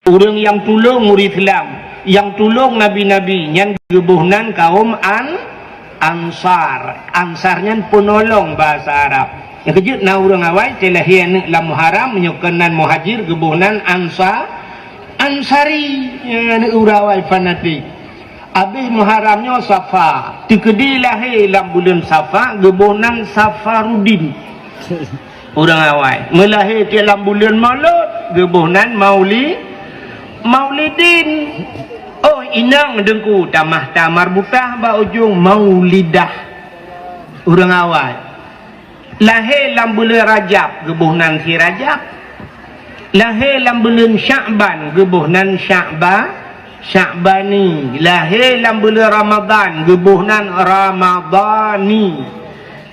Orang yang tolong murid Islam, yang tolong nabi-nabi, yang gebuhnan kaum Ansar. Ansarnya penolong bahasa Arab. Yang kejut na orang awal telah hian lam Muharram menyukanan muhajir gebuhnan Ansari yang orang awal fanatik. Habis Muharramnya Safa. Tikedi lahir lam bulan Safa gebuhnan Safarudin. Orang awal melahir dalam bulan Maulud gebuhnan Maulidin. Oh inang dengku tamah tamar butah ba ujung Maulidah. Orang awal lahir dalam bulan Rajab gebuhnan si Rajab. Lahir dalam bulan Sya'ban gebuhnan Sya'bani. Lahir dalam bulan Ramadan gebuhnan Ramadani.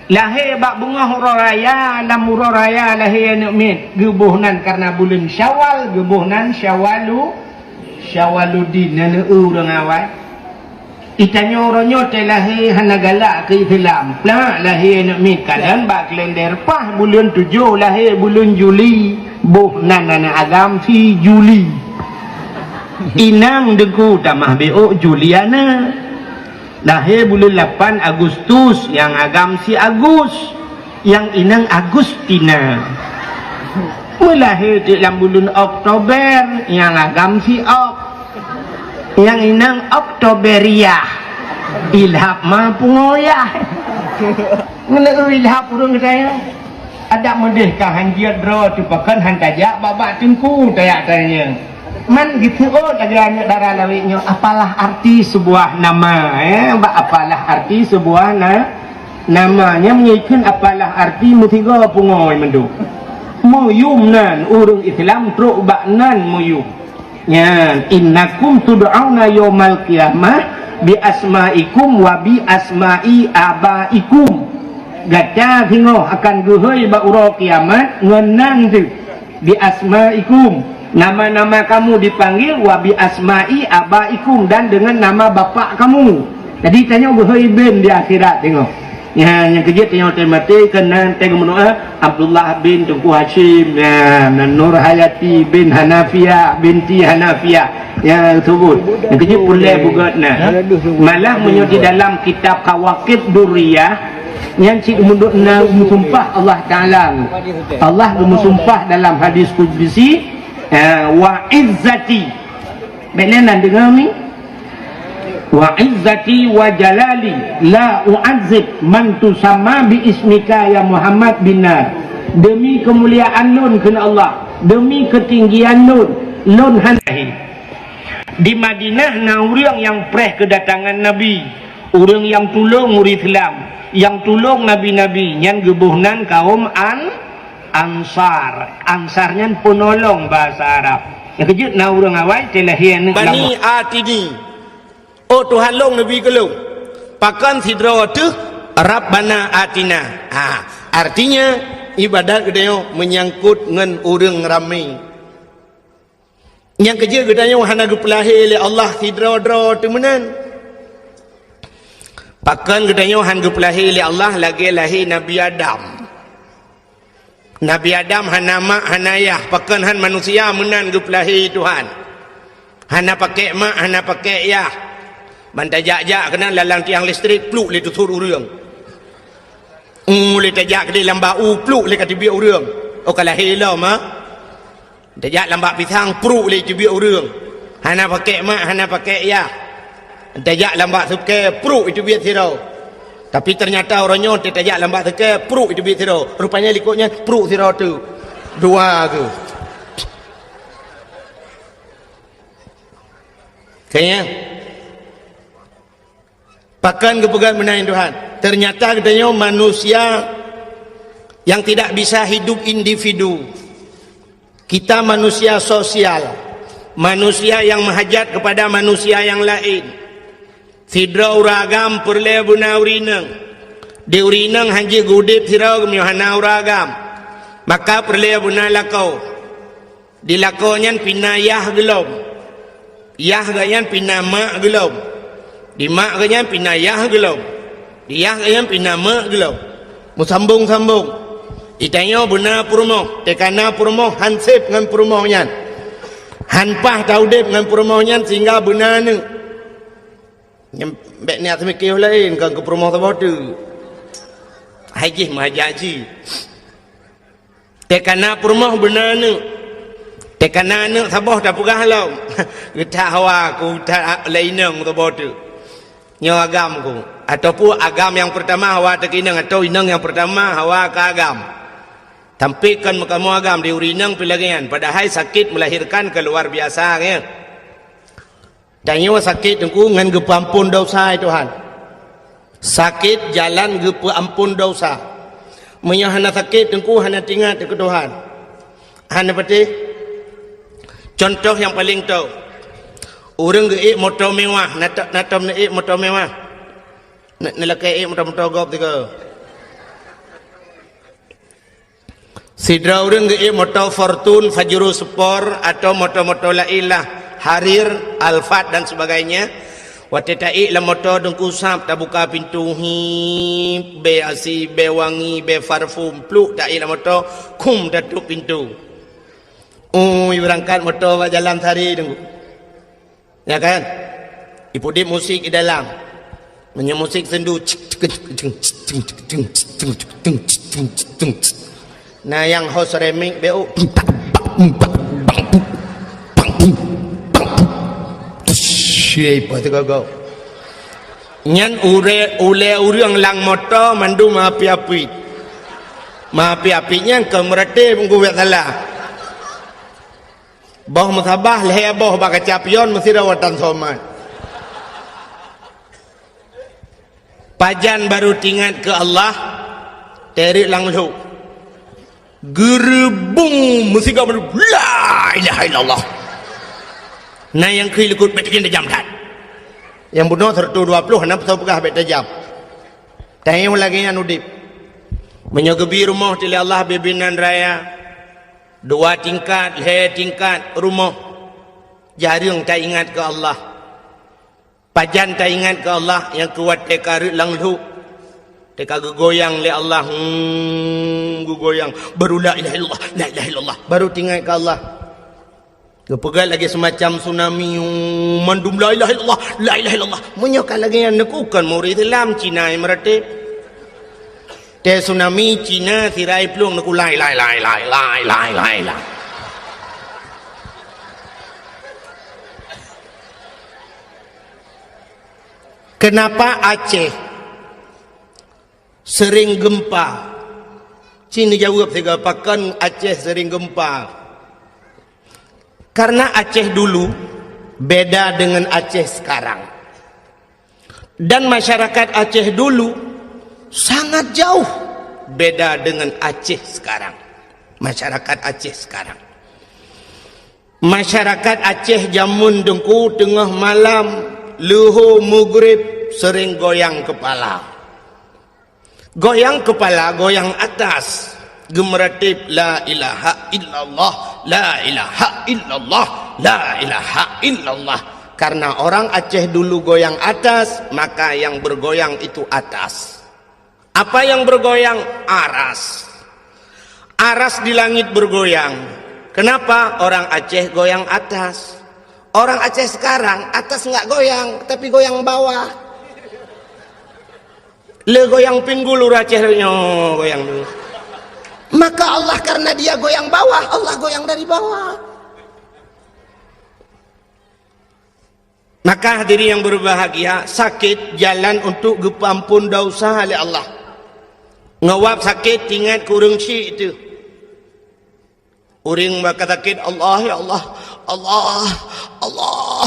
Lahir bak bunga huraya dalam huraya lahir anak mit gebuhnan karena bulan Syawal gebuhnan Syawaluddin nana orang awal. Itanya orangnya terlahir hana galak ke Islam. Lah lahir anak mit kadang bak kalender pah bulan 7 lahir bulan Juli buhnan nana agam si Juli. Inang dengku tamah beo Juliana. Lahir bulan 8 Agustus yang agam si Agus, yang inang Agustina. Melahir dalam bulan Oktober yang agam si Ok, yang inang Oktoberiah. Ilhab ma pungoyah. Ngena ilhab urang saya. Ada mendehkah hanjiat dro tu pakan hantajak babak tengku tayak tanya. Man gitu oh taganya darah lawiknya apalah arti sebuah nama apalah arti sebuah namanya menyikan apalah arti mutiga pungoy mendu muyumnan urung Islam truk baknan muyum nya innakum tud'auna yaumal qiyamah bi asma'ikum wa bi asma'i abaikum gaca thingo akan geuheuy ba uro kiamat ngeunang teu bi asma'ikum nama-nama kamu dipanggil wabi asma'i abaikum dan dengan nama bapak kamu. Jadi tanya geuheuy bin di akhirat tengok. Ya yang kejut yang temati kena tengok mendoa Abdullah bin Tengku Hashim ya Nur Hayati bin Hanafiyah binti Hanafiyah ya sebut. Yang kejut boleh bugatna. Malah menyebut dalam kitab Kawakib Durriyah yang cik mundukna musumpah Allah Taala. Allah bersumpah dalam hadis qudsi wa izzati benenan dengar ni wa izzati wa jalali la u'azzib man tusamma bi ismika ya Muhammad binar. Demi kemuliaan nun kena Allah, demi ketinggian nun hanahi di Madinah na urang yang preh kedatangan Nabi, urang yang tolong murid Islam, yang tolong nabi-nabi, yang gebuhnan kaum Ansarnya penolong bahasa Arab. Yang kejut na urang awal telah hian Bani Atini. Oh Tuhan long Nabi kelong. Pakan sidra tu Rabbana Atina. Artinya ibadat gedanya menyangkut ngan urang ramai. Yang kejut gedanya hana gepelahir oleh Allah sidra-dra tu menan. Pakan gedanya hana gepelahir oleh Allah lagi lahir Nabi Adam. Nabi Adam hana mak hana ayah, pakan han manusia menan gepelahi Tuhan. Hana pakai mak hana pakai ayah. Bantai jak-jak kena lalang tiang listrik pluk le tutur urang. Le tajak ke dalam bau pluk le kat biak urang. Oh kalahi lah mak. Tajak lambak pisang pluk le biak urang. Hana pakai mak hana pakai ayah. Tajak lambak suke pluk itu biak sirau. Tapi ternyata orangnya tertajak lambat teke perut itu biar sirau. Rupanya likutnya perut sirau tu dua ke. Kayaknya pakan kepegang menaik Tuhan. Ternyata katanya manusia yang tidak bisa hidup individu. Kita manusia sosial, manusia yang menghajat kepada manusia yang lain. Sidra uragam perle buna urinang di urinang hanji gudip sirau kemiohana uragam maka perle buna lakau di lakonyan pinayah gelom yah ganyan pinama gelom di mak ganyan pinayah gelom di yah ganyan pinama gelom musambung-sambung itanyo buna purmo tekana purmo hansip ngan purmo nyan Hanpah taudip dengan perumahannya sehingga benar ni. Nyembek ni atas mikir lain kan ke perumah terbodoh. Haji mahaji. Tekana perumah benar ni. Tekana ni sabah dah pegah lau. Kita hawa ku tak lainang terbodoh. Nyo agam ku. Ataupun agam yang pertama hawa tak inang atau inang yang pertama hawa ke agam. Tampilkan makamu agam di urinang pilagian. Padahal sakit melahirkan keluar biasa ya. Tanya sakit tengku ngan gepampun dosa Tuhan. Sakit jalan gepampun dosa. Menyah hana sakit tengku hana tingat ke Tuhan. Hana pati. Contoh yang paling tahu. Orang ge motor mewah, natam ne motor mewah. Nelakai motor gop tiga. Sidra orang ge motor Fortune, Fajro Sport atau motor-motor lailah. Harir, Alphard dan sebagainya. Waktu taik lah motor dengku sap tak buka pintu hi, be asi, be wangi, be parfum, pluk taik lah motor, kum tutup pintu. Berangkat motor jalan sehari dengku. Ya kan? Ibu dia musik di dalam. Punya musik sendu. Nah yang host remix BO. Siapa tu kau? Nyan ule urang lang motor mandu maapi-api. Maapi-apinya ke merate menggugat salah. Boh musabah leher boh baka capion mesti rawatan somat. Pajan baru tingat ke Allah, terik lang lu. Gerebung mesti kau baru la ilaha illallah. Nah yang kelukut betul jam dah. Yang bunuh 120 hendak tahu pegah bet jam. Tanya lagi yang udip. Menyogebi rumah tili Allah bibinan raya. 2 tingkat, 3 tingkat rumah. Jarang tak ingat ke Allah. Pajan tak ingat ke Allah yang kuat teka lang lu. Teka gegoyang le Allah. Gegoyang baru la ilaha illallah, la ilaha illallah. Baru tinggal ke Allah. Kepegal lagi semacam tsunami mandum la ilaha illallah, la ilaha illallah. Menyokal lagi yang nekukan murid Islam Cina yang meratip. Te tsunami Cina tirai pelung neku la ilaha illallah. Kenapa Aceh sering gempa? Cina jawab tiga pakan Aceh sering gempa. Karena Aceh dulu beda dengan Aceh sekarang. Dan masyarakat Aceh dulu sangat jauh beda dengan Aceh sekarang. Masyarakat Aceh sekarang. Masyarakat Aceh jamun dengku tengah malam luhur maghrib sering goyang kepala. Goyang kepala, goyang atas. Gemeratip la ilaha illallah, la ilaha illallah, la ilaha illallah. Karena orang Aceh dulu goyang atas, maka yang bergoyang itu atas. Apa yang bergoyang? Aras. Aras di langit bergoyang. Kenapa? Orang Aceh goyang atas. Orang Aceh sekarang atas enggak goyang, tapi goyang bawah. Le goyang pinggul Aceh goyang dulu. Maka Allah karena dia goyang bawah, Allah goyang dari bawah. Maka hadirin yang berbahagia, sakit jalan untuk gepampun dosa oleh Allah. Ngawap sakit ingat kurang syik itu. Orang maka sakit Allah ya Allah, Allah, Allah.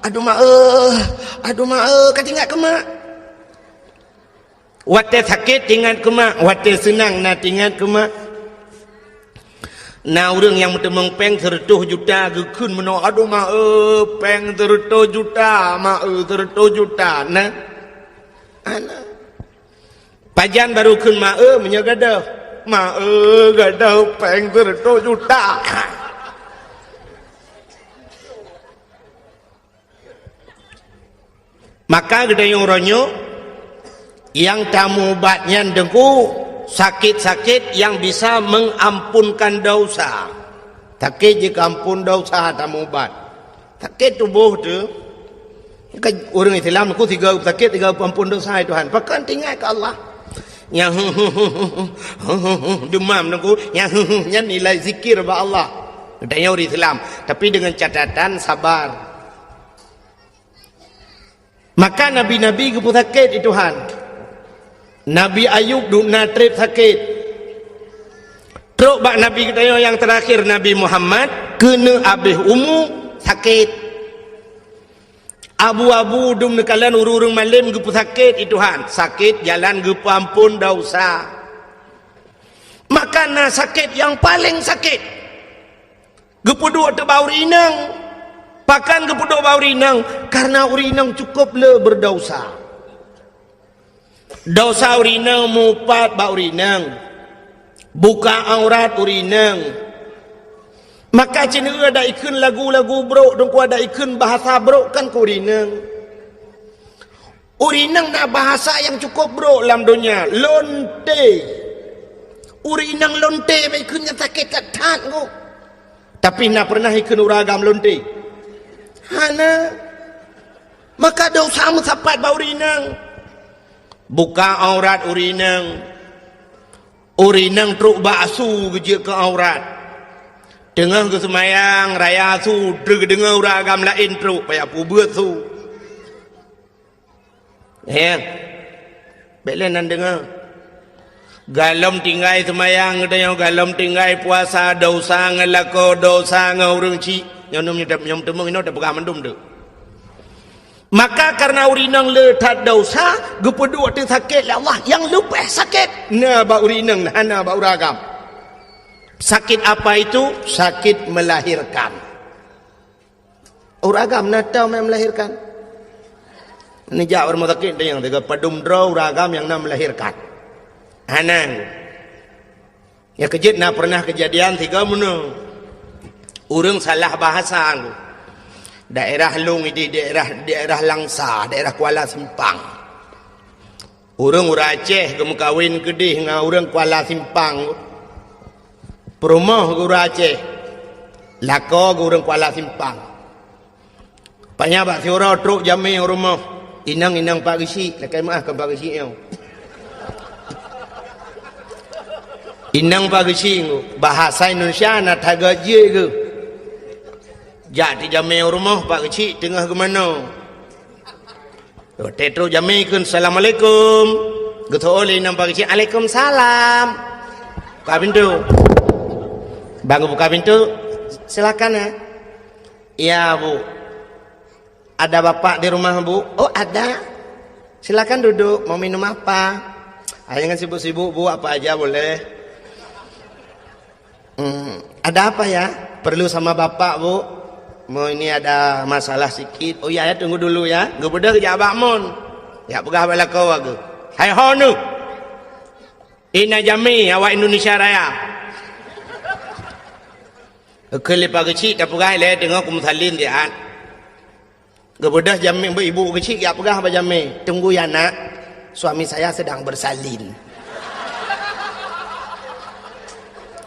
Aduh maaf, kata ingat ke mak. Wate sakit ingat ke mak, wate senang nak ingat ke mak. Nah orang yang temeng peng 100 juta gekun menolak aduh maaf peng 100 juta maaf 100 juta nah ana pajan baru kun maaf menyagadah maaf gadah peng 100 juta. Maka gedayung ronyo yang tamu obatnya dengku sakit-sakit yang bisa mengampunkan dosa. Sakit je kampun dosa tak ubat. Sakit tubuh tu. Kan orang Islam aku 3 sakit 3 ampun dosa Tuhan. Pakan tinggal ke Allah. Yang demam aku, yang nilai zikir ba Allah. Daya orang Islam, tapi dengan catatan sabar. Maka nabi-nabi ke sakit itu Tuhan. Nabi Ayub duk natrip sakit. Teruk bak nabi kita yang terakhir Nabi Muhammad kena habis umur sakit. Abu-abu dum nekalan urung malam gepu sakit itu Tuhan. Sakit jalan gepu ampun dosa. Maka na sakit yang paling sakit. Gepu dua te bau rinang. Pakan gepu dua bau rinang karena urinang cukup le berdosa. Dosa urinang mupat bau rinang. Buka aurat urinang. Maka cina ada ikun lagu-lagu bro, dong ku ada ikun bahasa bro kan ku urinang. Urinang na bahasa yang cukup bro dalam dunia. Lonte. Urinang lonte ba ikunnya sakit kat tat ku. Tapi na pernah ikun uragam lonte. Hana. Maka dosa sapat ba urinang. Buka aurat urinang. Urinang truk ba'asu kerja ke aurat. Dengar ke semayang raya su dengar orang agam lain teruk payah puber su. Belen nan dengar. Galam tinggai semayang kita yang galam tinggai puasa dosa ngelako dosa ngurung ci. Nyom temung ino dah pegang mendum tu. Maka karena urinang letat dosa, gepedu waktu sakit ya Allah yang lupa sakit. Na ba urinang hana ba uragam. Sakit apa itu? Sakit melahirkan. Uragam natau yang melahirkan. Ini jauh rumah sakit yang tiga padum draw uragam yang nak melahirkan. Hanang. Ya kejut nak pernah kejadian tiga mana. Urang salah bahasa aku. Daerah Long ini daerah Langsa, daerah Kuala Simpang. Urang Aceh kamu kawin kedih dengan urang Kuala Simpang. Perumah guru Aceh lako guru Kuala Simpang banyak bak siura truk jami rumah inang Pak Gisi lakai maaf kan Pak Gisi inang Pak Gisi bahasa Indonesia nak tagaje ke jadi jami rumah Pak Gisi tengah ke mana truk jami kan Assalamualaikum gitu oleh inang Pak Gisi Waalaikumsalam buka pintu. Bangun buka pintu, silakan ya. Iya Bu. Ada bapak di rumah Bu? Oh ada. Silakan duduk. Mau minum apa? Jangan sibuk-sibuk Bu, apa aja boleh. Ada apa ya? Perlu sama bapak Bu? Mau ini ada masalah sikit. Oh iya ya tunggu dulu ya. Gue beda kerja abak mon. Ya pegah bala kau aku. Hai honu. Ina jami awak Indonesia Raya. Kelip kecil dah pegah le tengok kumsalin dia. Kebedah jamin ibu kecil ya pegah apa jamin. Tunggu ya nak. Suami saya sedang bersalin.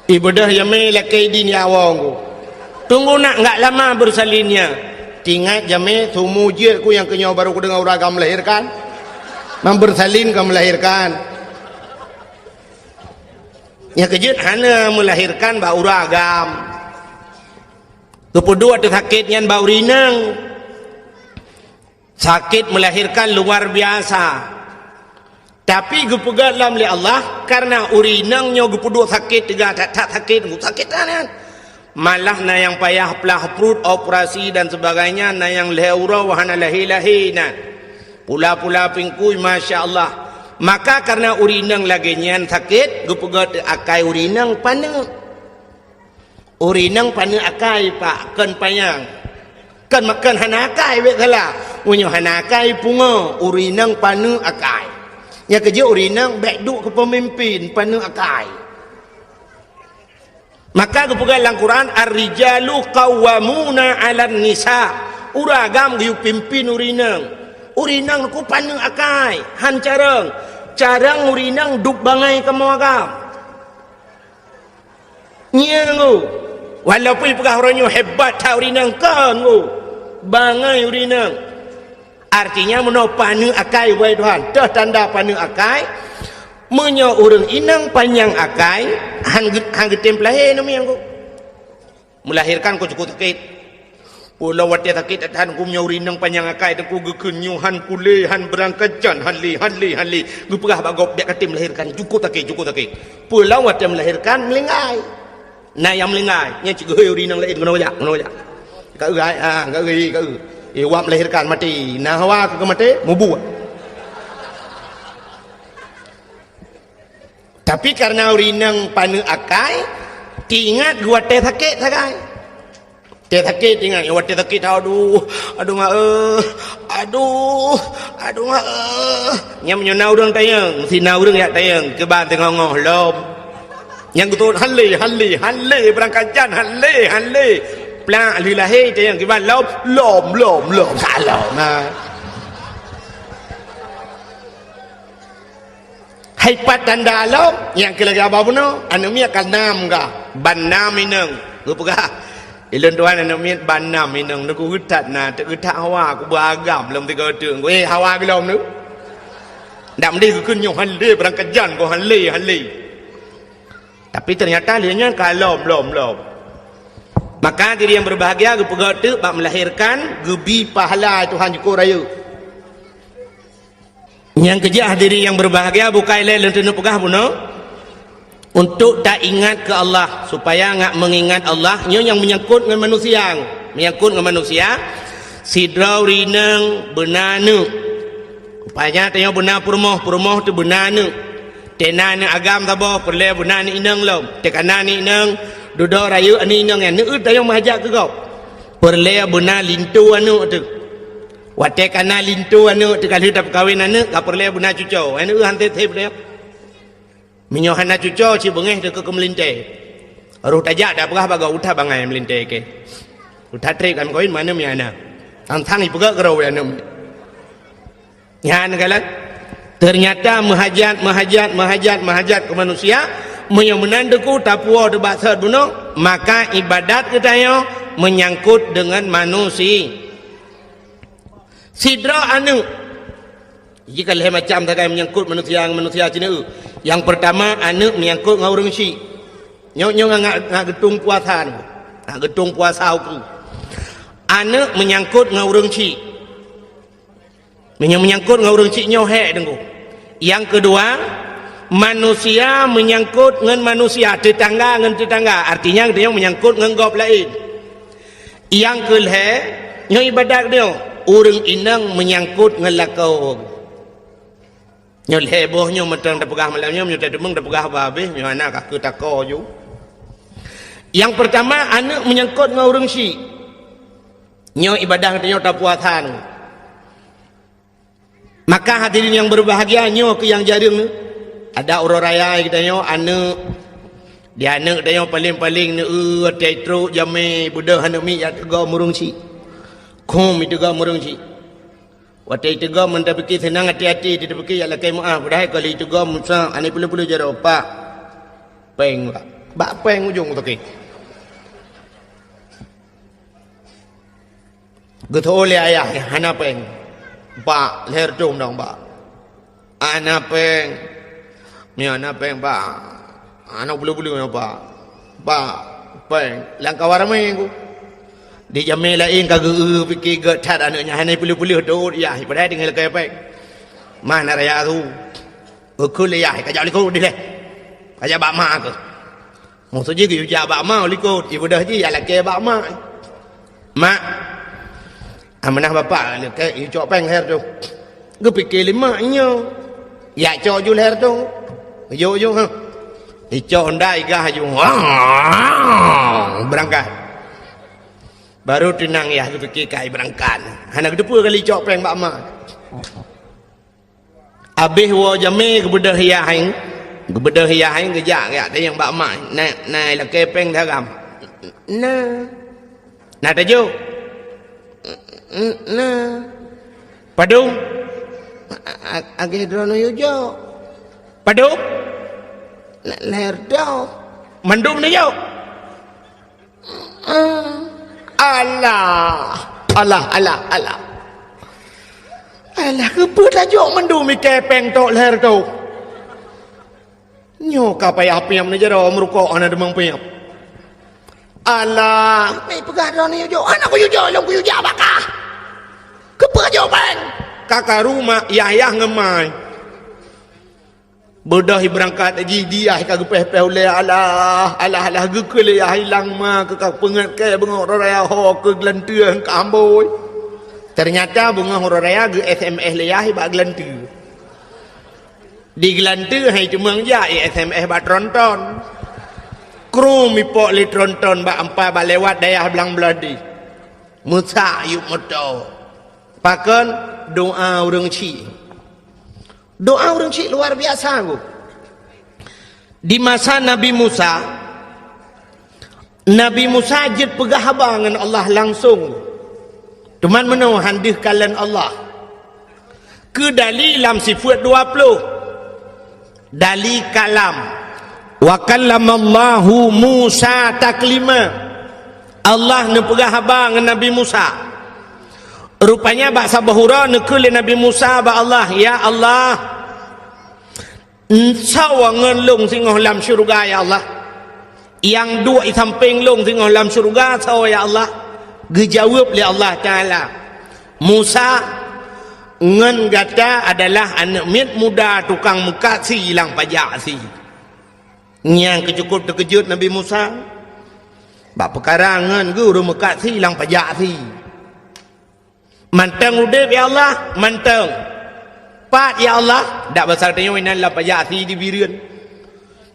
Ibu dah jamin laki din ya awang. Tunggu nak enggak lama bersalinnya. Tinggal jamin sumu je ku yang kenyau baru ku dengar uragam melahirkan. Bersalin ke melahirkan. Ya kejut hana melahirkan ba uragam. Kedua tu sakitnya bau rinang. Sakit melahirkan luar biasa. Tapi gepegat dalam oleh Allah karena urinangnya gepedua sakit tiga tak sakit sakit kan. Malah na yang payah pelah perut operasi dan sebagainya na yang leura wahana lahi na. Pula-pula pingkui masya-Allah. Maka karena urinang lagi nyan sakit gepegat akai urinang paneng. Urinang pana akai pak kan payang kan makan hanakai bet salah punyo hanakai punga urinang pana akai ya kerja urinang baik duk ke pemimpin pana akai maka kepegang dalam Quran ar-rijalu qawwamuna 'alan nisa uragam diu pimpin urinang ku pana akai han carang urinang duk bangai ke mawagam nyang Walaupun pegah orangnya hebat tak urinang kan bangai urinang. Artinya menopanu akai wahai Tuhan. Dah tanda panu akai. Menyo urang inang panjang akai hang getem lahir nami yang melahirkan ko cukup sakit. Pulau watia sakit han ku menyo urinang panjang akai dan ku gekenyu han kule han berangkat jan hanli gu pegah bagop dia katim melahirkan cukup sakit. Pulau watia melahirkan melingai. Nah yang melingai nya cigu urinang lain ngono ya. Ka ugai ka wap melahirkan mati. Nah hawa ke mati mubu. Tapi karena urinang panu akai, tingat gua teh sakit sakai. Teh sakit tingat, gua teh sakit aduh ngak Nya menyona urang tayang, sina urang ya tayang, ke ban tengah ngoh lom. Yang betul halle berangkat jan halle. Plang lilahi tayang ke ban lom salam. Hai patan dalam yang kira apa puno anu mi akan nam ga banam ineng gu pegah ilun tuan anu mi banam ineng nu ku utat na te utat hawa ku beragam lom tiga teung hawa gelom nu ndak mesti ku kunyo halle berangkat jan ku halle tapi ternyata lianya kalom lom maka diri yang berbahagia gu pegah tu bak melahirkan gebi pahala Tuhan syukur raya. Yang kejah diri yang berbahagia bukai le lentenu pegah puno untuk tak ingat ke Allah supaya ngak mengingat Allah nyo yang menyangkut dengan manusia sidrau rineng benanu upaya tanya benar purmoh tu benanu tenana agam tabo perle benanu inang lom tekanani inang duduk rayu ani inang yang neut tayong mahajak ke kau perle benar lintu anu tu wate kana lintu anu tekal hitap kawin anu ka perle buna cuco anu hante thep dia minyo hana cuco ci bengeh de ke melinte aruh tajak dah pegah baga utah bangai melinte ke utah tre kan kawin mana mi ana tang ipuga gerau anu nyan galan ternyata menghajat ke manusia minyo menandeku tapuo de basad buno maka ibadat kita yo menyangkut dengan manusia. Sidra anu jika leh macam tak menyangkut manusia cina yang pertama anu menyangkut ngau rengsi nyo ngak getung puasa aku anu menyangkut ngau rengsi menyangkut ngau rengsi nyo he dengku. Yang kedua manusia menyangkut dengan manusia tetangga dengan tetangga artinya dia menyangkut dengan gop lain. Yang kelhe nyo ibadat dia urang inang menyangkut ngelakau nyol hebohnya metang dah pegah malamnya nyo tak demeng dah pegah babeh nyo anak aku tako ju. Yang pertama anak menyangkut ngau urang si nyo ibadah nyo tak puasan maka hadirin yang berbahagia nyo ke yang jaring ada urang raya kita nyo anak dia anak dia paling ne tetro jame budak anak mi ya tego murung si kum itu gam murung si watai itu gam mentah fikir senang hati-hati dia fikir ya lakai maaf dah kali itu gam musa ani pulu jaro pak peng bak peng ujung tu ke getole ayah hana peng pak leher dong dong pak ana peng mi ana peng pak ana pulu pak peng langkah waramai aku di jamai lain kagak fikir getat anaknya hanya pulih-pulih tu ya pada dengan lekai apa mana raya tu ukul ya kajak likut dia kajak bak mak ke maksudnya ke kajak bak mak likut ibu dah je ya lekai bak mak amanah bapak lekai cok peng her tu ke fikir limaknya ya cok ju her tu yo ha cok ndai gah ju berangkat baru tenang ya tu fikir kai berangkat anak depu kali cok peng bak mak abih wo jame kebedah hiaing gejak ya yang bak mak nai la ke peng dagam na tajo na padung age drono yo padung leher do mandum ni yo Alah kepa tajuk mendu mi kepeng tok leher tu nyo ka payah piam ni jero merukok ana demang piam. Alah ni pegadon ni jo anak ku jo long ku jo bakah kepa jo bang kakak rumah Yahya ngemai bedah berangkat haji dia kagak peh-peh oleh alah gekul ya hilang ma ke pengat ke bengok raya ho ke gelanteung ke amboi. Ternyata bunga raya ge SMS le ya ba gelanteung. Di gelanteung hai cumang ja SMS ba tronton. Kru mi pok li tronton ba ampa ba lewat dayah belang beladi. Musa yuk moto. Pakan doa urang ci. Doa orang cik luar biasa aku. Di masa Nabi Musa jet pegah abang dengan Allah langsung. Cuman menau handih kalian Allah. Ke dalam sifat 20. Dali kalam. Wa kallamallahu Musa taklima. Allah ne pegah abang dengan Nabi Musa. Rupanya bahasa bahura nekul Nabi Musa ba Allah, ya Allah sawa ngelung singoh dalam syurga ya Allah. Yang dua di samping long singoh dalam syurga sawa ya Allah. Dijawab oleh Allah Taala. Musa ngen gata adalah anak mit muda tukang muka si hilang pajak si. Yang kecukup terkejut Nabi Musa. Bak perkara ngen guru muka si hilang pajak si. Manteng udip ya Allah, manteng. Pat ya Allah, dak besar tanya inan la pajati di birian.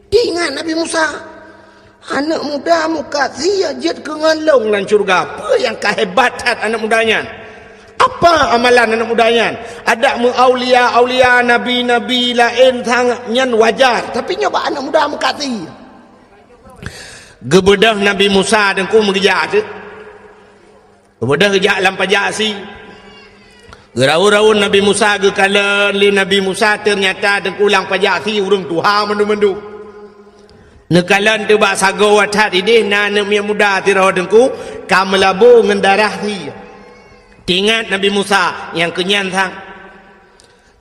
Ingat Nabi Musa, anak muda muka sia jet ke ngalong lan syurga. Apa yang kehebatan anak mudanya? Apa amalan anak mudanya? Ada mu aulia nabi lain sangatnya wajar, tapi nyoba anak muda muka sia. Gebedah Nabi Musa dan ku mengejar tu. Gebedah kejak lam pajasi. Gerau-rau Nabi Musa ke kala li Nabi Musa ternyata dengkulang pajak si urung tuha mendu-mendu. Nekalan tu bak sago watat idih na anak muda tirau dengku kamelabu ngendarah si. Ingat Nabi Musa yang kenyan sang.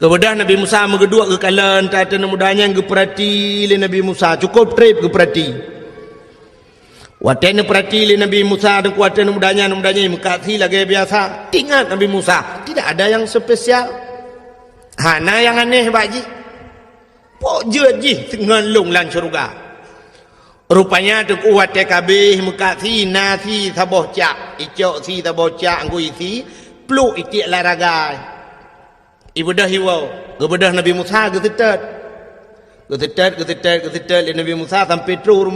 Kemudian Nabi Musa megedua ke kala tata mudanya ke perhati li Nabi Musa cukup trip ke perhati. Watena perhati li Nabi Musa dan kuatena mudanya mengkati lagi biasa. Ingat Nabi Musa, tidak ada yang spesial. Hana yang aneh baji. Pok je ngelung lan syurga. Rupanya tu kuat TKB mengkati nasi saboh cak, icok si saboh cak anggu isi, peluk itik laragai. Ibadah hiwau, ibadah Nabi Musa getetet li Nabi Musa sampai terus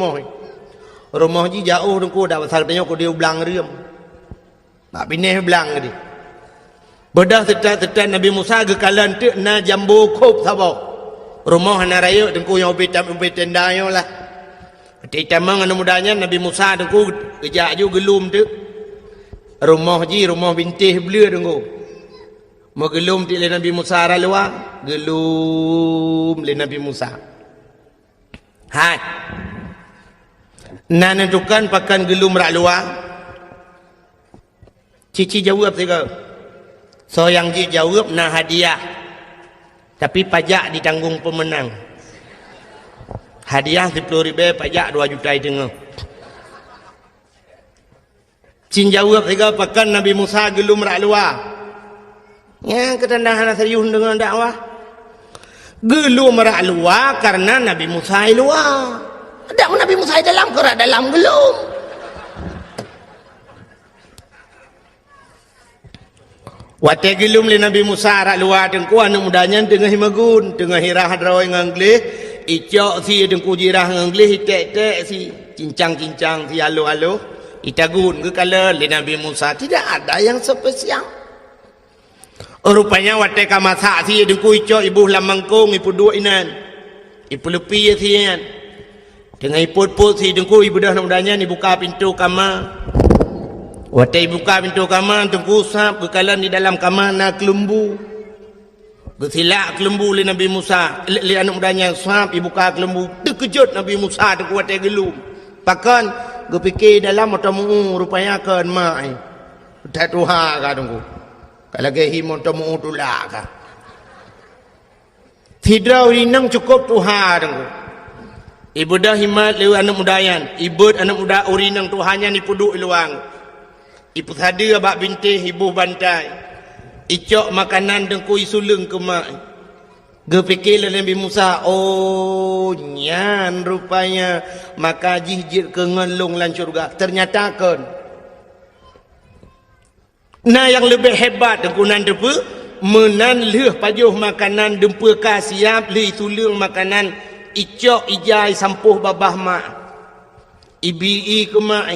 rumah ji jauh dengku dah pasal tanya aku dia belang riam. Nak pineh belang dia. Bedah tetat Nabi Musa ke kalan tu na jambu kop sabau. Rumah na raya dengku yang ubit tenda yo lah. Titamang anu mudanya Nabi Musa dengku kejak ju gelum tu. Rumah bintih belia dengku. Mau gelum ti le Nabi Musa ra luar, gelum le Nabi Musa. Hai. Nak nentukan pakan gelum rak luar. Cici jawab tiga. So yang ji jawab nak hadiah. Tapi pajak ditanggung pemenang. Hadiah 10,000, pajak 2 juta tengah. Cin jawab tiga pakan Nabi Musa gelum rak luar. Yang ketandahan serius dengan dakwah. Gelum rak luar karena Nabi Musa luar. Ada Nabi Musa dalam kerak dalam gelum. Waktu gelum le Nabi Musa rak luar dengku anak mudanya tengah himagun, tengah hirah draw yang English, icok si dengku jirah yang English tek si cincang si halo itagun ke kala le Nabi Musa tidak ada yang spesial. Rupanya waktu kamasa si dengku icok ibu lamangkung ibu dua inan. Ibu lepi si inan. Dengan iput-put si dengku ibu dah mudanya ni buka pintu kamar. Waktu buka pintu kamar dengku sap kekalan di dalam kamar nak kelembu. Bersilak kelembu li Nabi Musa. Li anak mudanya sap ibu buka kelembu. Terkejut Nabi Musa dengku waktu gelum. Pakan gue fikir dalam otamu rupanya kan mai dah tuha ka tunggu kalau ke him otamu tu lah ka tidak urinang cukup tuha tunggu ibu dah himat lewa anak mudayan ibu anak muda urinang tuhannya ni puduk luang ibu tadi abak bintih ibu bantai icok makanan dengku isulung ke mai gue fikir Nabi Musa, oh nyan rupanya maka jihjir ke ngelung lan syurga. Ternyata kan. Nah yang lebih hebat dengkunan depa menan leh pajuh makanan dempa ka siap leh tulung makanan icok ijai sampuh babah mak. Ibi ke mak.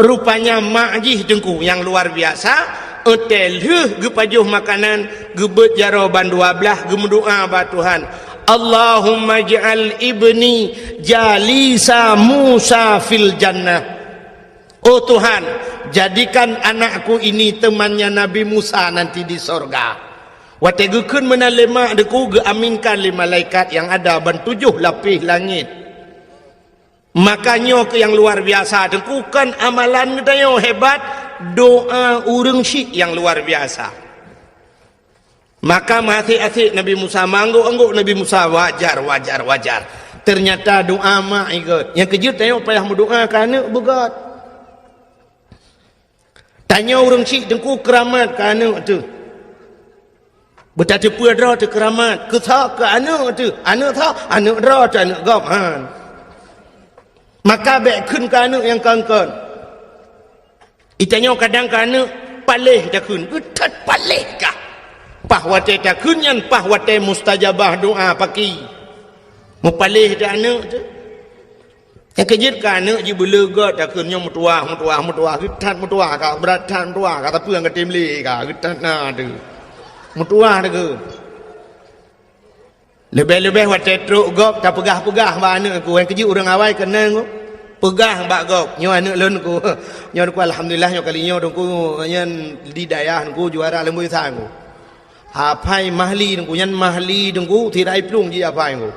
Rupanya mak jih dengku yang luar biasa. Hotel ge pajuh makanan gebet jaroban 12 ge mendoa ba Tuhan Allahumma ja'al ibni jalisa Musa fil jannah. Oh Tuhan, jadikan anakku ini temannya Nabi Musa nanti di sorga. Wategukeun meunang lema deku ge aminkan li malaikat yang ada ban 7 lapis langit. Makanya ke yang luar biasa deku kan amalan gedayo hebat. Doa urang syik yang luar biasa. Maka mati-hati Nabi Musa mangguk-angguk Nabi Musa wajar. Ternyata doa mak ikut. Yang kejut tengok payah berdoa kerana begat. Tanya urang syik dengku keramat kerana tu. Betapa dah tu keramat. Ketha ke anak tu. Anak tha, anak dah tu anak gam. Maka baik kun ke anak yang kan. Itanya kadang kana palih dah kun utat palih kah pahwate dah kun yan pahwate mustajabah doa paki mu palih dah anak tu yang kejut kana ji belegat dah kun nya mutuah utat mutuah ka beratan mutuah ka tapi yang ketimli ka utat na tu mutuah dah ke lebih-lebih wate truk gop tak pegah-pegah ba anak ku yang kejut urang awai kenang ku pegah mbak gok nyo anak lun ku nyo ku alhamdulillah nyo kali nyo ku nyen di dayah ku juara lembui sang ku hapai mahli ku nyen mahli ku tirai plung ji apa ku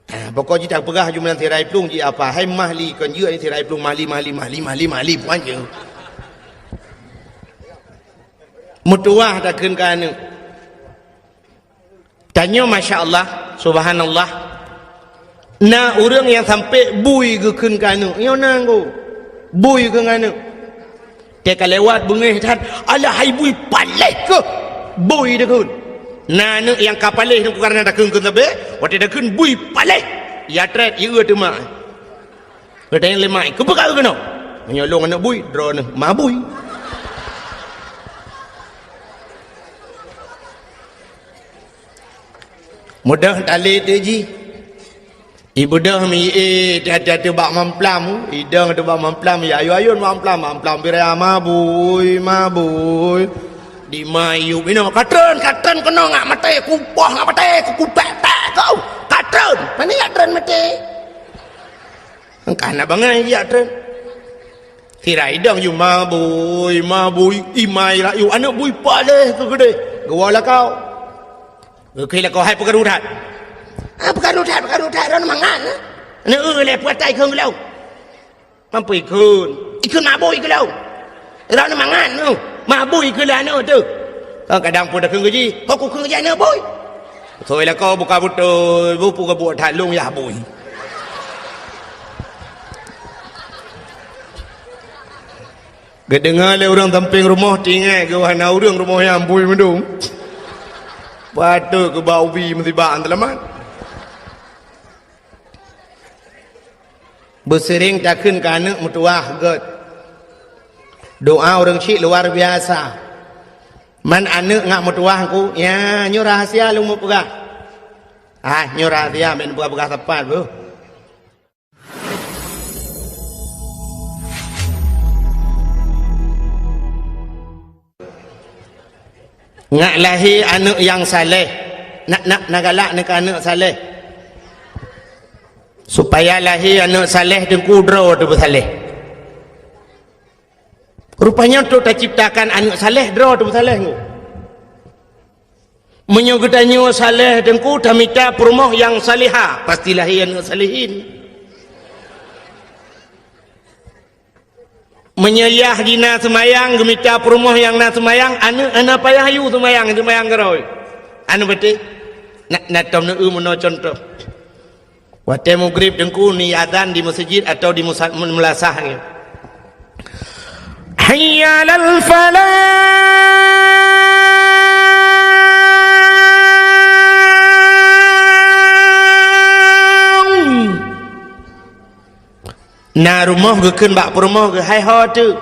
pokok ji tak pegah jumlah tirai plung ji apa hai mahli kan je ni tirai plung mahli puan je mutuah tak keun ka anak tanya masya-Allah subhanallah. Nah orang yang sampai bui ke kun kanu yo nanggo bui ke nganu dia lewat bengih tan ala hai bui paleh ke bui de kun nah yang kapaleh tu karena dak kun tabe wate dak kun bui paleh ya tret ye tu mak kata yang lemai ke bekal keno menyolong anak bui drone ma bui mudah tali tu ji ibu dah mi dah bak mamplam idang tu bak mamplam ya ayun mamplam birai mabui di mayu bino katren kena ngak mate kupah ngak mate kupek kau katren mana ya tren mate kana bangai ya tren kira idang you mabui imai la you anak bui paleh ke gede gawala kau kira kau hai pegarudat pegarudat ron mangan ne le puatai khung lâu mampu ikun mabui ke lâu ron mangan nu mabui ke la no tu kadang pun dah khung ji kau khung ji ne bui thôi là kau buka betul bu pu buat than long ya bui ke dengar le orang tamping rumah tinggal ke wana orang rumah yang bui mendung patu ke bau bi mesti baan telaman bersering tak kun ka anak mutuah god doa orang syik luar biasa man anak ngak mutuah ku ya nyo rahasia lu mau pegah nyo rahasia men pegah tepat bu ngak lahir anak yang saleh nak galak nak anak saleh supaya lahir anak saleh dan kudro tu bersaleh rupanya tu tak ciptakan anak saleh draw tu bersaleh tu menyugudannya saleh dan kuda minta perumah yang salihah pasti lahir anak salihin menyayah dina semayang gemita perumah yang na semayang ana payah yu semayang geroi anu betul nak tom nu mono contoh waktu maghrib dengku ni azan di masjid atau di melasah ni hayya lal falah na rumah ke keun bak rumah ke hai ho tu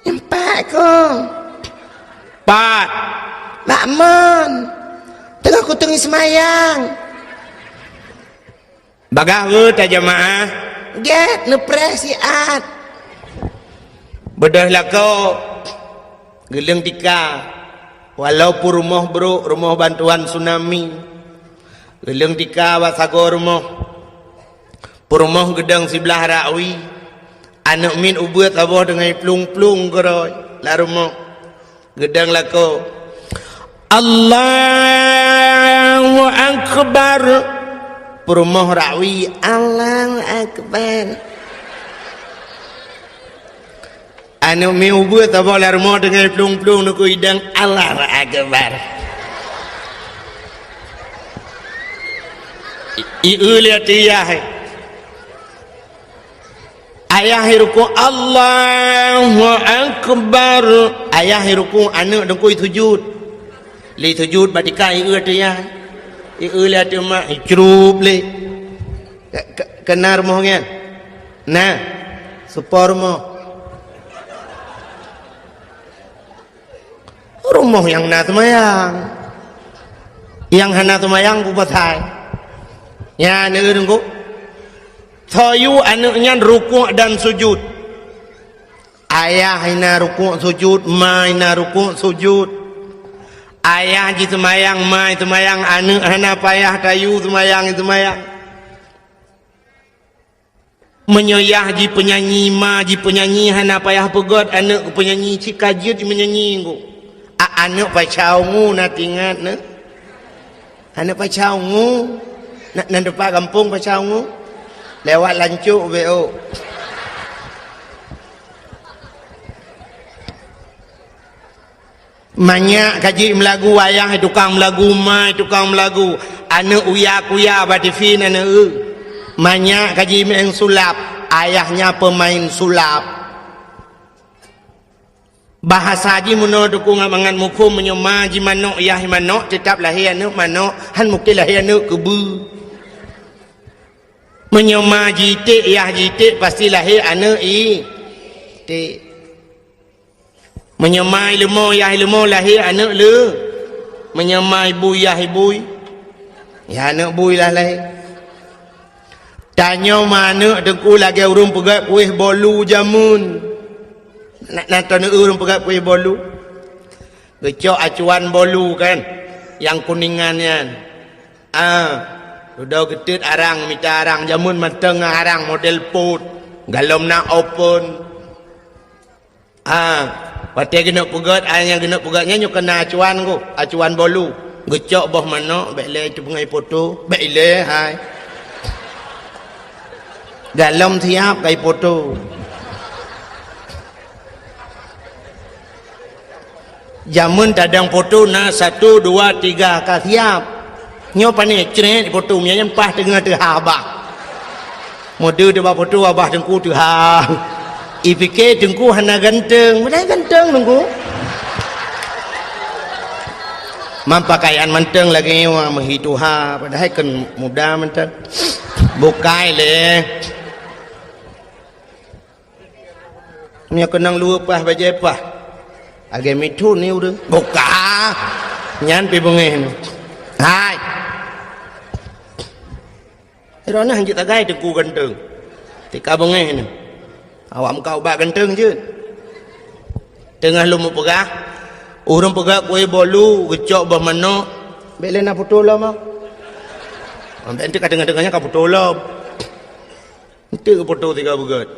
empat ko pat bak mon tengah ku tengi semayang bagah ke ta jamaah get nu presiat bedah lah kau geleng tika walaupun rumah bro rumah bantuan tsunami geleng tika wasago rumah rumah gedang sebelah Rawi anak min ubuat abah dengan plung-plung geroi la rumah gedang lako Allahu Akbar rumah Rawi Allahu Akbar anak min ubuat abah la rumah dengan plung-plung nuku hidang Allahu Akbar ieu lihat dia ayah ruku Allahu Akbar ayah ruku anak dengku sujud li sujud badikai tu ya lihat tu mak icrup le kenar moh kan nah supor moh rumah yang na semayang yang hana semayang ku patai ya ne dengku Toyu anaknya rukuk dan sujud. Ayah ina rukuk sujud, ma ina rukuk sujud. Ayah ji semayang, ma semayang, anak hana payah tayu semayang semayang. Menyayah ji penyanyi, ma ji penyanyi hana payah pegot, anak penyanyi cikajut menyanyi ku. Anak pacau ngu nak ingat ne. Anak pacau ngu nak depan kampung pacau ngu. Lewat lancuk BO banyak kaji melagu ayah tukang melagu mai tukang melagu anak uya-kuya batifin anak banyak kaji main sulap ayahnya pemain sulap bahasa ji muno dukung amangan mukum menyema ji manok yah manok tetap lahir anak manok han mukti lahir anak kebu menyema jitik yah jitik pasti lahir anak tik menyema ilmu yah ilmu lahir anak le menyema ibu yah ibu ya anak bui lah lahir tanya mana dengku lagi urung pegat kuih bolu jamun nak tanya urung pegat kuih bolu gecok acuan bolu kan yang kuningannya udah getit arang minta arang jamun mateng arang model put galom nak open pati kena pegat yang kena pegatnya nyu kena acuan ku acuan bolu gecok boh mana bele tu pengai foto bele hai galom siap kai foto jamun tadang foto na 1 2 3 ka siap nyo pani cret foto nya pas tengah tu habah model tu ba foto abah dengku tu ha ipike dengku hana ganteng mana ganteng dengku mampakaian menteng lagi wa mahitu ha padahal kan muda menteng bukai le nya kenang lupa baje pah age mitu ni udah buka nyan pi bengeh hai Rona hanjit agai dengku ganteng. Tika bengeh ni. Awak kau bak ganteng je. Tengah lu pegah. Urang pegah kuih bolu, gecok bermano. Bele nak putul lah mak. Ambil nanti kadang-kadangnya kau putul lah. Nanti kau putul tiga begat.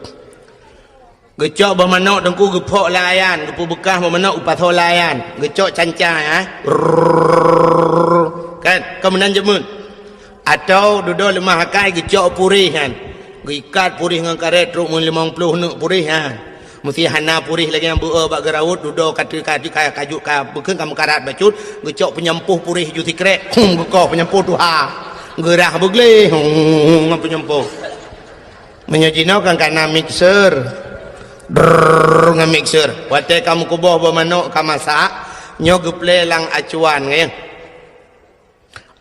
Gecok bermano dengku gepok layan. Gepu bekah bermano upatho layan. Gecok cancai kan kemenan jemun. Atau duduk lemah hakai gecok purih kan gikat purih dengan karet ruk 50 nuk purih kan mesti hana purih lagi yang bua bak gerawut duduk kata kajuk bukan kamu karat bacut gecok penyempuh purih juti krek gekoh penyempuh tuha gerah begle penyempuh menyajinaukan karena mixer mixer wate kamu kuboh bermanuk kamasak nyo geple lang acuan ya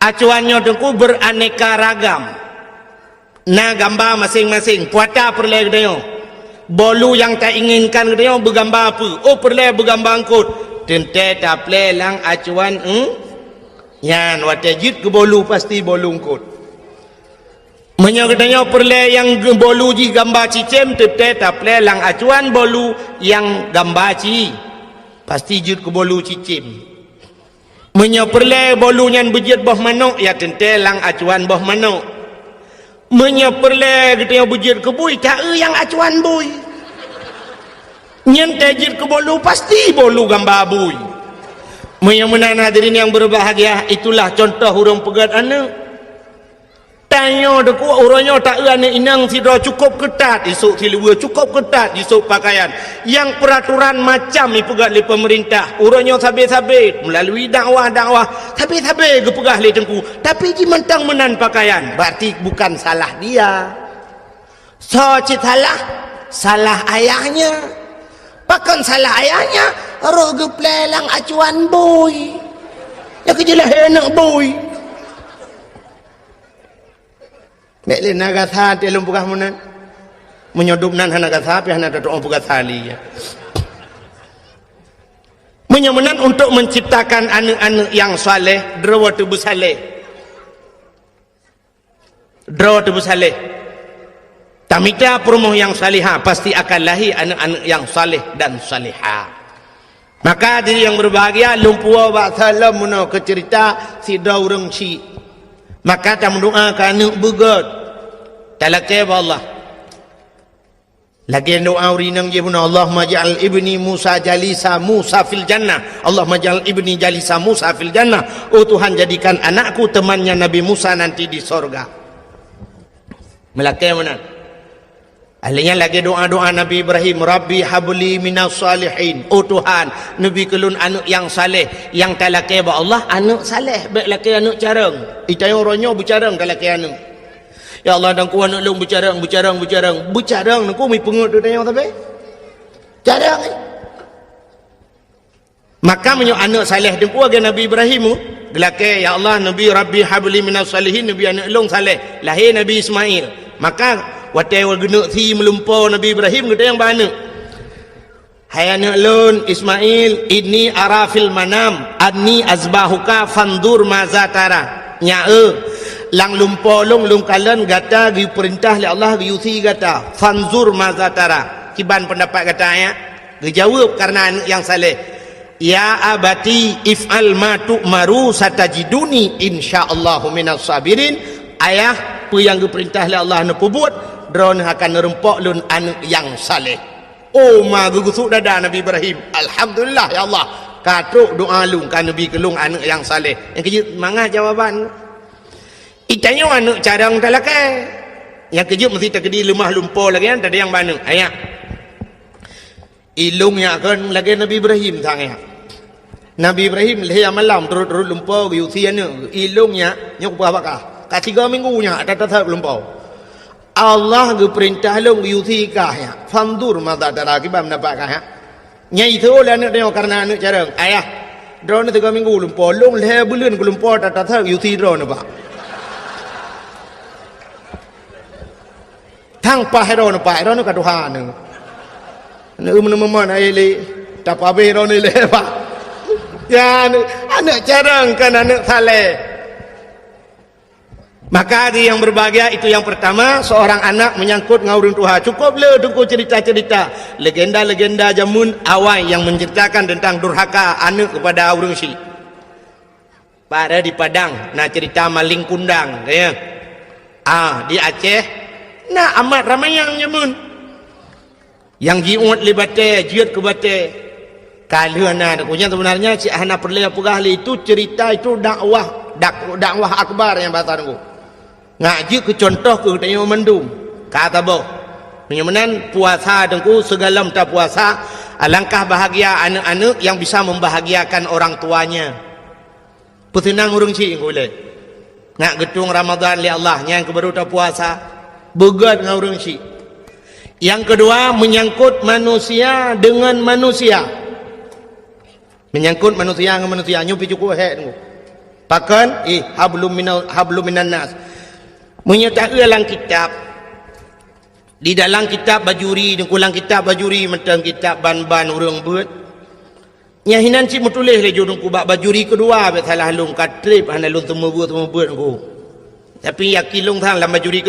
acuannya dengku beraneka ragam na gambar masing-masing puata perle gede bolu yang tak inginkan dia bergambar apa perle bergambar angkut tente tak ple lang acuan yan watajid ke bolu pasti bolu angkut menyagedanya perle yang bolu ji gambar cicem tente tak ple lang acuan bolu yang gambar ci pasti jid ke bolu cicem menyaperle bolu yang berjid boh manuk ya tente lang acuan boh manuk menyaperle kita yang berjid ke bui tak yang acuan bui nyente jid ke bolu pasti bolu gambar bui menyamanan hadirin yang berbahagia itulah contoh hurung pegat anak tanya deku orangnya tak anak inang sidra cukup ketat esok silua cukup ketat esok pakaian yang peraturan macam ipegat oleh pemerintah orangnya sabit-sabit melalui dakwah sabit-sabit gepegah oleh tengku tapi ji mentang menan pakaian berarti bukan salah dia so cik salah ayahnya pakan salah ayahnya roh geplelang acuan boy ya kejelah enak boy Mekle naga tha telum pugah munan menyodum nan hana gatha pi hana doa pugah thali ya menyamanan untuk menciptakan anak-anak yang saleh drawa tubuh saleh tamita perumoh yang salihah pasti akan lahir anak-anak yang saleh dan salihah maka diri yang berbahagia lumpua wa salam muno ke cerita si daureng si maka tak mendoakan anak begat talakai Allah lagi doa urinang je pun Allah maj'al ibni Musa jalisa Musa fil jannah Allah maj'al ibni jalisa Musa fil jannah oh Tuhan jadikan anakku temannya Nabi Musa nanti di sorga melakai mana ahlinya lagi doa-doa Nabi Ibrahim Rabbi habli minas salihin oh Tuhan Nabi kelun anak yang saleh yang talakai ba Allah anak saleh baik laki anak carang itayong ronyo bercarang talakai anak ya Allah dan ku anak long bercarang ku mi pengut tu tayong tapi carang maka menyo anak saleh dengku age Nabi Ibrahim gelake ya Allah Nabi Rabbi habli minas salihin Nabi anak long saleh lahir Nabi Ismail maka watai wal genuk thi melumpau Nabi Ibrahim kita yang bana hai anak lun Ismail inni arafil manam anni azbahuka fandur maza tara nyae lang lumpau long kalan gata gi perintah li Allah gi uthi gata fanzur maza tara kiban pendapat kata ya dijawab karena anak yang saleh ya abati if'al ma tu'maru satajiduni insyaallah minas sabirin ayah apa yang diperintah oleh Allah nak buat drone akan nerempok lun anak yang saleh oh ma gugusuk dada Nabi Ibrahim alhamdulillah ya Allah katruk doa lung kan Nabi kelung anak yang saleh yang kejut mangah jawaban itanya anak carang talakai yang kejut mesti terkedi lemah lumpur lagi kan tadi yang mana ayat ilungnya kan lagi Nabi Ibrahim tangnya Nabi Ibrahim leh malam turut-turut lumpur yusiana ilungnya nyok bakah ka 3 minggunya tak lumpur Allah ge perintah long yuti kah ya fandur mata dara ki bam dapat kah ya nyai tu lah anak dia karena anak carang ayah drone 3 minggu lumpur long le bulan ku lumpur tak yuti drone pak tang pa hero ka Tuhan ne mama ai le tak pa be drone le pak ya anak carang kan anak saleh. Maka dia yang berbahagia itu yang pertama seorang anak menyangkut ngaurun Tuhan cukup le dengku cerita-cerita legenda-legenda jamun awal yang menceritakan tentang durhaka anak kepada aurun si pada di Padang nah cerita maling kundang ya di Aceh nah amat ramai yang jamun yang jiut libate jiut ke bate kalau anak punya sebenarnya si anak perlu apa itu cerita itu dakwah akbar yang bahasa aku ngaji ke contoh ke tanya mendung kata boh Menyamanan puasa dengku segala mata puasa, alangkah bahagia anak-anak yang bisa membahagiakan orang tuanya. Petenang urang cik boleh. Nak getung Ramadan li Allah yang kebaru tak puasa, begat dengan urang cik. Yang kedua, menyangkut manusia dengan manusia. Menyangkut manusia dengan manusia, nyupi cukup dengku. Pakan hablum minan nas. Menyertai dalam kitab, di dalam kitab bajuri dan kulang kitab bajuri macam kitab ban-ban urang buat nya hinan cik mutulih le jodong ku bak bajuri kedua bet salah lung katrip hana lung semua buat ku tapi yakin lung thang lam bajuri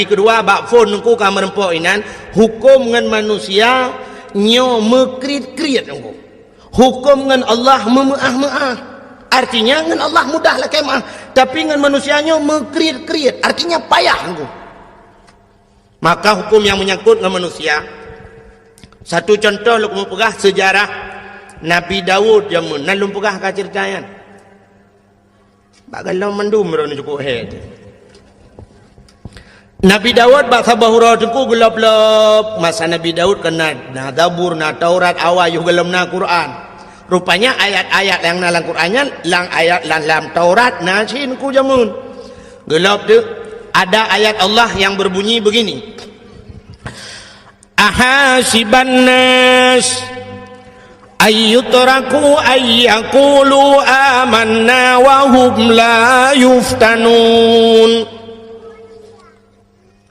kedua bak phone ku ka merempok inan hukum dengan manusia nyo mekrit-krit ku hukum dengan Allah memeah-meah. Artinya dengan Allah mudahlah kemah, tapi dengan manusianya mekrit-krit, artinya payah engkau. Maka hukum yang menyangkut dengan manusia, satu contoh lu mau pegah sejarah Nabi Daud jamun nan lu pegah ka ceritayan. Bagalau mendum ron cukup head. Nabi Daud bak sabahura tengku gelap-gelap masa Nabi Daud kena na Zabur na Taurat awal gelam na Quran. Rupanya ayat-ayat yang dalam Qurannya lang ayat dalam Taurat nasin ku jamun. Gelap tu ada ayat Allah yang berbunyi begini. Ahasiban nas ayyutraku ayyaqulu amanna wa hum la yuftanun.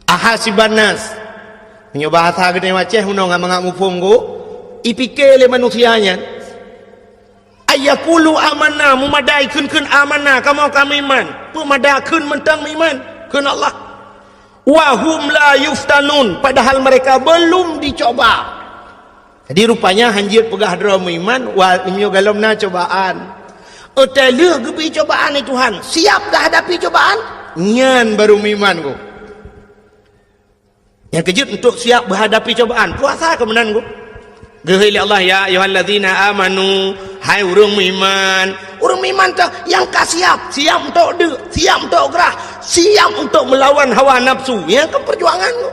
Ahasiban nas. Punya bahasa gede macam hunong ngam mufung go ipikir le manusianya. Ayakulu amanah memadai kun amanah kamu kami iman pemadai kun mentang iman kun Allah wahum la yuftanun padahal mereka belum dicoba. Jadi rupanya hanjir pegah drama iman wal imyo galomna cobaan otelu gebi cobaan ni Tuhan siap dah hadapi cobaan nyan baru iman go yang kejut untuk siap menghadapi cobaan puasa kemenan go Gehili Allah ya ayyuhallazina amanu hai urang iman tu yang siap untuk siap untuk gerah siap untuk melawan hawa nafsu yang ke perjuangan tu.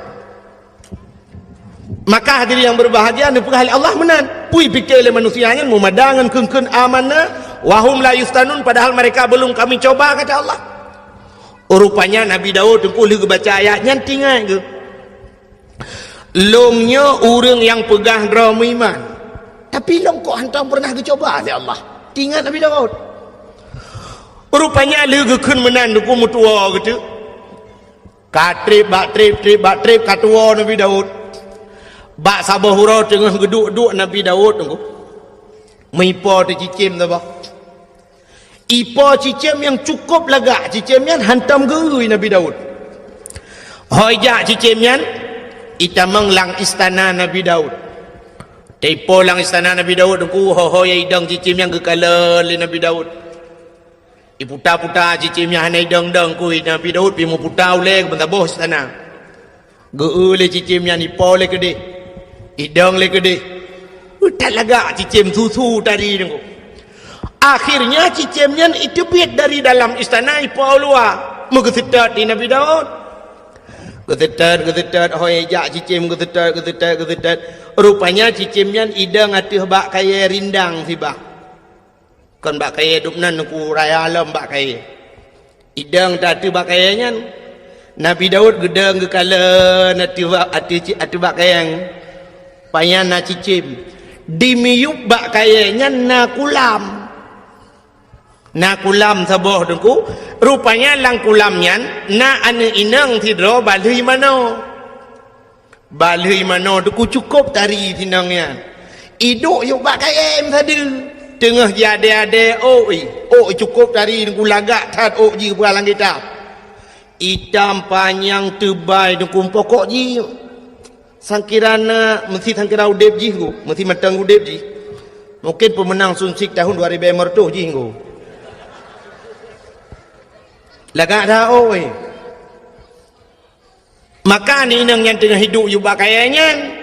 Maka hadirin yang berbahagia nepegah Allah menan pui fikir le manusianya memadangan keun amanah wahum la yuftanun padahal mereka belum kami coba kata Allah. Rupanya Nabi Daud tengku lu baca ayatnya tinggal ke longnya orang yang pegah drama iman tapi long kok hantar pernah dicoba oleh Allah tinggal Nabi Daud rupanya lega kun menan ku mutua gitu katrip katua Nabi Daud bak sabahura tengah geduk-duk Nabi Daud tunggu meipo tu cicim tu bah ipo cicim yang cukup lagak cicimnya hantam gerui Nabi Daud hojak cicimnya itamang lang istana Nabi Daud. Tepo lang istana Nabi Daud ku ho ya idang cicim yang kekala le Nabi Daud. Iputa-puta cicimnya hanai dang-dang ku Nabi Daud pi mu puta ule bentar boh istana. Geu le cicimnya ni po le gede. Idang le gede. Utat laga cicim susu tadi tu. Akhirnya cicimnya itu biat dari dalam istana ipo luar. Mugesetat di Nabi Daud. Getetat hoi jak cicim getetat rupanya cicimnya idang atuh bak kaya rindang si bak kan bak kaya dupnan ku raya alam bak kaya idang tak atuh bak kayanya Nabi Daud gedang gekala atuh bak kaya payan na cicim dimiyup bak kayanya na kulam saboh dengku rupanya lang kulamnya na ane inang tidro balui mano dengku cukup tari tinangnya iduk yuk bakai em tadi tengah jade cukup tari dengku lagak tat ji pualang kita hitam panjang tebal dengku pokok ji sangkirana mesti sangkira udep ji mesti matang udep ji mungkin pemenang sunsik tahun 2000 tu ji lagak dah maka ni nang yang tengah hidup juga kayaknya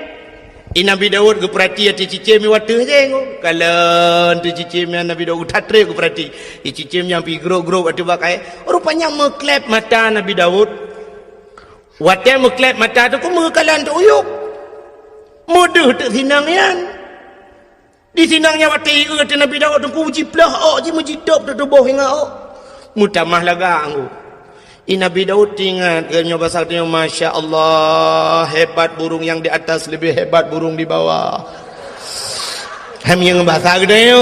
Nabi Daud ke perhati hati cicim watu je kalau tu cicim yang Nabi Daud tatre ke perhati cicim yang pi grow atu bakai rupanya meklep mata Nabi Daud Watan muklep mata tu ku mengekalan tu uyuk. Mudah tak sinangnya. Di sinangnya wati ke Nabi Daud tu ku jiplah ji mujidop tu tubuh hingga mutamah laga anggu. Nabi Daud ingat kerana bahasa dia Masya Allah, hebat burung yang di atas lebih hebat burung di bawah. Ham yang bahasa dia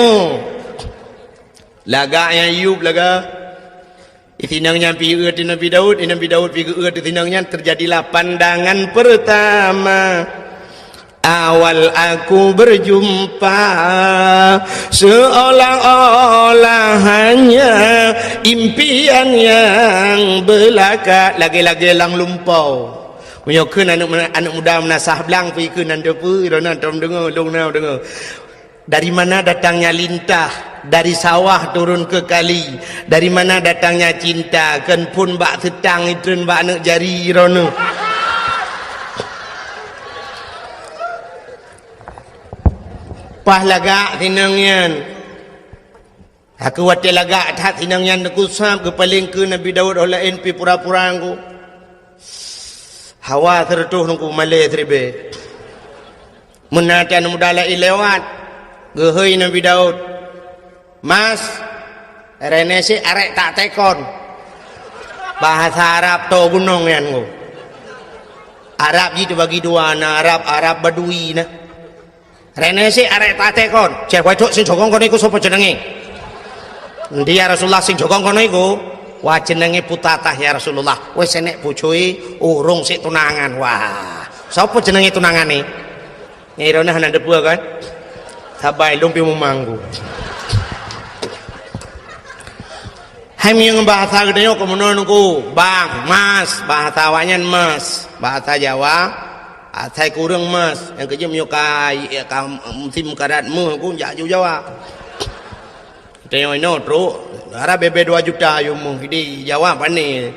laga yang Ayub laga. Itinangnya pergi ke Nabi Daud, Nabi Daud pergi ke itinangnya, terjadilah pandangan pertama. Awal aku berjumpa seolah-olah hanya impian yang belaka. Lagi-lagi lang lumpau. Menyokun anak muda menasah belang pergi ke nanda pu, irona tom dengar, dong nau dengar. Dari mana datangnya lintah? Dari sawah turun ke kali. Dari mana datangnya cinta? Kan pun bak setang itun bak nak jari irona. Pah lagak tinangyan. Aku wate lagak tak tinangyan aku sab ke paling ke Nabi Daud oleh NP pura-pura aku. Hawa tertuh nungku malay tribe. Menatan mudala lewat. Gehoi Nabi Daud. Mas, rene si arek tak tekon. Bahasa Arab to gunung yan ko. Arab gitu bagi dua na Arab Badui na. Rene si arek tak tekon. Cek wajok sing jokong kono iku sapa jenenge? Dia Rasulullah sing jokong kono iku, wah jenenge Putatah ya Rasulullah. Wis enek bojoe urung sik tunangan. Wah, sapa jenenge tunangane? Nyirone nang debu kan? Sabai lumpi memanggu. Hem yang bahasa gede ko menonku, bang, mas, bahasa awanyan mas, bahasa Jawa, atai kurang mas, yang kerja menyukai musim karatmu, aku jak Jawa. Tengok ini, tru, arah bebe 2 juta yumu, di Jawa pani,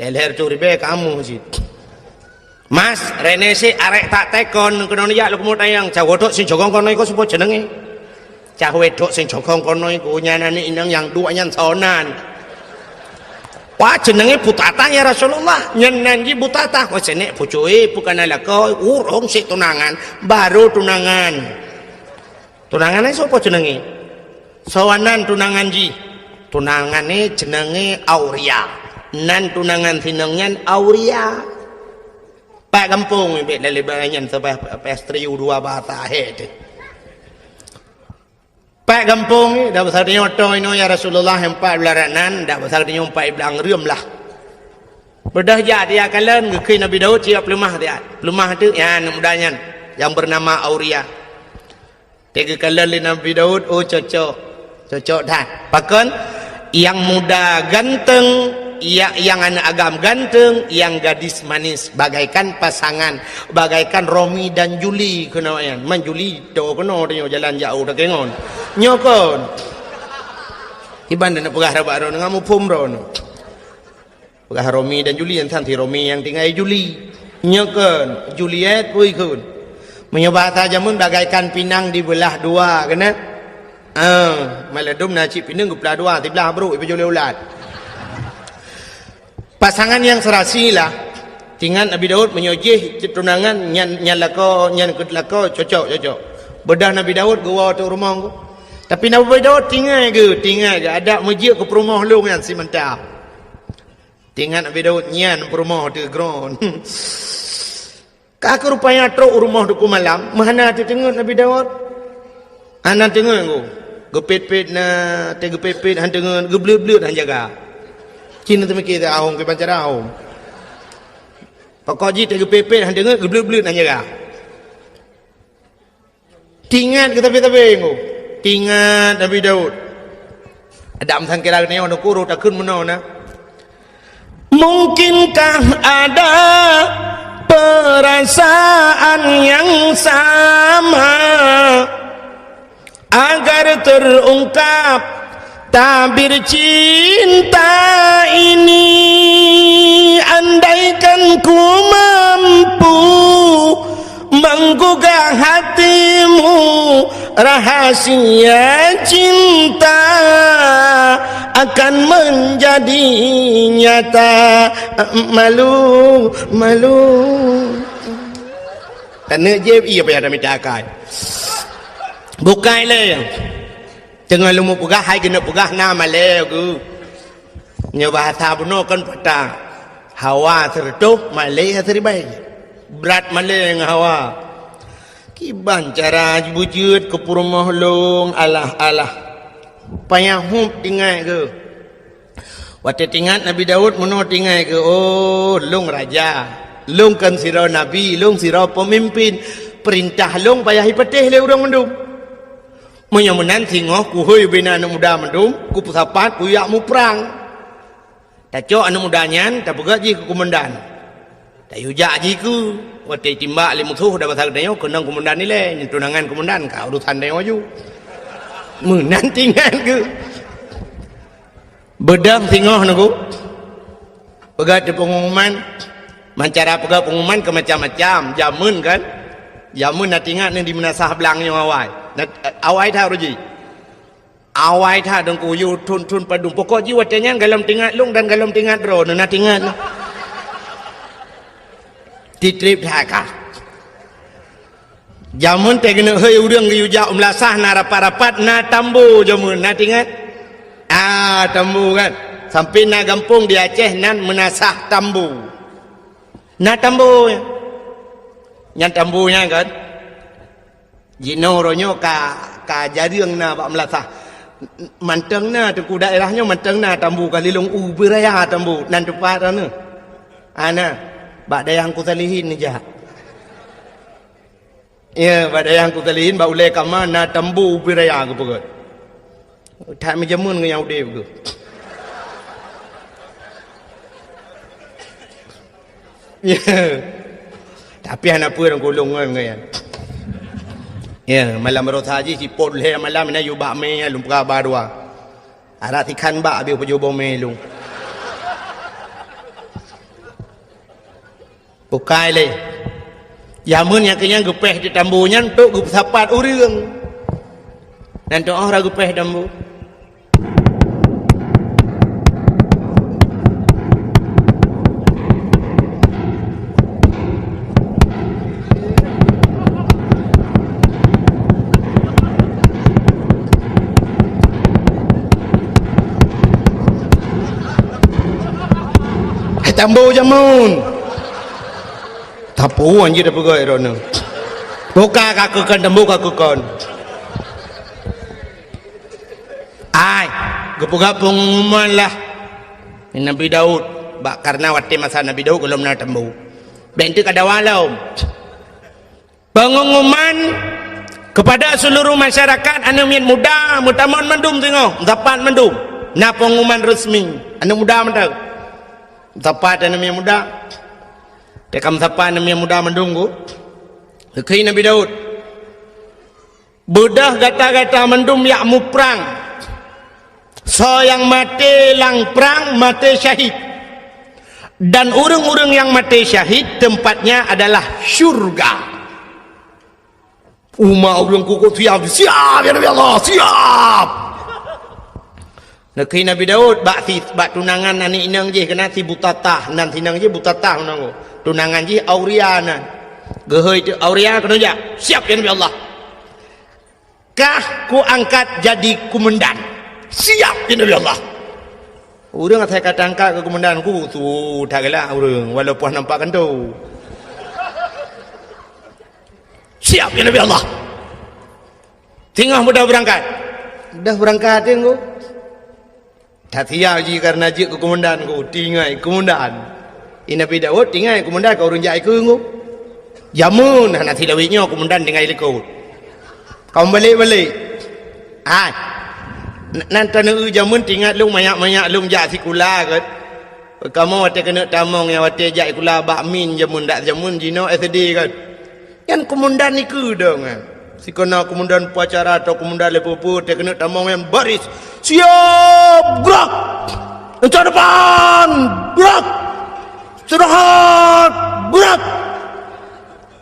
leher curi be kamu sih. Mas, rene si arek tak tekon kena ya lu kemu tayang cah wedok sing jogong kono iku sapa jenenge? Cah wedok sing jogong kono iku nyanane inang yang duanya sonan. Wah jenenge Putatah ya Rasulullah. Nyenan ji Putatah wis enek bojoe bukan alaka urung sik tunangan, baru tunangan. Tunangane sapa jenenge? Sawanan tunangan ji. Tunangane jenenge Auria. Nan tunangan sinengnya Auria. Pak kampung ni bet lebarannya sampai pestri dua bahasa het. Pak kampung ni dah besar dia oto ino ya Rasulullah 4 bulanan dah besar dia 4 belang rium lah. Bedah ja dia kalen ke Nabi Daud siap lemah dia. Lemah tu ya mudanya yang bernama Auria. Dia kalen Nabi Daud oh cocok dah. Bahkan yang muda ganteng yang anak agam ganteng, yang gadis manis, bagaikan pasangan, bagaikan Romi dan Juli kenawayan. Man Juli to kena dia jalan jauh dak kengon. Nyokon. Iban dan pegah rabak ron ngamu pumron. Pegah Romi dan Juli yang santi Romi yang tinggal Juli. Nyokon, Juliet pui kun. Menyoba saja mun bagaikan pinang dibelah dua kena. Maladum nacip pinang belah dua, dibelah bro ibu Juli ulat. Pasangan yang serasi lah. Tinggal Nabi Daud menyojih tunangan nyan lako nyan kedlako cocok. Bedah Nabi Daud gua tu rumah aku. Tapi Nabi Daud tinggal ke ada masjid ke rumah lu yang si mentah. Tinggal Nabi Daud nyan rumah tu ground. Kak rupanya truk rumah tu malam. Mana tu tengok Nabi Daud? Anak tengok aku. Gepet-pet na, tegepet-pet han tengok geblut-blut han jaga. Cina tu mikir dah ahong ke pancara ahong. Pokok ji tega pepet han dengar geblut-geblut nanya ga. Tingat ke tapi-tapi ngo. Tingat Nabi Daud. Ada amsan kira ni ono kuru tak kun meno na. Mungkinkah ada perasaan yang sama agar terungkap tabir cinta ini, andaikan ku mampu menggugah hatimu rahasia cinta akan menjadi nyata. Malu Tanya je iya payah dah minta akal. Bukan le. Tengah lu mau pegah hai kena pegah nama le aku. Nya bahasa buno kan patah. Hawa tertuh malai terbaik. Berat malai dengan hawa. Kiban cara wujud ke purmah long alah. Payah hup tinggal ke. Waktu tinggal Nabi Daud menuh tinggal ke. Oh, long raja. Long kan sirau Nabi, long sirau pemimpin. Perintah long payah hipatih le orang mendum. Menyamunan singoh kuhui bina anak muda mendum. Ku pusapat ku yak mu perang. Tak cok anak mudanya, tak pegat je ke komandan. Tak yujak je ke. Waktu timbak li musuh dah pasal dia kenang komandan ni le. Tunangan komandan kau urusan dia maju. Menang tinggal ke. Bedang singoh naku. Pegat di pengumuman. Cara pegat pengumuman ke macam-macam. Jamun kan. Jamun nak tinggal ni di menasah belangnya awai. Awai tak ruji. Awai tak dan kuyu tun padung. Pokok jiwa tanya galam tinggal lung dan galam tinggal drone. Nak tinggal. Titrip tak kah. Jamun tak kena hei udang ke yujak melasah na rapat-rapat na tambu jamun. Nak tinggal. Tambu kan. Sampai na gampung di Aceh nan menasah tambu. Na tambu yang tambunya kan jino ronyo ka jariang na bak melasah manteng na tu daerahnya manteng na tambu kalilung ubiraya tambu nan tepat ana ana bak dayang ku salihin ni jah ya bak dayang ku salihin bak ulai kama na tambu ubiraya ke pegot tak mejamun ke yang udah ke. Ya. Tapi anak apa orang golong kan kan. Ya, malam rosa haji si pot le malam na yu bak me lum pra badwa. Ara tikan bak abi pejo bome lung. Bukai le. Yamun yang kenyang gepeh di tambunya untuk gup sapat urang. Dan tu orang gepeh tambu. Tambu jamun. Tapu anjir dah pegai rono. Buka kakukan tambu kakukan. Ai, gepuga pengumuman lah. Nabi Daud, bak karena waktu masa Nabi Daud belum nak tambu. Bentuk kada walau. Pengumuman kepada seluruh masyarakat anu mian muda, mutaman mendum tengok, dapat mendum. Na pengumuman resmi, anu muda mendung. Tepat dan yang muda tekam tepat dan yang muda mendunggu kekei Nabi Daud bedah gata-gata mendum yak mu perang so yang mati lang perang mati syahid dan orang-orang yang mati syahid tempatnya adalah syurga. Orang kuku siap ya Nabi Allah siap. Nakhi Nabi Daud bak tunangan nani inang je kena si butatah nan sinang je butatah nang tunangan je Auria nan gehoi tu Auria kena ja siap ya Nabi Allah kah ku angkat jadi komandan siap ya Nabi Allah. Urang saya kata angkat ke komandan ku tu tak gelak urang walaupun nampak kan tu siap ya Nabi Allah. Tengah mudah berangkat tengok tak siap je karena je ke komandan ku tinggal komandan Nabi Daud tinggal komandan kau orang jai ke ku jamun nak silawitnya komandan tinggal ikut kau balik nanti nak jamun tinggal lu banyak lu jak sikula kat kamu waktu kena tamong yang waktu jak ikula bakmin jamun tak jamun jino SD kan yang komandan ni ke dong si kena komandan upacara atau komandan lepupu dia kena tamong yang baris siap gerak ke depan gerak istirahat gerak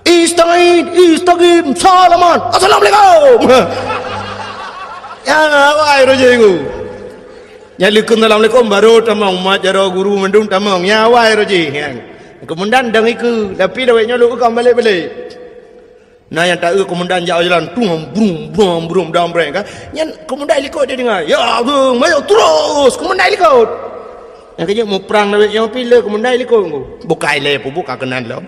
Istagim, salaman, assalamualaikum. Ya, wahai rojiku. Nyalikum assalamualaikum baru tamang mat jaro guru mendung tamang. Ya, wahai roji. Kemudian dang iku, tapi dawainya lu kau balik-balik. Nah yang tak kemudian jalan brum dalam mereka. Yang kemudian ikut dia dengar. Ya, maju terus. Kemudian ikut. Yang kerja mau perang dawainya pilih kemudian ikut. Buka ile pun buka kenan lo.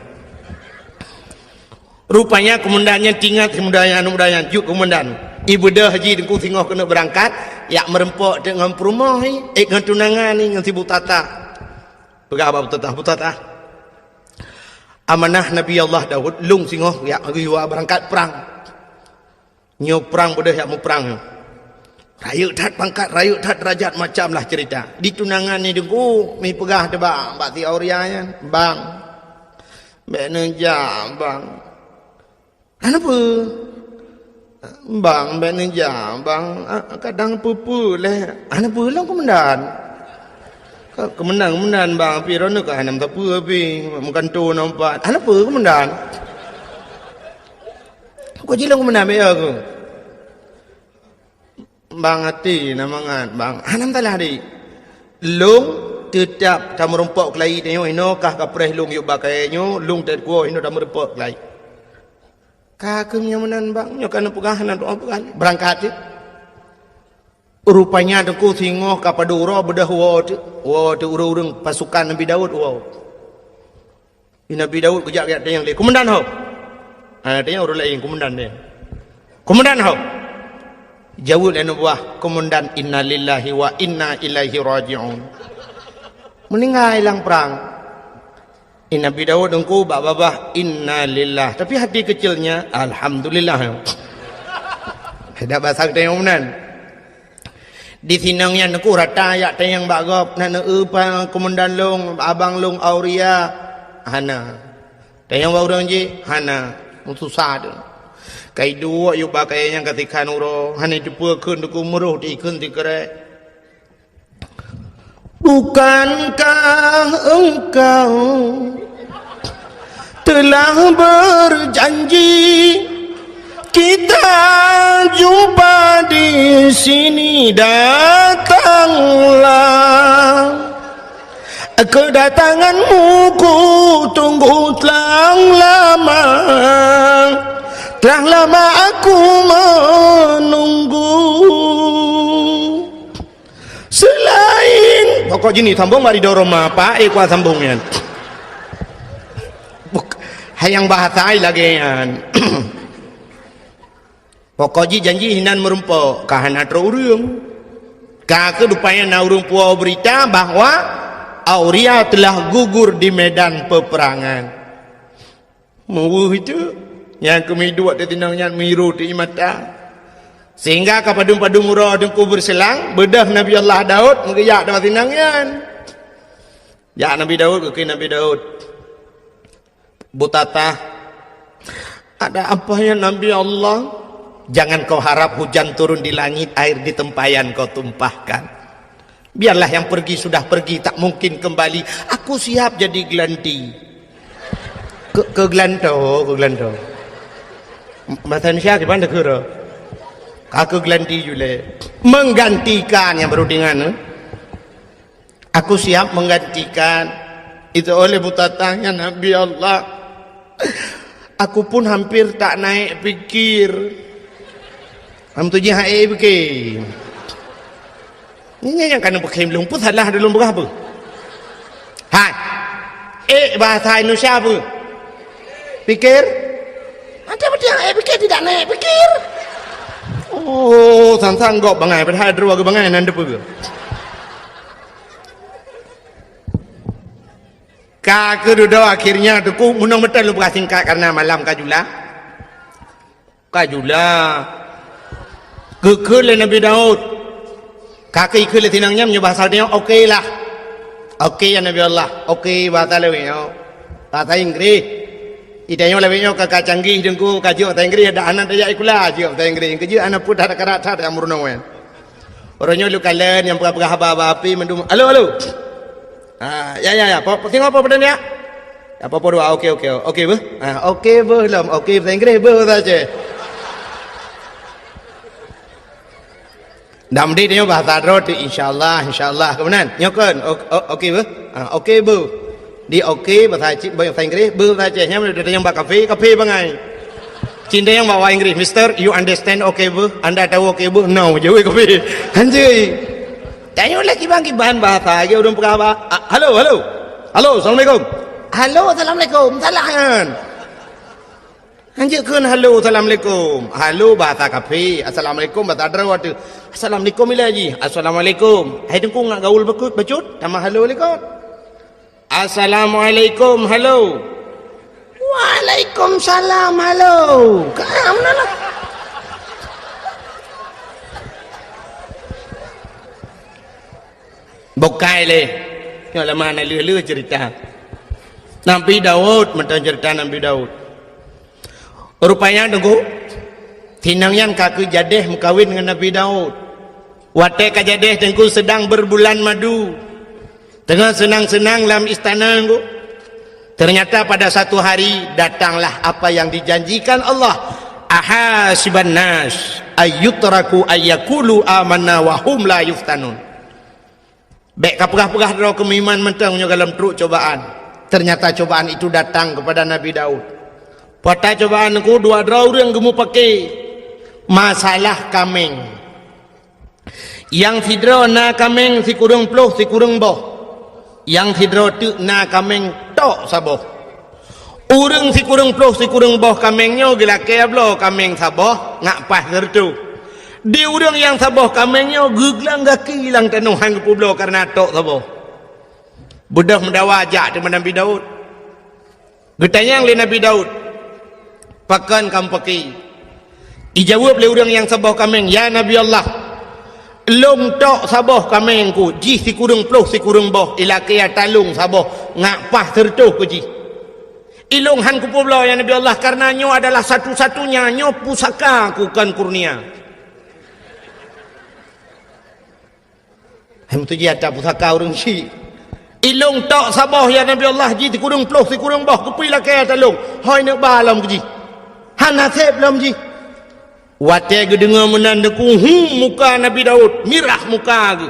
Rupanya kemudiannya tinggal kemudian juk kemudian ibu dah haji dengku tengok kena berangkat yak merempok dengan perumah dengan tunangan ni dengan si butata berapa butata amanah Nabi Allah Daud lung singoh yak riwa berangkat perang nyo perang bodoh yak mau perang rayu dat pangkat rayu dat derajat macam lah cerita di tunangan ni dengku mi pegah debak mbak ti aurianya bang beneja bang kenapa? Bang, beneja, bang, kadang pupu leh. Kenapa lah kemendan? Kemendan bang, tapi rona ke hanam tapu api, makan tu nampak. Kenapa kemendan? Kau jilang kemendan be aku. Bang hati namangan, bang. Hanam talah di. Long tetap tamu rompok kelai tengok ino kah kapreh long yuk bakainya, long tet kuah ino tamu rompok kelai. Kakemnya menan bang, nyokan pegahan doa pegahan berangkat je. Rupanya aku tengok kapadura bedah wow tu urang pasukan Nabi Daud wow. Nabi Daud kejak kat yang lain. Komandan ho. Tanya orang lain komandan dia. Komandan ho. Jawab anu buah komandan innalillahi wa inna ilaihi raji'un. Meninggal hilang perang. Nabi Daud engkau babah inna lillah tapi hati kecilnya alhamdulillah. Ada bahasa kita yang menan. Di sinangnya aku rata ya tayang bagop nana upa komandan long abang long auria hana. Tayang orang je hana susah tu. Kai dua yu bakai yang ketika nuro hana jumpa kun ku meruh di kun di kere. Bukankah engkau telah berjanji kita jumpa di sini, datanglah. Kedatanganmu ku tunggu telah lama aku menunggu. Selain pokok gini sambung mari dorong apa kuat sambungnya hayang bahasa lagi kan pokok janji hinan merumpok kahana terurung kah kedupanya naurung puau berita bahwa Auria telah gugur di medan peperangan mau itu yang kami dua tinangnya miru di mata. Sehingga kapadung-padung murah dengku berselang bedah Nabi Allah Daud mengeyak dapat tinangnya. Ya Nabi Daud ke Nabi Daud. Butata ada apa ya Nabi Allah? Jangan kau harap hujan turun di langit, air di tempayan kau tumpahkan. Biarlah yang pergi sudah pergi, tak mungkin kembali. Aku siap jadi gelanti. Ke gelanto. Bahasa Indonesia gimana kira? Aku gelanti juga menggantikan yang baru dengan aku siap menggantikan itu oleh butatanya Nabi Allah. Aku pun hampir tak naik pikir amtuji hae pikir ini yang kan pakai belum pun salah dalam berapa hai bahasa Indonesia apa pikir ada dia pikir tidak naik pikir. Oh, sang-sanggop bangai pada dua ke bangai nanda pun. Kak kedua akhirnya tu ku munang betul lu singkat karena malam kajula. Kekul Nabi Daud. Kaki ikul tinangnya bahasa dia okey lah. Okey ya Nabi Allah. Okey bahasa lewenya. Bahasa Inggris. Idanya lebihnya kakak canggih dengku kaji bahasa Inggris ada anak dia ikulah kaji bahasa Inggris kaji anak pun ada karat yang murnawan orangnya lu kalian yang pernah haba api mendum halo ya tengok apa pada dia Apa-apa doa okey okey. Okey ber? Okey ber lah. Okey bahasa Inggeris ber saja. Nam di dia bahasa Arab tu insya-Allah kebenaran. Nyokan. Okey ber? Okey ber. Di okey bahasa Inggeris ber saja. Nya dia yang buat kafe bangai. Cinta yang bawa Inggeris, Mister, you understand okay ber? Anda tahu okay ber? No, jauh kafe. Anjay. Tanya lagi bang bahan bahasa lagi udah perkara. Halo. Assalamualaikum. Halo, assalamualaikum. Salam. Anjir kan halo, assalamualaikum. Halo bahasa kafe. Assalamualaikum bahasa Arab tu. Assalamualaikum ilaji. Assalamualaikum. Hai tengku nak gaul bacut. Nama halo lekot. Assalamualaikum. Halo. Waalaikumsalam. Halo. Kamu nak? Bokai le. Yang lama nak lulu cerita. Nabi Daud, mentang cerita Nabi Daud. Rupanya tunggu. Tinang yang kaku jadeh mengkawin dengan Nabi Daud. Watek kajadeh tengku sedang berbulan madu. Tengah senang-senang dalam istana tengku. Ternyata pada satu hari datanglah apa yang dijanjikan Allah. Ahasiban nas ayyutraku ayyakulu amanna wa hum la yuftanun. Baik kapurah-purah draw kemiman mentang dalam teruk cobaan. Ternyata cobaan itu datang kepada Nabi Daud. Pada cobaan aku dua draw yang gemu pakai masalah kameng. Yang sidro na kameng si kurang ploh si kurang boh. Yang sidro tu na kameng tok saboh. Urang si kurang ploh si kurang boh kamengnya gila keblo kameng saboh ngak pas tertu. Di urang yang saboh kamengnya guglang gaki hilang tanuhan ke publo karena tok saboh. Budak mendawa ajak dengan Nabi Daud. Getanyang le Nabi Daud. Pakan kam pakai. Dijawab le urang yang saboh kameng, ya Nabi Allah. Long tok saboh kamengku ji si kurang ploh si kurang boh ilaki talung saboh ngak pah tertuh ku ji ilong han ku publo ya Nabi Allah karena nyo adalah satu-satunya nyo pusaka ku kan kurnia hem tu ji ada pusaka urang si ilong tok saboh ya Nabi Allah ji si kurang ploh si kurang boh ku ilaki talung hoi nak balam ku ji han nasib lam ji Wate gedengar menandaku muka Nabi Daud mirah muka ke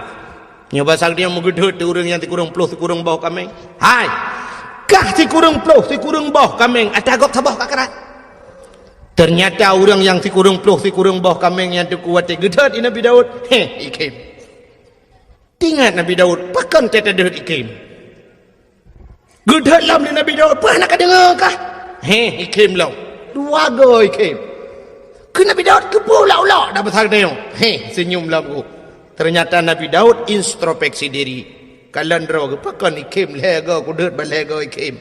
nyoba sang dia megedut urang yang ti kurang ploh ti kurang bau kameng hai kah ti kurang ploh ti kurang bau kameng atagok sabah kakarat ternyata urang yang ti kurang ploh ti kurang bau kameng yang tu wate gedut Nabi Daud ikim tingat Nabi Daud pakan tete deut ikim gedut lam ni Nabi Daud pernah ka dengar kah ikim lau dua go ikim ke Nabi Daud ke pulau-pulau dah besar dia. Senyumlah aku. Ternyata Nabi Daud introspeksi diri. Kalian draw ke pakan ikim lega ku deut balega ikim.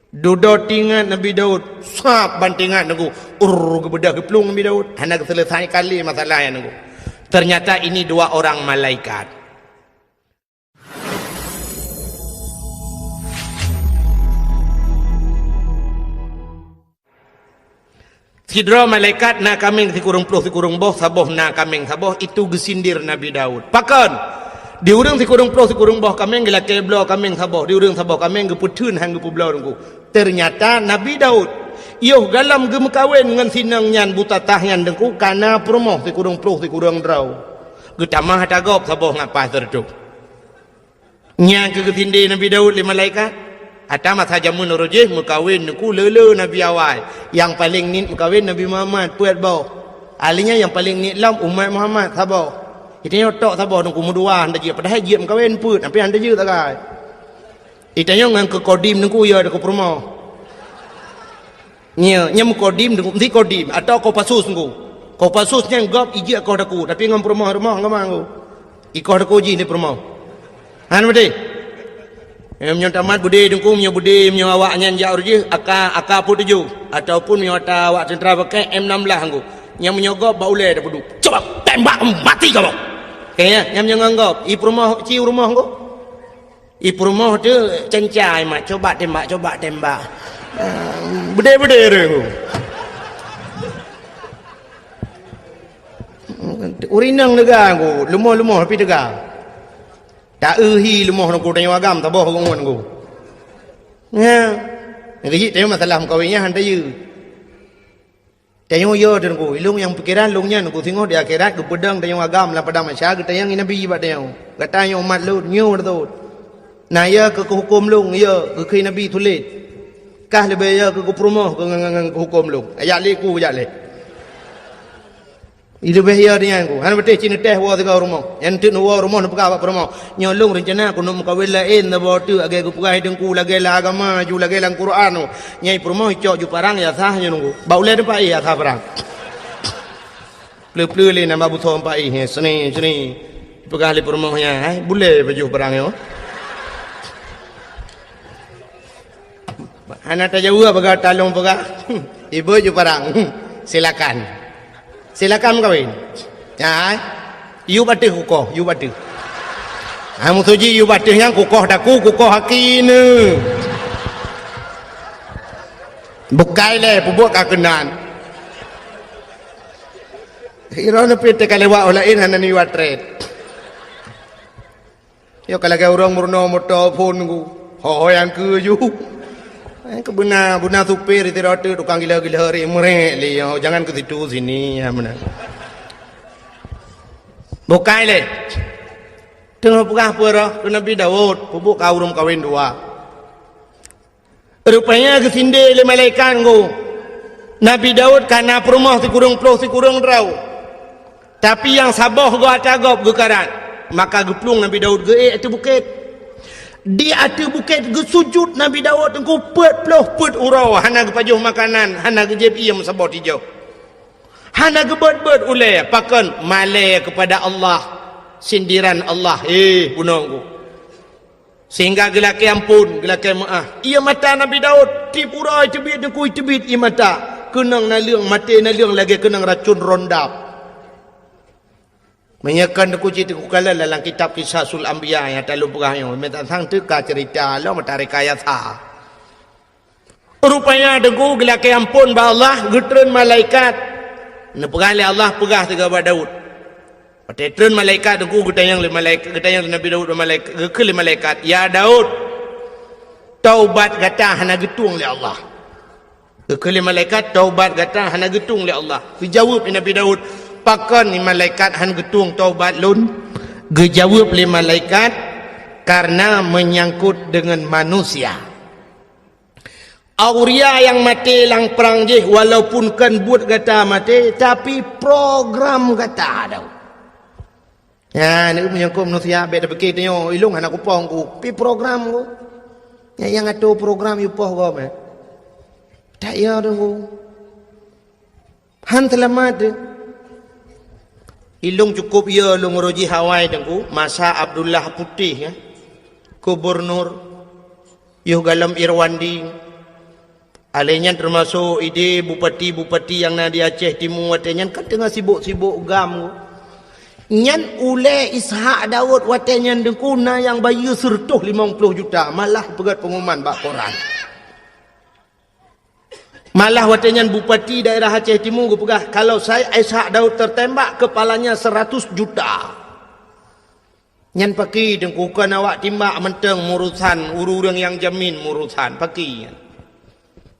Dudo tingat Nabi Daud, sap bantingan aku. Ke bedah geplung Nabi Daud. Hanya selesai kali masalah yang aku. Ternyata ini dua orang malaikat. Sidra malaikat na kameng si kurang ploh si kurang boh saboh na kameng saboh itu gesindir Nabi Daud. Pakan di urang si kurang ploh si kurang boh kameng gila keblo kameng saboh di urang saboh kameng geputun hang gepublo dengku. Ternyata Nabi Daud yo galam gem kawin dengan sinang nyan buta tahyan dengku kana promoh si kurang ploh si kurang draw. Getamah tagop saboh ngapa tertu. Nya ke gesinde Nabi Daud li malaikat Ata masa jamun rojih mukawin ku lele Nabi awal. Yang paling nit mukawin Nabi Muhammad puat bau. Alinya yang paling nit lam umat Muhammad sabar. Itanya tok sabar nunggu mudua anda je padahal je mukawin put tapi anda je tak kai. Itanya ngan ke kodim nunggu ya deku promo. Nya mukodim nunggu mesti kodim atau ko pasus nunggu. Ko pasus nya gop ije ko deku tapi ngam promo rumah ngamangu. Iko deku ji ni promo. Han mesti yang tamat budi dengku punya budi punya awaknya jauh je aka pun tuju ataupun punya awak sentra pakai M16 angku yang menyogop baule dah pedu coba tembak mati kau kayaknya yang menganggap i rumah ciu rumah angku i rumah tu cencai mak coba tembak bede rengku urinang negara angku lemah tapi tegak tak hi lemah nak tanya agam tak boh ngon aku. Ya, Jadi tengok masalah kawinnya hantar you. Tengok yo dan ku, ilung yang pikiran lungnya ku tengok di akhirat ku pedang tengok agam lah padang masyarakat tengok nabi bat tengok. Katanya umat lu nyu tu. Nah ya ke hukum lung ya ke nabi tulis. Kah lebih ya ke promoh ke hukum lung. Ayat leku ayat le. Itu bahaya dia aku. Han betul cina teh wa tiga rumah. Yang tu wa rumah nak pakai apa rumah. Nyolong rencana aku nak kawin lain na botu age aku pakai dengku lagi la agama ju lagi lang Quran. Nyai rumah cok ju parang ya sah nunggu. Bau le depan ya sah parang. Pleu le nama buthom pai he seni pakai le rumahnya. Hai boleh baju parang yo. Anak tak jauh pakai talong pakai. Ibu ju parang. Silakan. Silakan kawin. Ya, you batih kukoh, you batih. Kamu tuji you batihnya kukoh daku, kukoh hakine. Bukai le, pubuk kakenan. Irona pete kalewa olain hanan you atret. Yo kalau kau orang murno motor phone ku, ho yang ke you. Kebuna supir itu roti tukang gila-gila hari merek liyo jangan ke situ sini ya mana bukai le tengok pegah pura Nabi Daud pubuk kaurum kawin dua rupanya kesinde le malaikat go Nabi Daud karena perumah si kurung ploh si kurung rau tapi yang sabah go atagop go karat maka geplung Nabi Daud ge itu bukit di atas bukit gesujud Nabi Daud engkau pet urau hana kepajuh makanan hana kejep iem sabot hijau hana gebet uleh pakan malai kepada Allah sindiran Allah punongku sehingga gelaki ampun gelaki maaf ia mata Nabi Daud tip urau cebit dengku cebit ia mata kenang naliang mati naliang lagi kenang racun rondap menyakan aku cerita kukala dalam kitab Kisah Sul Anbiya yang tak lupa yang minta sang teka cerita Allah matarik ayat ha. Rupanya dengku gelaki ampun ba Allah getren malaikat. Nepegale Allah pegah tiga ba Daud. Patetren malaikat dengku getayang le malaikat getayang Nabi Daud malaikat ke le malaikat ya Daud taubat gata hana getung le Allah. Ke le malaikat taubat gata hana getung le Allah. Dijawab Nabi Daud pakan ni malaikat han getung taubat lun gejawab le malaikat karena menyangkut dengan manusia auria yang mati lang perang je walaupun kan buat kata mati tapi program kata ada ya ni menyangkut manusia beda begitu yo ilung anak kupong ku pi program ku yang atu program yu poh go me tak ya dong han selamat ilung cukup ya lung roji Hawaii dengku masa Abdullah Putih ya gubernur yuh galam Irwandi alenya termasuk ide bupati yang di Aceh Timur watenyan kan tengah sibuk-sibuk gam nyan ule Ishak Daud watenyan dengku na yang bayu sertuh 50 juta malah pegat pengumuman bak koran malah watenyan bupati daerah Aceh Timur gue pegah kalau saya Ishak Daud tertembak kepalanya 100 juta nyan paki dengkukan awak timbak menteng murusan ururang yang jamin murusan paki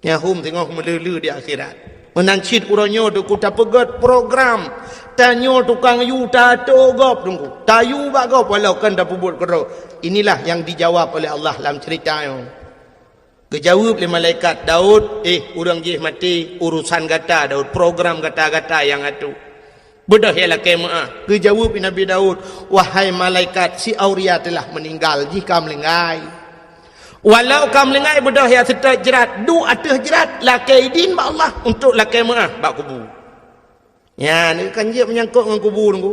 nyahum tengok melulu di akhirat menancit uranyo dengku tak pegat program tanyo tukang yu tato gop dengku tayu bak gop walau kan dah pubut kero inilah yang dijawab oleh Allah dalam ceritanya kejawab oleh malaikat Daud urang je mati urusan kata Daud program kata-kata yang atu bedah ialah kemaah kejawab Nabi Daud wahai malaikat si Auria telah meninggal jika melengai walau kam melengai bedah ya serta jerat du atah jerat lakaidin ba Allah untuk lakemaah bak kubur ya ni kan je menyangkut dengan kubur nunggu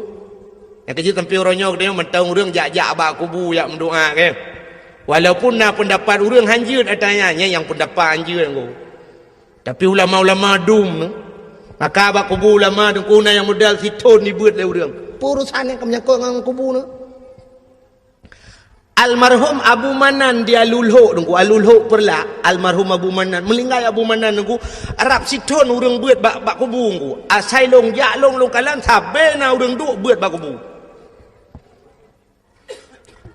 yang kecil tempi orangnya dia mentang urang jak-jak bak kubur yak mendoa ke walaupun nak pendapat orang hanjir atanya yang pendapat hanjir aku. Tapi ulama-ulama dum maka abak kubur ulama dengku yang modal siton ni buat le orang. Urusan yang menyangkut dengan kubur ni. Almarhum Abu Manan dia lulhuk dengku alulhuk perla almarhum Abu Manan melinggai Abu Manan dengku Arab siton orang buat bak kubur dengku. Asai long jak long kalan sabena orang duk buat bak kubur.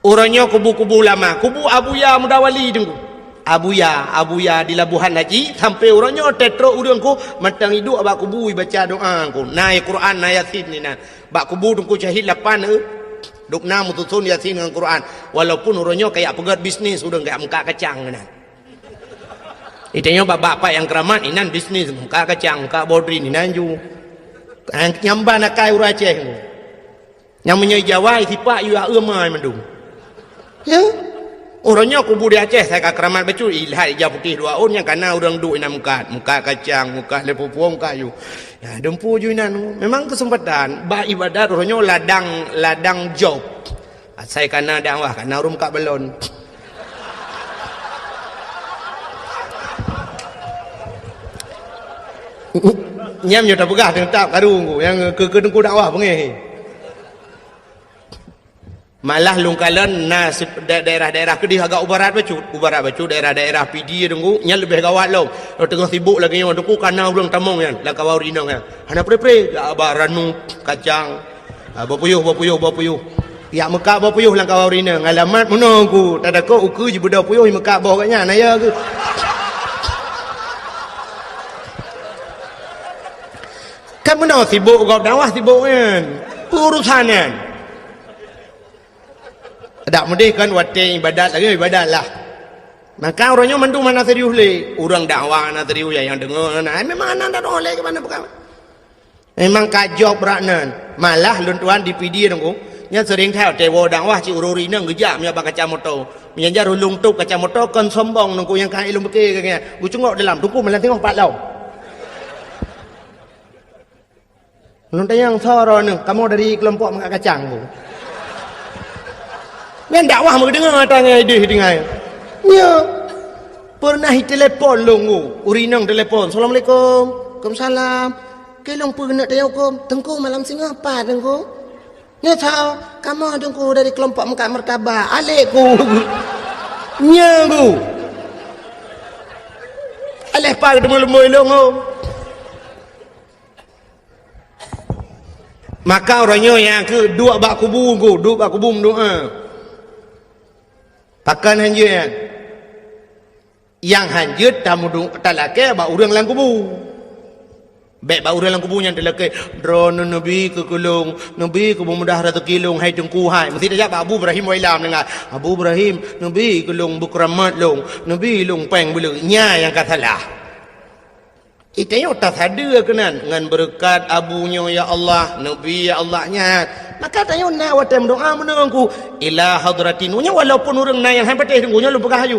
Orangnya kubu-kubu lama kubu Abu Ya Mudawali dengku Abuya di Labuhan Haji sampai orangnya tetro urang ku matang hidup abak kubu baca doa ku naik Quran na Yasin ni na bak kubu ku syahid lapan duk na mutusun Yasin dengan Quran walaupun orangnya kayak pegat bisnis udah enggak muka kacang na itanya bapak yang keramat inan bisnis muka kacang muka bodri ni nanju nyamba nak kai ura Aceh yang menyai Jawa sipak yu amai mandung ya orangnya kubu di Aceh saya keramat betul ilhad hijau putih dua on yang karena orang duk ina muka kacang muka lepopo muka yu ya dempu ju ina memang kesempatan bah ibadat orangnya ladang job saya karena dakwah karena orang muka belon nyam nyo tak pegah tetap karung yang ke dengku dakwah pengeh malah lungkalan nas daerah-daerah kedih agak ubarat bacut daerah-daerah PD dengku nya lebih gawat lo tengah sibuk lagi nya dengku kana urang tamong kan la kawau rinang kan hana pre baranu kacang bapuyuh ya Mekah bapuyuh lang kawau rinang alamat menunggu tak ada ko uku je budak puyuh Mekah bawah katnya naya ke kan mana sibuk kau dakwah sibuk kan urusan kan tak mudih kan wate ibadat lagi ibadat lah maka orangnya mandu mana serius le orang dakwah na serius yang dengar nah memang anak tak oleh ke mana bukan memang kajok beraknan malah luntuan di PD dengku nya sering theo tewo dakwah ci ururi nang gejak nya bang kaca motor menyanjar ulung tuk kaca motor kan sombong nengku yang kai ilmu ke kaya gu cengok dalam tuku malah tengok pat lau luntai yang soro neng kamu dari kelompok mengak kacang bu yang dakwah mau dengar tanya ide dengar nya pernah telepon longu urinang telepon assalamualaikum waalaikumsalam kelong pernah tayakum tengku malam singa apa tengku nya tahu kamu tengku dari kelompok mengak martabak alekku nya bu aleh pa demul-demul longu maka orangnya yang ke dua bak kubu doa pakan hanjut yang hanjut tamu talake ba urang lang kubu baik ba urang lang kubu yang talake drone nabi ke kulung nabi ke mudah rezeki long hai tengku hai mesti dia ba Abu Ibrahim wailam dengar Abu Ibrahim nabi kulung bukramat long nabi long peng bulu nya yang katalah itanya tak ada kenan dengan berkat abunya ya Allah nabi ya Allahnya maka tanya na watem doa menunggu ila hadratin nya walaupun urang na yang hampateh nya lupa hayu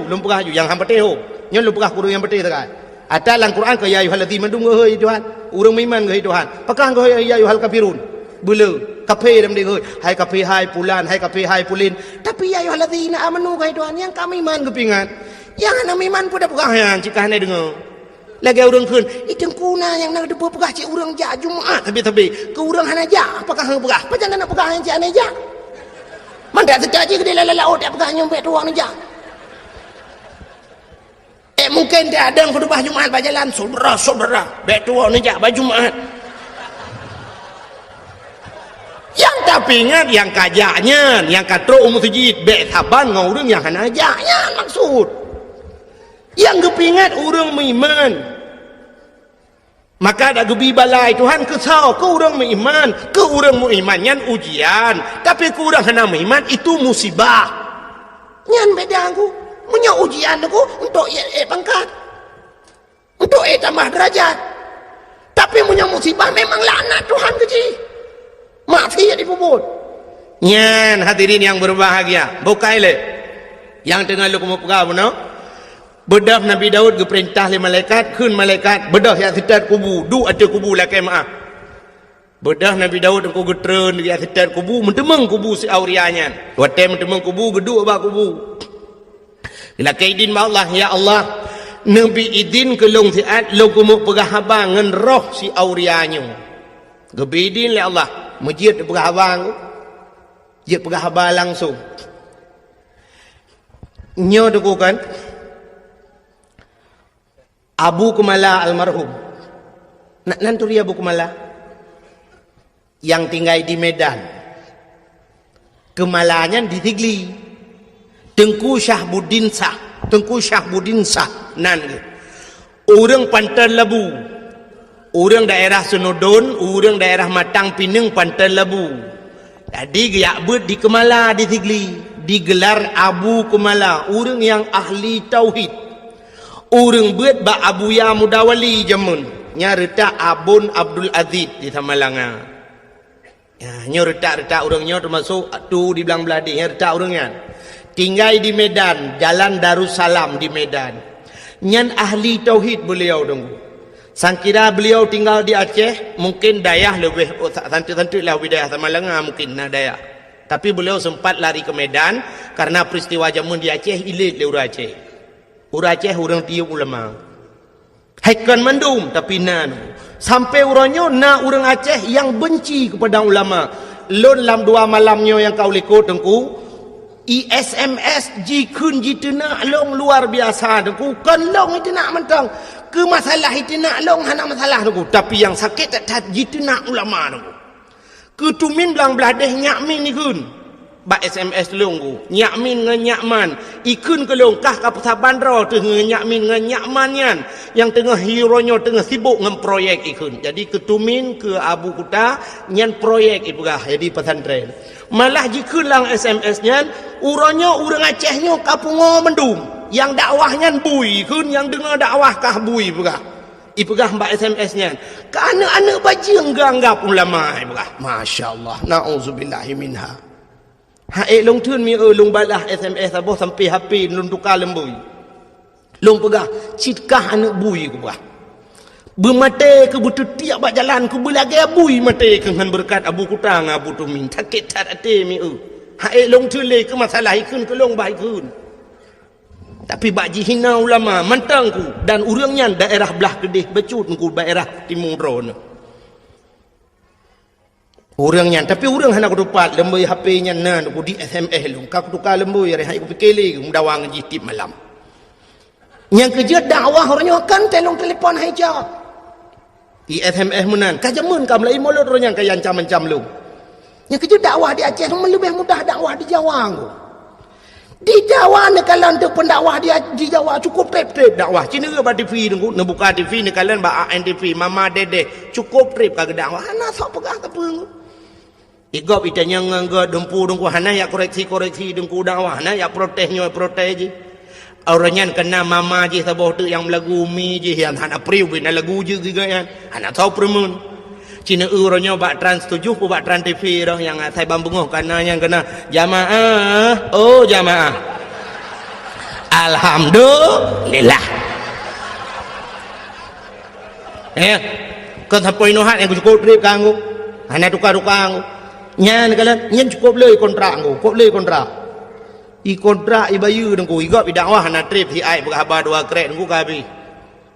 yang hampateh nya lupa kurang yang hampateh tak ada dalam Quran ke ya ayyuhallazina mandung heuy Tuhan urang iman ke Tuhan pakang ke ya ayyuhal kafirun bulu kafe dam ding heuy hai kafe hai pulan hai kafe hai pulin tapi ya ayyuhallazina amanu ke Tuhan yang kami iman kepingan yang ana iman pun dah pegah yang cikah ni dengar lagi orang kun itu kuna yang nak debu pegah cik orang jak Jumaat tapi ke orang hana jak apakah hang pegah macam nak pegah yang cik ane jak mandak sedak je ke dia laut tak pegah nyampe tuang jak mungkin dia ada khutbah Jumaat berjalan saudara bek tuang jak baju Jumaat yang tapi ingat yang kajaknya yang katro masjid bek saban ngau orang yang hana jaknya maksud yang kepingat orang beriman maka ada gebi balai Tuhan kesal ke orang beriman ke orang beriman yang ujian tapi ke orang hana beriman itu musibah yang beda aku punya ujian aku untuk pangkat untuk tambah derajat tapi punya musibah memang laknat Tuhan kecil maafia dipuput nyan hadirin yang berbahagia bukai le yang tengah lu kamu pegah benar bedah Nabi Daud ke perintah le malaikat kun malaikat bedah yang setat kubu du ada kubu lah maaf bedah Nabi Daud engkau getren yang setat kubu mentemeng kubu si aurianya wate mentemeng kubu gedu ba kubu ila kaidin ma Allah ya Allah Nabi idin ke long siat lo kumu pegah abang ngan roh si aurianya gebidin le Allah mujid pegah abang je pegah abang langsung nyo dukukan Abu Kumala almarhum nanturi Abu Kumala yang tinggal di Medan kemalanya di Tigli Tengku Syahbuddin Sah Tengku Syahbudin Sah nan ke. Orang Pantai Labu, orang daerah Senodon, orang daerah Matang Pinang Pantai Labu. Jadi giak bet di Kemala di Tigli, digelar Abu Kemala, orang yang ahli tauhid. Orang bet ba Abuya Mudawali jamun, nya retak Abun Abdul Aziz di Tamalanga. Ya, nya retak orangnya termasuk tu di belang beladi, nya retak orangnya. Tinggal di Medan, Jalan Darussalam di Medan. Nyan ahli tauhid beliau dong. Sangkira beliau tinggal di Aceh, mungkin dayah lebih tentu lah wilayah Tamalanga mungkin nah dayah. Tapi beliau sempat lari ke Medan karena peristiwa jamun di Aceh ilit le urang Aceh. Urang Aceh orang tiup ulama. Haikan mandum tapi nan. Sampai orangnya na orang Aceh yang benci kepada ulama. Lon lam dua malamnya yang kau lekot tengku. ISMS jikun jitena long luar biasa dengku kan long itena mentang ke masalah itena long hana masalah dengku tapi yang sakit tak jitena ulama dengku ketumin belang beladeh nyakmin ikun ba SMS long ku nyakmin ngan nyakman ikun ke long kah ka Pusat Bandar tu nyakmin ngan nyakmanyan yang tengah hironya tengah sibuk ngan proyek ikun jadi ketumin ke Abu Kuta nyan proyek ibugah jadi pesantren malah jika lang SMS-nya urangnya orang Acehnya kapungo mendum yang dakwahnya bui kun yang dengar dakwah kah bui pegah ipegah mbak SMS-nya ka anak-anak baji enggak ulama pegah masyaallah nauzubillahi minha hae long thun mi long balah SMS aboh sampai HP long tukar lembui long pegah citkah anak bui pegah bermate ke butuh tiap bak jalan ku belagi abui mate ke ngan berkat Abu Kutang Abu Tumin takit tak ate mi hae long tule ke masalah ikun ke long bai kun tapi bak hina ulama mantang ku dan urangnya daerah belah Kedih becut ku daerah Timur Ron urangnya tapi urang hana ku dapat lembui HP nya nan ku di SMS long ka ku tukar lembui hai ku pikele ku dawang jitip malam yang kerja dakwah orangnya kan telong telefon hai jawab SMS menan kajamun kam lai molot ro yang kayan cam-cam lu yang kerja dakwah di Aceh lebih mudah dakwah di Jawa di Jawa ne kalau untuk pendakwah di Jawa cukup trip dakwah cina ke ba TV nunggu ne buka TV ne kalian ba ANTV Mama Dede cukup trip ka dakwah hana sok pegah ke pung igop itanya nganggo dempu dengku hana ya koreksi dengku dakwah hana ya protesnya protes je orangnya kena mama je saboh tu yang lagu mi je yang hana priu bina lagu je gigayan hana tahu premun cina orangnya bak Trans 7 pu bak Trans TV dah yang saya bambungoh karena yang kena jamaah oh jamaah alhamdulillah kan sampai nohat yang cukup trip kanggo hana tukar kanggo nyan kalian nyan cukup leuy kontrak kanggo kok leuy kontrak i kontrak i bayu dengku i gop i dakwah na trip hi ai berkhabar dua krek dengku kabi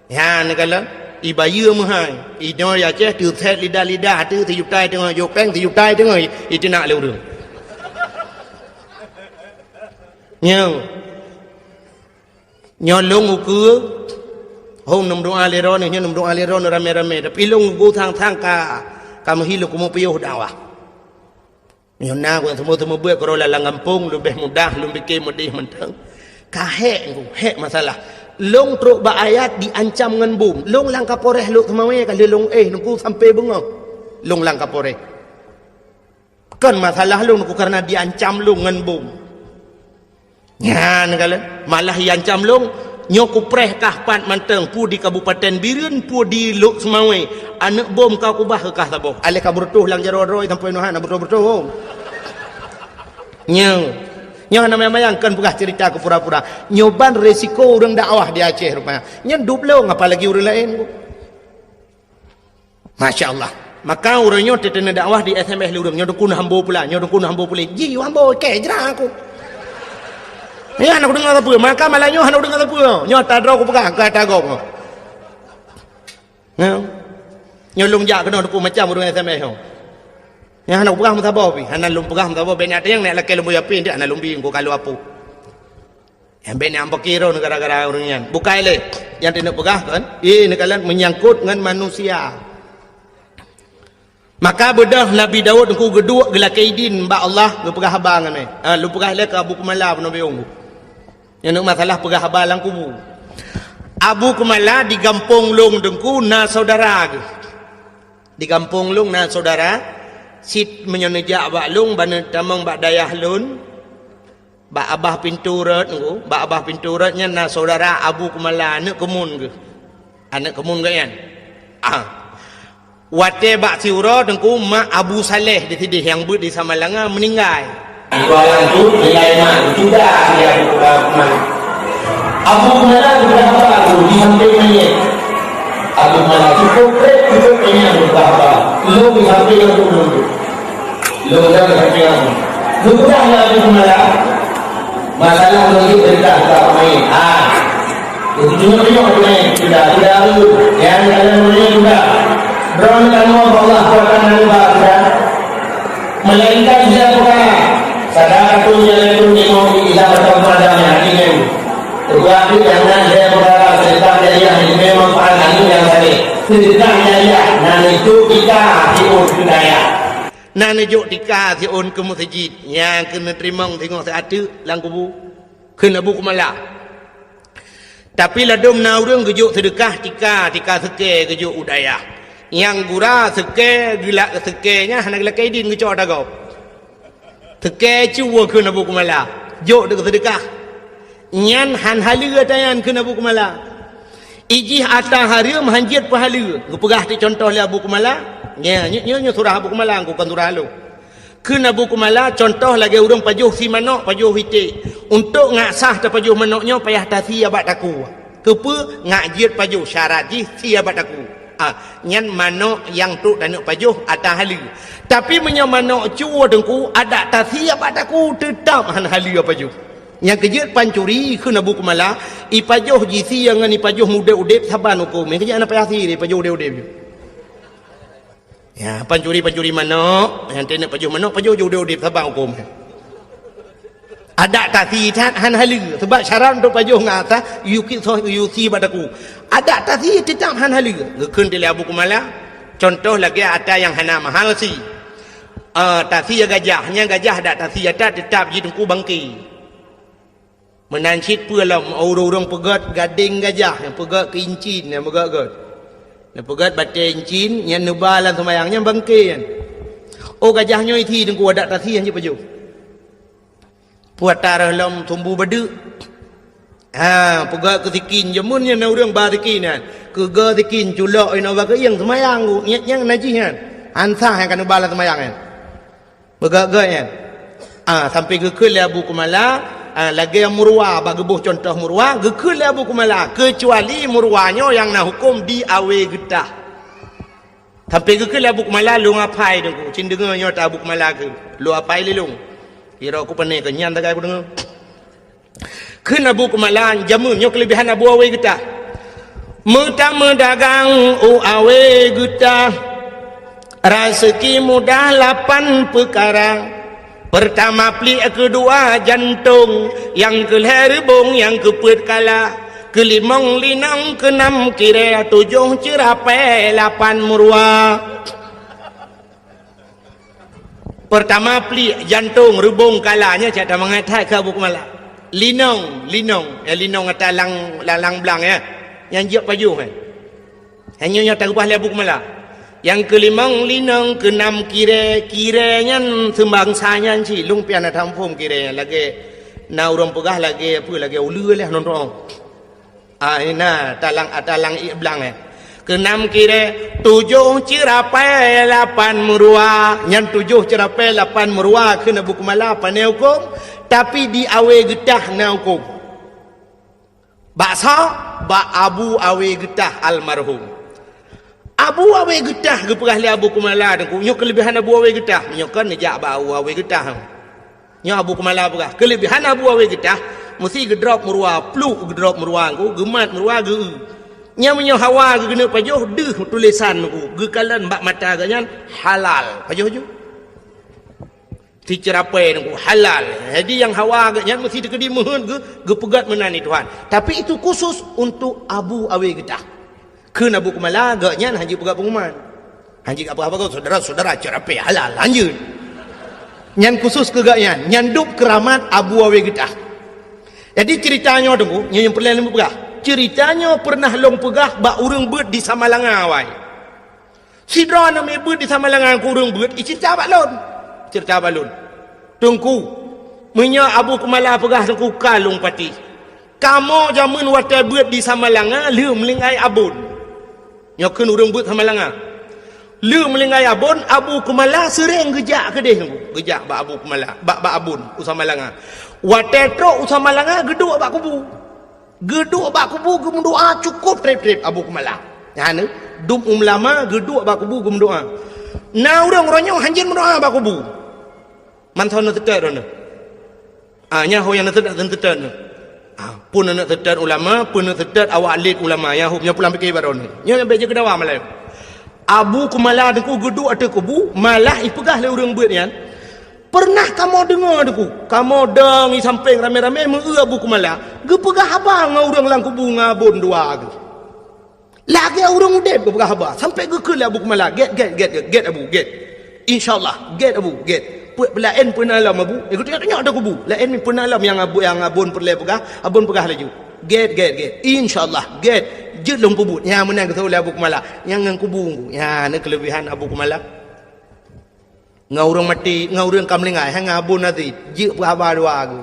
ya ne kala i bayu mahai i no ya che tu set lidah tu ti yutai tengah yo peng ti yutai tengah i tina le urang nyo long uku hong nom doa le ron nyo nom doa le ron rame-rame tapi long go thang ka mahilo kumo piyo dakwah Yon na ko semua buat kalau lalang kampung lebih mudah lebih ke mudah mentang. Kahek ku hek masalah. Long truk ba ayat diancam ngan bom. Long lang kaporeh lu temawe kali long nungku sampai bengok. Long lang kaporeh. Kan masalah long nungku karena diancam long ngan bom. Nyan kalian malah diancam long nyoku preh kah pat manteng pu di Kabupaten Biren pu di Luk Semawe anak bom kau kubah ke kah taboh ale kaburtuh lang jaro-roi sampai nohan bertuh-bertuh nyo nama bayangkan pugah cerita ke pura-pura nyoban resiko orang dakwah di Aceh rupanya nyen dublong apalagi orang lain Masya Allah maka orangnya tetena dakwah di SMS lu nyo dukun hambo pula ji hambo ke jera aku ya anak dengar apa maka malahnya anak dengar apa nyo tadro ku pegang ka tagok nyo lung jak kena ku macam urang SMS ho ya anak pegang mutabo pi anak lung pegang mutabo ben ada yang nak laki lembu api dia anak lumbi ku kalau apa yang ben yang pakiro negara-negara orangnya bukai le yang tidak pegang kan ini kalian menyangkut dengan manusia maka bedah Nabi Daud ku gedua gelakaidin ba Allah lu pegah abang ni lu pegah le ka Abu Kumala Nabi Ungu Yang nak masalah pegah balang kubu. Abu Kumala di kampung long dengku na saudara ke. Di kampung long na saudara sit menyonejak bak long bana tamang bak dayah lun. Bak abah pintu rat ngku, bak abah pintu ratnya na saudara Abu Kumala anak kemun ke. Anak kemun ke kan? Wate bak siura dengku mak Abu Saleh di sini yang ber di Samalanga meninggal. Tuan tu nilai mak sudah dia Kumala. Abu Kumala berapa tu di samping ni. Abu Kumala cukup ini berapa. Lu di samping tu dulu. Lu dah di samping tu. Sudah Abu Kumala. Masalah lagi cerita tak main. Itu cuma tengok main. Sudah lalu. Yang kalian mulai sudah. Berapa kamu Allah kuatkan anda sudah. Melainkan dia bukan. Sadar tu yang itu tengok kita bertemu padanya ini. Tetapi jangan dia berkata cerita jadi yang memang pandangan yang tadi. Ceritanya dia. Dan itu kita hidup budaya. Nak nejuk tika si on ke masjid yang kena terima tengok seatu lang kubu kena Abu Kumala. Tapi ladum na urang gejuk sedekah tika seke gejuk udaya. Yang gura seke gila sekenya hana gila kaidin gejuk dagau. Seke cuwa kena Abu Kumala. Jok de sedekah. Nyan han halia tayan kena Abu Kumala. Ijih ata harium hanjit pahala. Gepegah ti contoh le Abu Kumala. Nya surah Abu Kumala aku kan surah lu. Kena Abu Kumala contoh lagi urang pajuh si manok pajuh hiti. Untuk ngaksah ta pajuh manoknya payah tasi abat aku. Kepa ngajit pajuh syarat ji si abat aku. Nyan manok yang tu dan pajuh atah halu. Tapi menyo manok cuwa dengku ada tasi abat aku tetap han halu pajuh. Yang kejut pancuri kena Abu Kumala ipajuh ji si yang ni pajuh muda udep saban hukum. Yang kejut ana payah si pajuh udep. Ya, pancuri manok, yang tenek pajuh manok, pajuh udip sabang hukum. Ada tasi han halu sebab syarat untuk pajuh ngata yusi badaku. Ada tasi tetap han halu. Ngekun dili Abu Kumala. Contoh lagi ada yang hana mahal si. Tasi gajahnya gajah ada tasi ada tetap ji tengku bangki. Menancit pulam orang pegat gading gajah yang pegat keincin yang pegat. Nak pegat batin cin yang nubalan semayangnya bangkai kan. Oh gajahnya itu dengku ada tasi yang je puat tarah lam tumbuh badu. Pegat ketikin jemunnya na urang ba tikin kan. Kega tikin culak ina ba yang semayang ku yang najis kan. Ansah yang kan nubalan semayang kan. Pegat kan. Sampai ke Abu Kumala lagi yang murwa bagi buh contoh murwa gekul Abu Kumala kecuali murwanya yang nak hukum di awe getah sampai gekul Abu Kumala lu ngapai dengku cin dengarnya tak Abu Kumala ke lu apai lelung kira aku pening kenyan tak aku dengar kena Abu Kumala jamunnya kelebihan Abu awe getah mutama dagang awe getah rezeki mudah 8 perkara. Pertama pelik, kedua jantung, yang keherbong, yang keput kala, kelimang linang, keenam kira, 7 cerapai, 8 murwa. Pertama pelik, jantung, rebong kalanya, cakap mengatai ke Abu Kumala. Linong, linong atas lalang belang ya, yang jiap pajuh kan. Hanya tak rupah Abu Kumala. Yang kelimang linang, keenam kiranya sembangsanya si lung piana tampum kira lagi na urang pegah lagi apa lagi ulu lah nonton. Ina talang iblang keenam kira 7 cerapai 8 murwa. Yang 7 cerapai 8 murwa kena Abu Kumala pandai hukum tapi di awe getah na hukum. Baksa ba Abu awe getah almarhum. Abu awe getah geperah li Abu Kumala dengku. Nyo kelebihan Abu awe getah. Nyo kan nejak bau awe getah. Nyo Abu Kumala perah. Kelebihan Abu awe getah mesti gedrop murwa, pluk gedrop murwa ku, gemat murwa ge. Nyo hawa ge kena pajuh deuh tulisan ku. Ge kalan bak mata ganyan halal. Pajuh. Ti cerapai dengku halal. Jadi yang hawa ganyan mesti dekedi mohon ge pegat menani Tuhan. Tapi itu khusus untuk Abu awe getah. Kena Abu Kumala agaknya hanji pegat pengumuman. Hanji apa-apa kau saudara-saudara cerapai halal lanjut. Nyan khusus kegaknya, nyan dup keramat Abu awe getah. Jadi ceritanya tunggu, yang pernah lembu pegah. Ceritanya pernah long pegah bak urang beut di Samalangan awai. Sidra nama beut di Samalangan ku urang beut, cerita bak lon. Cerita bak lon. Tunggu, menya Abu Kumala pegah tunggu kalung pati. Kamu jaman watai beut di Samalangan, lu melingai abun. Nyokeun urang beut Samalangan. Lu melingai abun, Abu Kumala sering gejak ke dia tunggu. Gejak bak Abu Kumala, bak abun Samalangan. Watai tro Samalangan geduk bak kubu. Geduk bak kubu gum doa cukup trip-trip Abu Kumala. Ya ne, dum lama geduk bak kubu gum doa. Na urang ronyo hanjin doa bak kubu. Manthon tetet ron. Nya ho yang tetet tetet. Pun nak tetet ulama, pun nak tetet awak alit ulama ya hu nya pulang fikir baron. Nya beje kedawa malai. Abu Kumala deku geduk ate kubu, malah ipegah le urang beut nian. Pernah kamu dengar deku? Kamu deng i samping rame-rame mengeu Abu Kumala. Ge pegah abang ngau urang lang kubu ngabon dua ge. Lagi urang udep ge pegah abang. Sampai ge ke Abu Kumala. Get Abu, get. Insyaallah, get Abu, get. Puak belaen pun alam Abu. Aku tengok ada kubu. Lain pun alam yang abon perle pegah, abon pegah laju. Get. Insyaallah, get. Je long kubu. Yang menang ke Abu Kumala. Yang ngang kubu. Ya, ni kelebihan Abu Kumala. Ngau orang mati, ngau orang kamlingai, hang abun nanti, je berapa dua aku.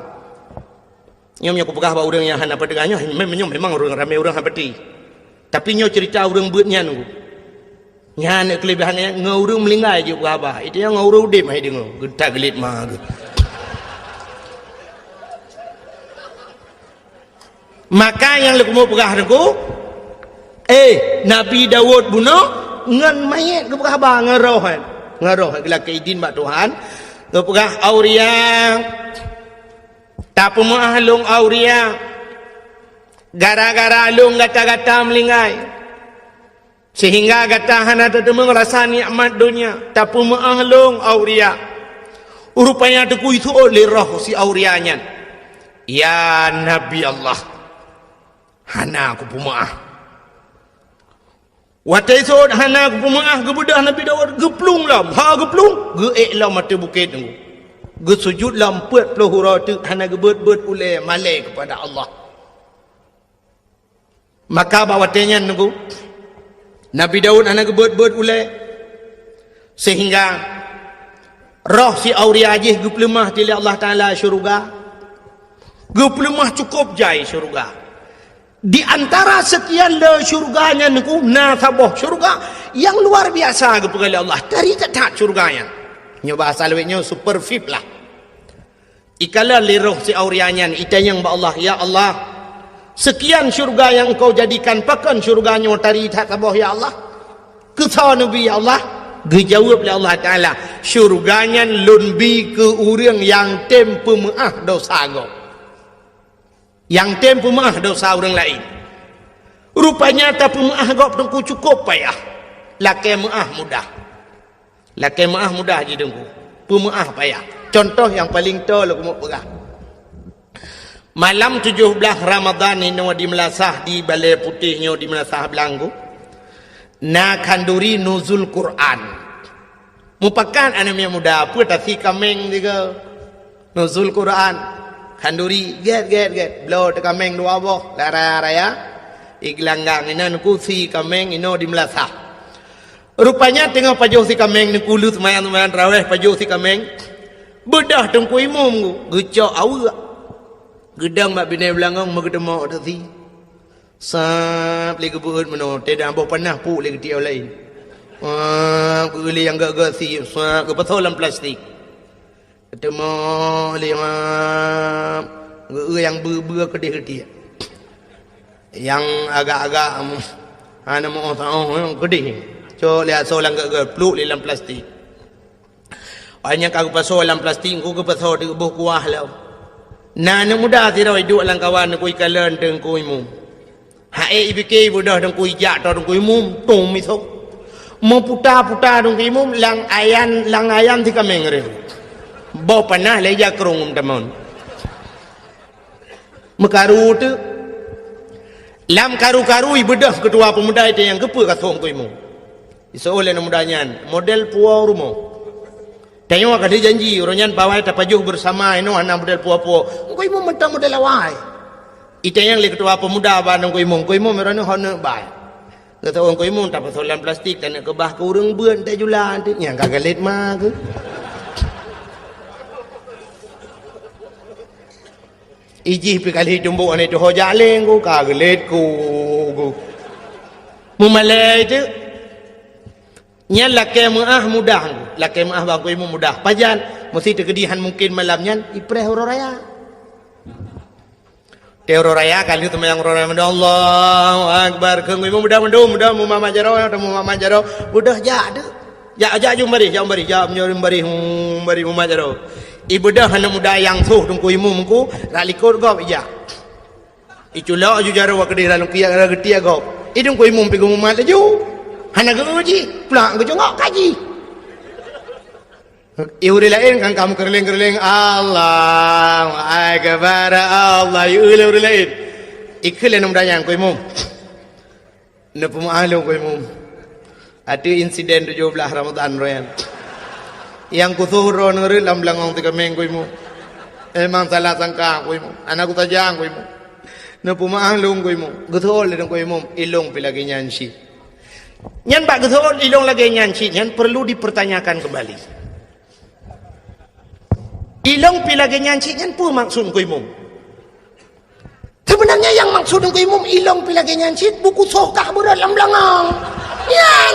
Nyom aku pegah orang yang hendak pedegahnya, memang orang ramai orang hapati. Tapi nyo cerita orang beutnya nunggu. Nyan kelebihannya ngau orang melingai je berapa. Itu yang ngau orang udip hai dengar, getak gelit mah. Maka yang leku mau pegah aku, Nabi Dawud bunuh ngan mayat ke pegah bang ngerohan. Ngaroh gelak keidin bak Tuhan kepegah auria tak pemahlung auria gara-gara alung gata-gata melingai sehingga gata hana tetemu rasa nikmat dunia tak pemahlung auria rupanya teku itu oleh roh si aurianya ya Nabi Allah hana aku pemaah watai sod hana pemaah gebedah Nabi Dawud geplung lam geplung geek lam mata bukit tu gesujud lam 40 hurau tu hana gebet oleh malai kepada Allah maka bawatenya nunggu Nabi Dawud hana gebet oleh sehingga roh si auria ajih geplemah tili Allah Taala syurga geplemah cukup jai syurga. Di antara sekian le syurganya niku nasabah syurga yang luar biasa kepada Allah dari tetap syurganya. Nyo bahasa lewetnya super fit lah. Ikala liruh si aurianya ita yang ba Allah ya Allah. Sekian syurga yang kau jadikan pakan syurganya dari tasabah ya Allah. Kesal Nabi ya Allah. Dijawab oleh Allah Taala syurganya lunbi ke urang yang tempe maah dosa go. Yang tempu maah dosa orang lain rupanya tak pemaah gop tengku cukup payah laki maah mudah je tengku pemaah payah contoh yang paling tol aku mau pegah malam 17 Ramadan ini di Melasah di Balai Putihnya di Melasah Belanggu na kanduri nuzul Quran mupakan anaknya muda apa tasi kameng juga nuzul Quran kanduri get blow te kameng dua boh raya iglanggang ina ku si kameng ino di Melasah rupanya tengah pajuh si kameng ni kulus mayan raweh pajuh si kameng bedah tengku imum gecok awa gedang mak bini belangong magedemo tadi sap li kebeut meno tidak boh panah pu li ketiau lain yang gak si sap ke patolan plastik ketemu lima yang ber kedih yang agak-agak ana mau tahu kedih so lihat solang gak peluk dalam plastik banyak aku pasal dalam plastik aku ke pasal di buah kuah lah nah anak muda tidak hidup dalam kawan aku ikalan dengan ku imum hae ibike budah dengan ku ijak atau dengan ku imum tung misok mau putar-putar dengan ku imum lang ayan di kameng re bawa panah leja kerung teman mekaru tu lam karu-karu ibedah ketua pemuda itu yang kepa kasong ku imu isoleh mudanya model puau rumah tanya waktu janji orangnya bawai tapajuh bersama ino anak model puau ku imu mentang model awai Ita yang le ketua pemuda bandung ko imum merana hona bai. Kata orang ko imum tak pasolan plastik tak nak kebah ke urang beun tak julan tu. Yang kagalet mah ke. Iji pi kali jumbo ane tu hoja leng ko kagalet ko. Mumalai tu nya laki mudah laki bang ko imum mudah pajan mesti terkedihan mungkin malamnya ipreh horo raya teoro raya kali tu mayang raya Allahu akbar keng imum mudah mu mama jaro mudah ja de ja jum bari mama jaro ibu dah hana mudah yang suh tung ko imum ku ralikor go ja iculo ju jaro wa kedira lu kia getia go idung ko imum pi go mama ju hana geji pulang ke jongok kaji iuri lain kan kamu kerling Allah akbar Allah iuri lain ikhle nom dayang ko imum ne pemahalu ko imum ada insiden 17 Ramadan royan yang kusuhro ngeri lam langong 3 minggu imum emang salah sangka ko imum anak utajang ko imum ne pemahalu ko imum gethol le ko imum ilung pilagi nyansi nyan bak gethol ilung lagi nyansi nyan perlu dipertanyakan kembali ilung pilagi nyansi nyan pun maksud ko imum sebenarnya yang maksud ko imum ilung pilagi nyansi buku sokah berat lam langong yan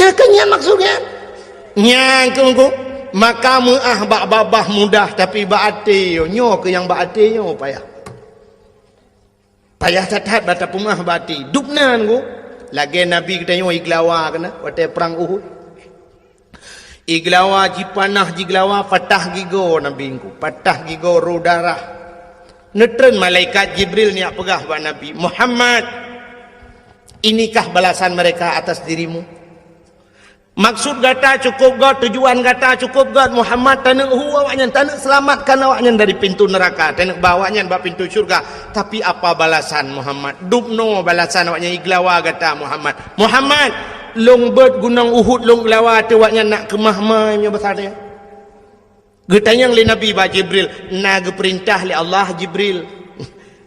ya kenya maksudnya nyang ko maka muah bak babah mudah tapi bak ate nyo ke yang bak ate nyo payah tatat bata pumah bati dupnan ko lagi nabi kita nyo iglawa kana wate perang Uhud iglawa jipanah jiglawa patah gigo nabi ko patah gigo ru darah netren malaikat Jibril ni pegah ba nabi Muhammad inikah balasan mereka atas dirimu maksud gata cukup god tujuan gata cukup god Muhammad tanak awaknya tanak selamatkan awaknya dari pintu neraka tanak bawanya ba pintu syurga tapi apa balasan Muhammad dubno balasan awaknya iglawa gata Muhammad long bird gunung Uhud long lawa tu awaknya nak ke mahmanya besar dia getanyang li nabi ba Jibril nak perintah li Allah Jibril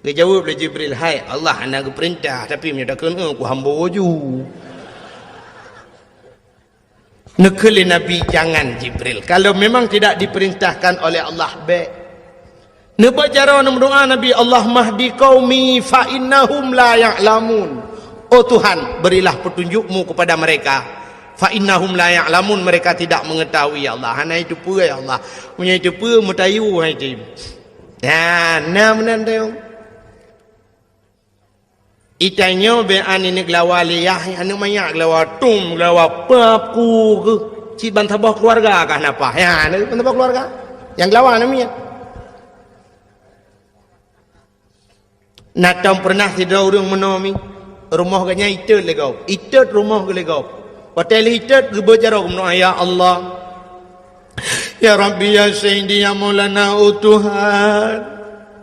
dia jawab li Jibril hai Allah nak perintah tapi nya dak kena ku hamba waju nekeli Nabi jangan Jibril kalau memang tidak diperintahkan oleh Allah baik nebacara doa Nabi Allah mahdi qaumi fa innahum la ya'lamun oh Tuhan berilah petunjukmu kepada mereka fa innahum la ya'lamun mereka tidak mengetahui ya Allah hana itu pun ya Allah punya itu pun mutayu hai tim ya nam nan teu itanyo be ani nek lawaliyah anu mayak lawa tum lawa papu ke ci bantabah keluarga kah napa ya anu bantabah keluarga yang lawa namanya natam pernah tidak urang menomi rumah ganya itet legau itet rumah ge legau hotel itet ge bejaro ya Allah ya Rabbi ya Sayyidi ya Maulana Tuhan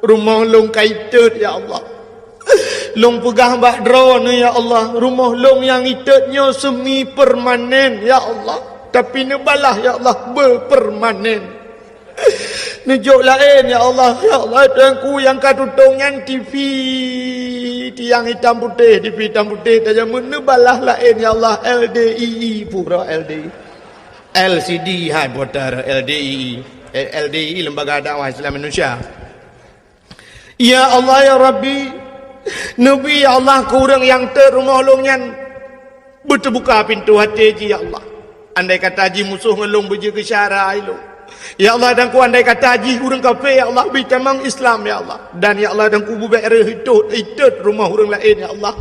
rumah long kaitet ya Allah long pegah bak drone ya Allah rumah long yang itetnya semi permanen ya Allah tapi nebalah ya Allah berpermanen nejuk lain ya Allah tuanku yang katutung yang TV tiang hitam putih TV hitam putih saja menebalah lain ya Allah LDII pura LDI LCD hai botar LDI Lembaga Dakwah Islam Indonesia ya Allah ya Rabbi Nabi ya Allah kurang yang terumah longnya berterbuka pintu hati ya Allah andai kata haji musuh ngelong beje ke syara ilong ya Allah dan ku andai kata haji kurang kafe ya Allah bitamang Islam ya Allah dan ya Allah dan ku bubairah hitut rumah orang lain ya Allah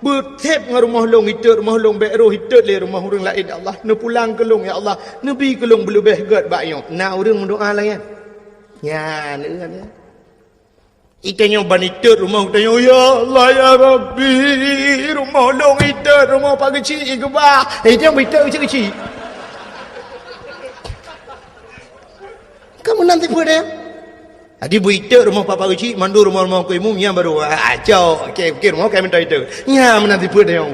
bertep dengan rumah long hitut rumah long bairah hitut le rumah orang lain ya Allah ne pulang ke long ya Allah Nabi ke long belubeh god bayong na orang mendoa lah ya ne kan ya itanya banitut rumah utanya ya Allah ya Rabbi rumah long itut rumah pak kecil ke bah itu yang itut kecil kamu nanti pada adi bu itut rumah pak kecil mandu rumah ku imum yang baru acau okey rumah kami minta itu ya menanti pada yang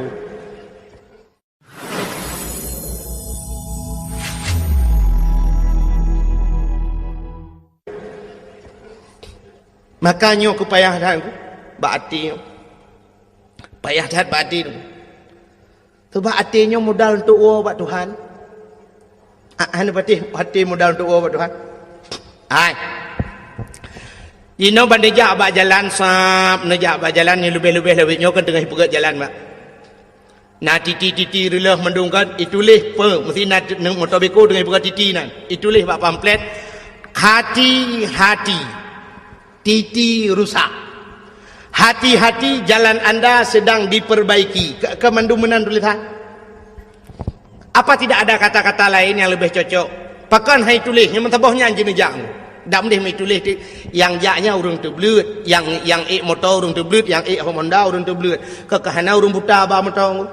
Makanya aku payah dah aku berhati. Payah dah berhati tu. Sebab hatinya modal untuk buat Tuhan. Anda hati modal untuk buat Tuhan. Hai. Ino bandejak bak jalan sap, nejak bak jalan ni lebih-lebih nyo kan tengah pegat jalan mak. Nah titi relah mendungkan itulis pe mesti nak motor beko dengan pegat titi nan. Itulis bak pamflet hati-hati. Titi rusak. Hati-hati jalan anda sedang diperbaiki. Kemandumenan tulisan. Apa tidak ada kata-kata lain yang lebih cocok? Pakan hai tulis yang mentabahnya anjing jak. Dak mendih mai tulis yang jaknya urang tu belut, yang motor urang tu belut, yang Honda urang tu belut. Kekahana urang buta ba motor.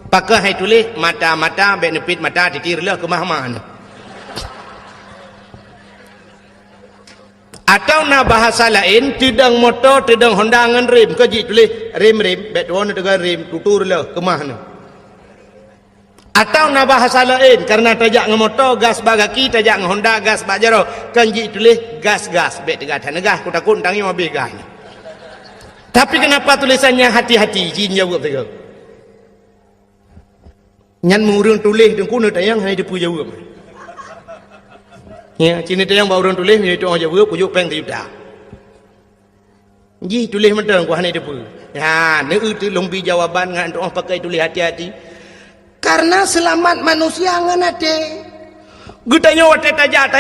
Pakai hai tulis mata-mata benefit mata titirlah ke mahman. Atau na bahasa lain tidang motor tidang Honda ngan rem ke ji tulis rem betron dengan rem tuturlah ke mahna. Atau na bahasa lain karena tajak ngan motor gas bagaki tajak ngan Honda gas bajaro kan ji tulis gas bet tegak gas ku takut tangi mobil gas. Tapi kenapa tulisannya hati-hati jin jawab tegak. Nyan murung tulis dengku nak tayang hai depu jawab. Ya, cini tayang bau orang tulis ni tu orang jawab pujuk peng tiuda. Ji tulis mentang ku hai depu. Ya, ne tu lombi jawaban ngan orang pakai tulis hati-hati. Karena selamat manusia ngan hati. Gutanya wate tajak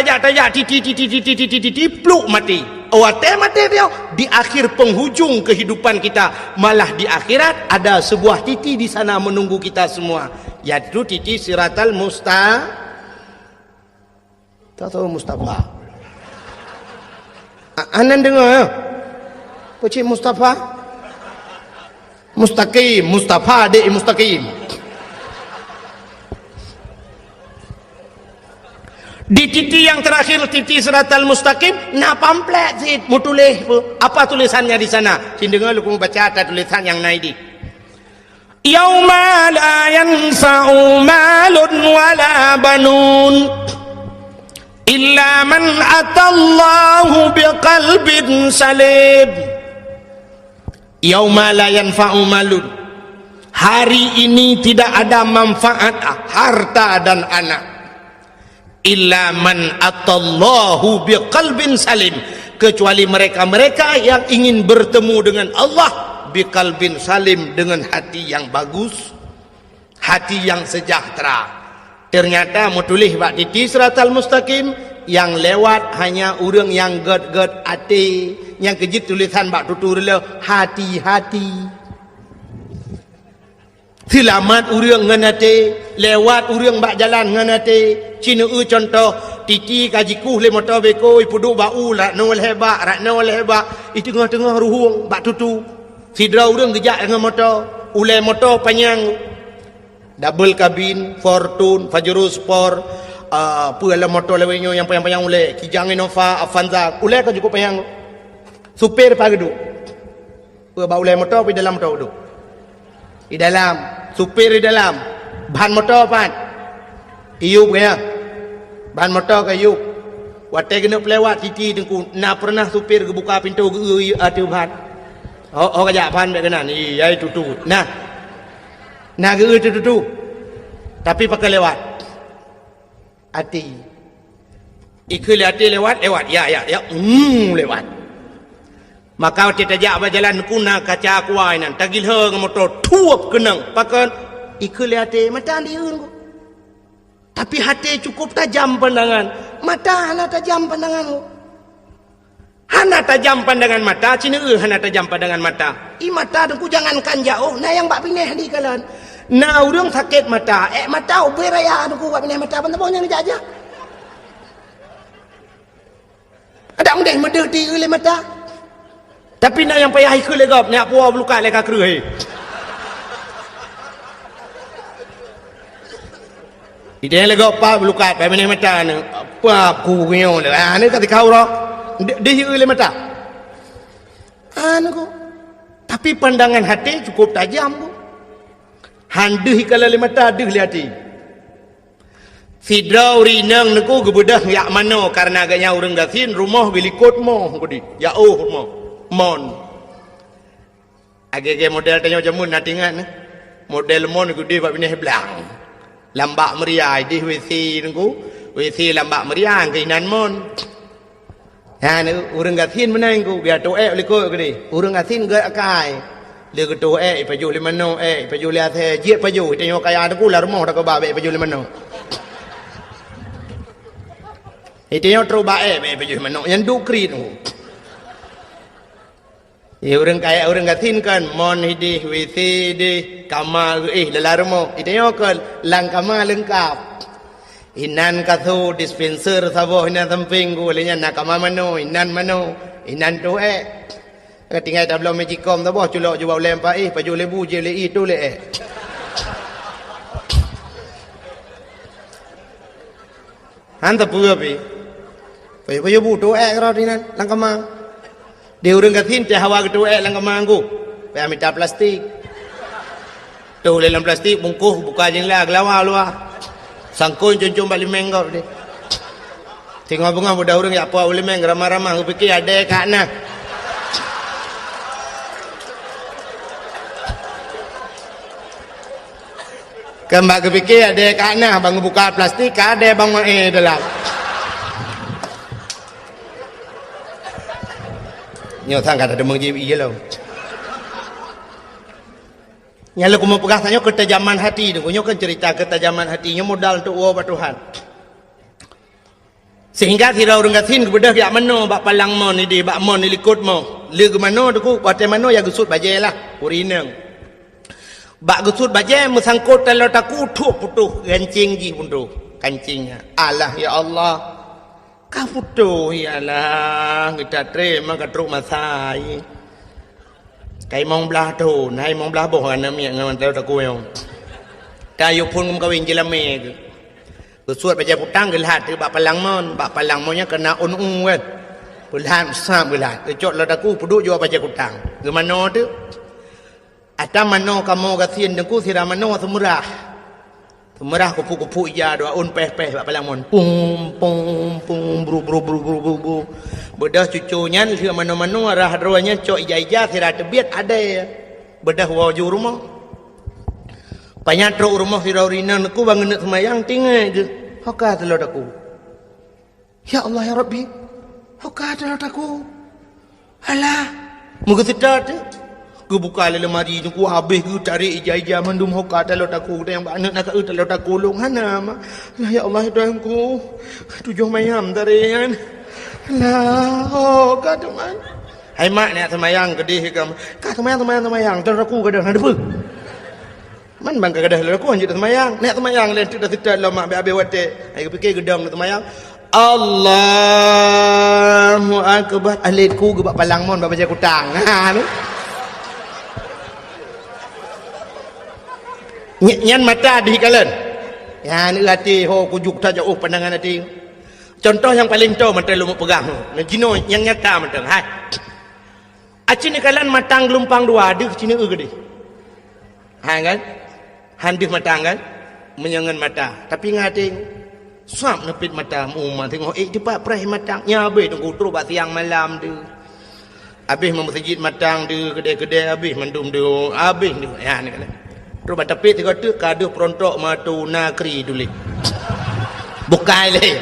titi pluk mati. Wate mati dia di akhir penghujung kehidupan kita, malah di akhirat ada sebuah titi di sana menunggu kita semua, yaitu titi siratal Mustafa. Anan dengar ya? Pocik Mustafa? Mustaqim, Mustafa dek mustaqim. Di titi yang terakhir titi siratal mustaqim nak pamflet sit mu tulis apa tulisannya di sana dengar lu baca ada tulisan yang naik di yauma la yanfa'u malun wala banun illa man atallahu biqalbin salim. Yauma la yanfa'u malun, hari ini tidak ada manfaat harta dan anak, illa man atallahu biqalbin salim, kecuali mereka-mereka yang ingin bertemu dengan Allah biqalbin salim, dengan hati yang bagus, hati yang sejahtera. Ternyata mau tulis bak titi siratal mustaqim yang lewat hanya orang yang ged ati, yang kejit tulisan bak tutur le hati-hati. Selamat urang nganate, lewat urang bak jalan nganate. Cina contoh titi kajiku le motor beko ipudu bau rak nol hebak itu tengah-tengah ruhung bak tutu. Sidra urang gejak dengan motor, ulai motor panjang. Double cabin, Fortune, Pajero Sport, apa motor lewenya yang panjang-panjang ulai, Kijang Innova, Avanza, ulai kan cukup panjang. Supir pagi duduk. Bawa ulai motor di dalam motor duduk. Di dalam, supir di dalam, bahan motor pan, iup ya, bahan motor ke iup. Watai kena pelewat titi tengku, nak pernah supir ke buka pintu ke atu bahan. Oh kajak bahan baik kena ni, ai tutu. Nah ke tutu, tapi pakai lewat. Hati, ikut hati lewat, ya, lewat. Maka kita jak berjalan kuna kaca kuai nan tagil hang motor tuap kenang pakan ikut hati mata diun. Tapi hati cukup tajam pandangan, mata hana tajam pandangan. Hana tajam pandangan mata, cina hana tajam pandangan mata. Mata dengku jangankan jauh, nah yang bak pineh di kalan. Nah urang sakit mata, mata uber raya dengku bak pineh mata pantabahnya ni aja. Ada mudah medeti oleh mata. Tapi nak yang payah ikut legap, nak puas belukat leka kereh. Dia legap pa belukat, pai pineh mata ni. Apa aku punya le. Ni kata kau ro. Dia oleh mata. Anu. Tapi pandangan hati cukup tajam bu. Handeh kalau le mata deh le hati. Fidrau rinang neku gebedah yak mano karena agaknya orang gasin rumah bilikot mo kodi. Ya rumah. mon. Age model tanya jamun natingan. Model mon gede bab ini belang. Lambak meriah di WC nunggu. WC lambak meriah keinan mon. Ha ni urang gatin mana nunggu biar toe oleh ko gede. Urang gatin ge akai. Dia ke toe paju le mano paju le athe je paju tanya kaya aku la rumah dak ba paju le mano. Itu yang terbaik baju mana yang dukri tu. Ya orang kaya orang gatin kan mon hidi WC di kamar lelarmo. Itu yang kan lang kamar lengkap. Inan kathu dispenser sabo inan samping ku lenya nak kamar mano inan tu tinggal dah belum magicom sabo culok jual lempar baju lebu je le tu le Hanta pura pi. Paya butuh kerana di nan langkama. Dia orang katin teh hawa ketu langkama anggu. Paya minta plastik. Tu dalam plastik bungkuh buka jenglah gelawa luar. Sangkun cuncung balik menggau deh. Tengok bunga budak orang ya apa boleh meng ramah-ramah. Aku fikir ada kat nak. Kembali kepikir ada kat nak bang buka plastik ada bang dalam. Nyotang kata ada mengjib iya lo. Nyala ku mau pegang tanya ketajaman hati tu. Kunyo kan cerita ketajaman hatinya modal untuk uang Tuhan. Sehingga tidak orang katin kepada yang mana bak palang mon ini bak mon ini likut mo. Leg mana tu ku batai mana yang gusut bajai lah. Urineng. Bak gusut bajai mesangkut kalau taku tuh putuh kancing ji punduh kancingnya. Allah ya Allah. Kau putuh ya Allah kita terima ketruk masai. Kai mong belah tu, nai mong belah boh kan mi ngan teu taku yang. Kayu pun kawin jelame ke. Bersuat baca putang gelat tu bak palang monnya kena un kan. Bulan sam gelat. Kecot la taku puduk jua baca putang. Ke mano tu? Ata mano kamu kasian dengku sira mano semurah. Semurah kupu-kupu iya doa un peh-peh bak palang mon. Pum pum pum bru bru bru bru bru bru. Bedah cucunya sia mano-mano arah roanya cok ija-ija sira tebiat ada ya. Bedah waju rumah. Panyatro rumah sira urina ku bangun semayang tinggal je. Hoka telur aku. Ya Allah ya Rabbi. Hoka telur aku. Alah. Muka sedar tu. Ku buka lemari tu ku habis ku tarik ija-ija mandum hoka telur aku yang anak nak telur aku long hana. Ya Allah Tuhanku. Tujuh mayam tarian. Lah, oh, kata man. Hai mak nak semayang kedih kam. Kata semayang telur aku kadang ada apa? Man bang kadah telur aku anjut semayang. Nak semayang lain tidak sedar lah mak be wate. Ai fikir gedang semayang. Allahu akbar. Aliku gebak palang mon baca kutang. Ha tu. Nyan mata di kalen. Ya ni hati ho kujuk ta jauh pandangan hati. Contoh yang paling tahu menteri lu mau pegang. Jino yang nyata menteri. Hai. Acini kalian matang gelumpang dua aduh cini gede. Hai kan? Handih matang kan? Menyangan mata. Tapi ngating suap nepit mata umma tengok cepat perih matang. Nya habis tunggu terus bak siang malam tu. Habis memasjid matang tu kedai-kedai habis mendum tu. Habis tu. Ya ni kalian. Terus bak tepi tengok tu kaduh perontok matu nakri dulu. Bukai leh.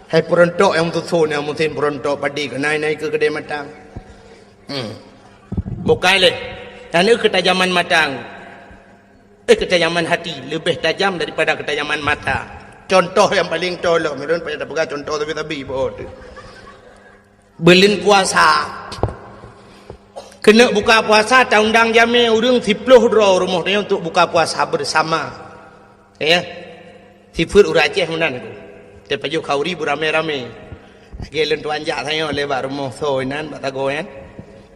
Hai perontok yang tusun yang mungkin perontok padi ke naik ke kedai matang. Bukan leh. Dan itu ketajaman matang. Ketajaman hati lebih tajam daripada ketajaman mata. Contoh yang paling tolong. Mereka pada pegang contoh tapi bodoh. Belin puasa. Kena buka puasa tak undang jami urang 10 draw rumah dia untuk buka puasa bersama. Ya. Sifur uraceh menan aku. Dia paju kauri beramai-ramai. Gelen tu anjak saya lewat rumah soinan batago kan.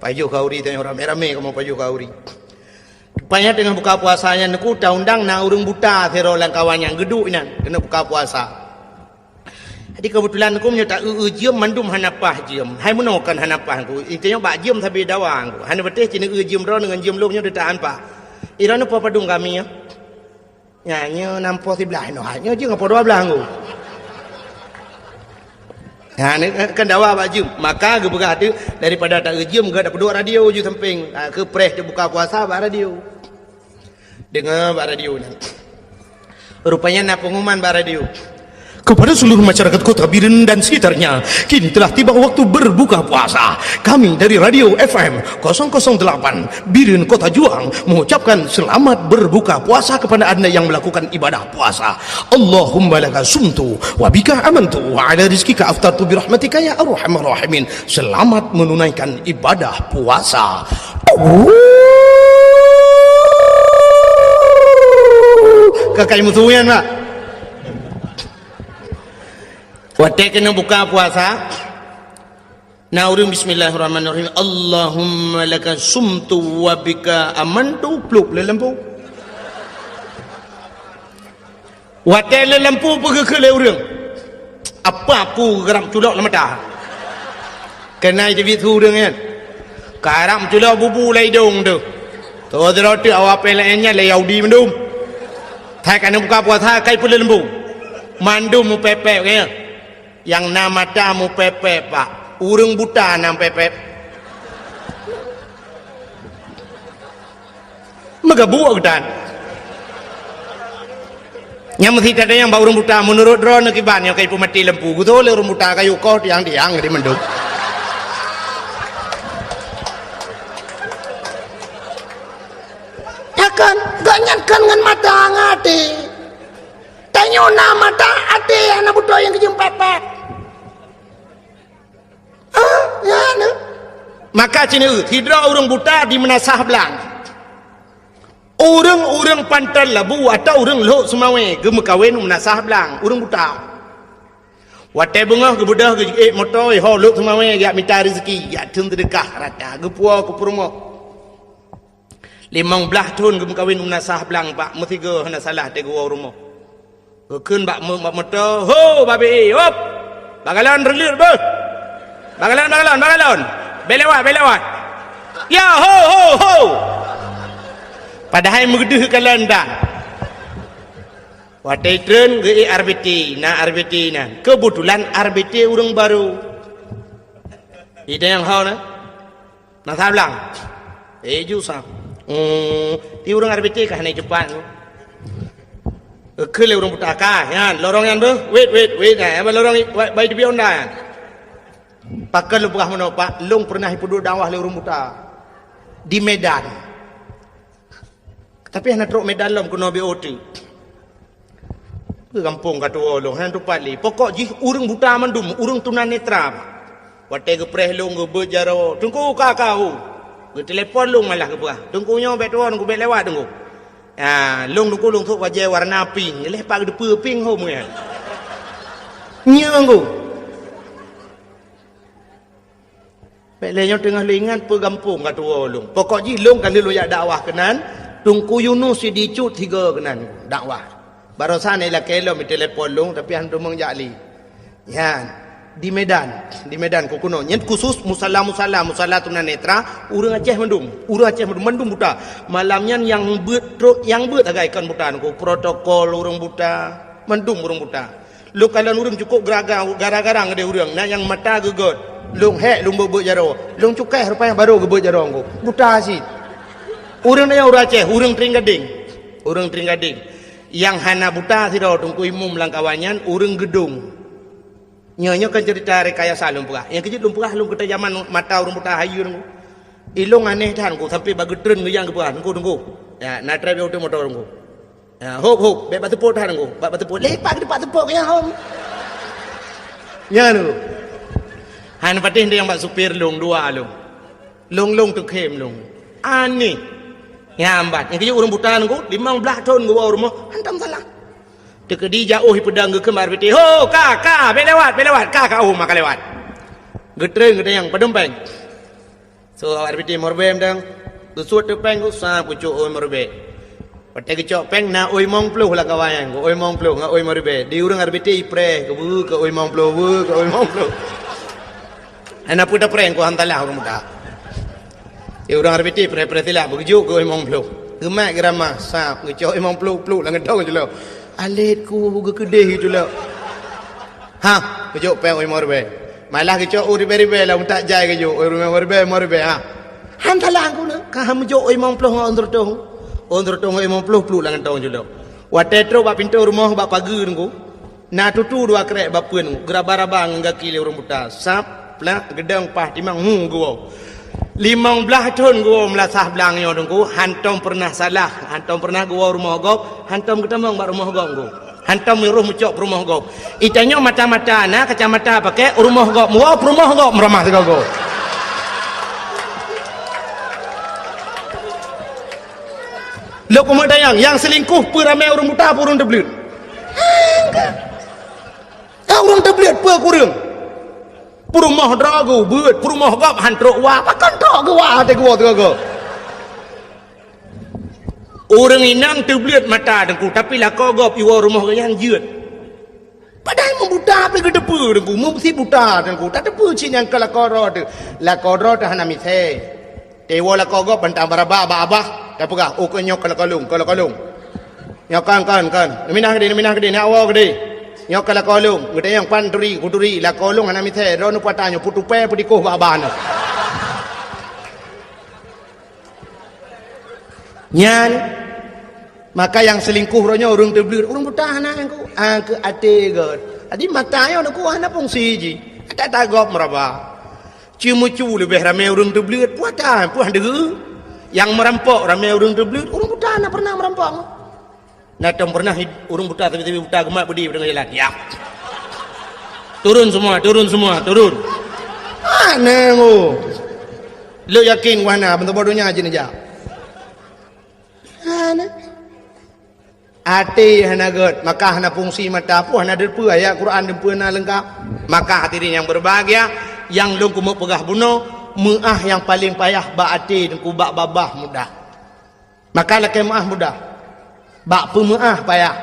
Paju kauri tanya ramai-ramai kamu paju kauri. Rupanya dengan buka puasanya aku tak undang na urang buta sero lang kawan yang geduk inan kena buka puasa. Jadi kebetulan aku menyata jiem mandum hanapah jiem. Hai menokan hanapah aku. Intinya bak jiem tapi dawang aku. Hana betih cina jiem ro dengan jiem loknya detaan pak. Irana apa padung kami ya. Nyanyi nampo sebelah no hanya je ngapa 12 aku. Ha ni kan dawa baju. Maka ge berah tu daripada tak rejim ge dak peduk radio je samping. Ha ke press dia buka puasa bak radio. Dengar bak radio ni. Rupanya nak pengumuman bak radio. Kepada seluruh masyarakat Kota Biren dan sekitarnya, kini telah tiba waktu berbuka puasa. Kami dari Radio FM 008 Biren Kota Juang mengucapkan selamat berbuka puasa kepada anda yang melakukan ibadah puasa. Allahumma laka sumtu wa bika amantu wa ala rizkika aftartu birahmatika ya arhamar rahimin. Selamat menunaikan ibadah puasa. Kakak musuhnya nak Watek kena buka puasa. Nah urang bismillahirrahmanirrahim. Allahumma laka sumtu wa bika amantu pluk le lampu. Watek le lampu pergi ke le urang. Apa aku geram culak le mata. Kena jadi tu urang kan. Karam culak bubu le hidung tu. Tu roti awak pelanya le yaudi mendum. Thai kena buka puasa kai pun le lampu. Mandum mu pepek kan. Yang nama tamu pepep pak, urang buta nam pepep. Magabuak dan. Yang mesti ada yang bau urang buta menurut drone kibannya kayak pemati lempu. Gitu le urang buta kayu kau tiang di mendung. Ya kan, ganyankan dengan mata ngati. Tanyo nama mata ate anak buta yang kejum pepep. Ya ne. Maka cina hidra orang buta di menasah belang. Orang-orang pantal labu atau orang lok semawe gem kawin menasah belang, orang buta. Watai bunga ke budah ke motor ho lok semawe ya minta rezeki, ya tun sedekah rata, ge puah ke purmo. 15 tahun gem kawin menasah belang pak, mesti ge hena salah te gua rumah. Keun bak motor, ho babe, hop. Bagalan relir be. Bagalan. Belewat. Ya, ho. Padahal megedeh kalan dah. Watai tren ge RBT na. Kebetulan RBT orang baru. Ida yang hau na. Nak sablang. Jusah. Ti orang RBT kah naik cepat. Kele orang buta kah, yan. Lorong yan be. Wait. Apa lorong baik di onda. Pakal lu pernah menapa? Long pernah hidup dakwah le orang buta di Medan. Tapi anak truk Medan lom kena BOT. Ke kampung kata long, han tu pali. Pokok ji urang buta mandum, urang tunanetra. Watai ke preh long ke berjaro. Tunggu kakau. Ke telefon long malah ke buah. Tunggu nyo bet tuan ku bet lewat tunggu. Ah, long tunggu long tu wajah warna pink. Lepak de pink ho mu ya. Nyang ku. Pelenya tengah lingan pegampung kat long. Pokok ji long kan lu ya dakwah kenan, tungku Yunus si dicut 3 kenan dakwah. Barusan ila kelo mi telefon long tapi hantu mengjali. Ya, di Medan ku kuno. Nyen khusus musalla tunan netra, urang Aceh mendum buta. Malamnya yang beut agak ikan buta ku protokol urang buta, mendum urang buta. Lu kalian urang cukup gara-gara ngade urang, nah yang mata gegot. Long beut jaro. Long cukai rupanya baru ke beut jaro ngku. Buta asyik. Urang dia urang Aceh, urang Tringgading. Yang hana buta si dah tungku imum langkawanyan, urang gedung. Nyonya kan cerita rekayasa lumpurah. Yang kejut lumpurah lum kita zaman mata urang buta hayu ngku. Ilong aneh tan ngku sampai bagi tren ke yang ke buah ngku. Ya, nak try auto motor ngku. Ya, hop, bet batu pot tan ngku. Batu pot lepak depan tepok yang hom. Ya lu. Han patih dia yang bak supir long 2 long. Long tu kem long. Ani. Ya ambat. Yang kejut orang buta ngku 15 tahun gua rumah. Hantam salah. Tekedi jauh pedang ke kemar beti. Ho, ka, belewat. Ka maka lewat. Getreng yang pedempeng. So awak beti morbem dang. Tusut tepeng ku sa pucuk oi morbe. Patai kecok peng na oi mong pluh lah kawayan. Oi mong pluh ngak oi morbe. Di urang beti ipre ke bu ke oi mong pluh ke oi mong pluh. Ana puta preng ko hantalah orang muda. Urang arbiti pre tilah begitu ko imong pluk. Gemak grama sap ngecok imong pluk lang ngedong jelo. Alit ku buga kedeh itu lah. Ha, ngecok pe imong rebe. malah ke cok uri-beri lah tak jai ke jo uri-beri ha han talang ku na ka ham jo oi mong ploh ondur tong oi mong ploh lang tong julo wa tetro ba pintu rumah ba pagur ku na tutu dua krek ba pun geraba-raba ngaki le urang buta sap la gedang pah timang go 15 tahun gua melasah belang yo dengku hantom pernah salah hantom pernah gua rumah gop hantom ketemu ba rumah gop gua hantom miruh mucok rumah gop itanya mata-mata na kacamata pakai rumah gop mua rumah gop meramah segago lo kumada yang selingkuh peramai orang buta purun teblit orang teblit pe kurang Purumah drago beut purumah gap hantrok wa pakan tok gua te gua tegago orang inang tebliat mata dengku tapi lah kau gap iwa rumah yang jeut padahal membuta pe ke depu dengku mesti buta dengku tak depu cin yang kala koro tu la koro dah hana mithe te wa la kau gap bantang baraba abah dah pegah oh kau nyok kala kalung nyok kan minah gede nak awak gede nyok kala kolong gede yang panturi kuduri la kolong ana mithe ro nu patanyo putupe pudiko babana nyan maka yang selingkuh ronya urang teblir urang buta anak aku ke ate god adi matayo aku ana fungsi ji tak tagop meraba cimucu lebih ramai urang teblir puatan puan degu yang merampok ramai urang teblir urang buta ana pernah merampok Natong pernah urung buta tapi buta gemak budi dengan jalan. Ya. Turun semua. Mana mu? Lo yakin wana bentuk bodohnya aja nih ja. Mana? Hati hana god, maka hana fungsi mata pu hana depu ayat Quran depu na lengkap. Maka hadirin yang berbahagia, yang long kumuk pegah bunuh, muah yang paling payah ba hati dan kubak babah mudah. Maka lakai muah mudah. Bak pemaah payah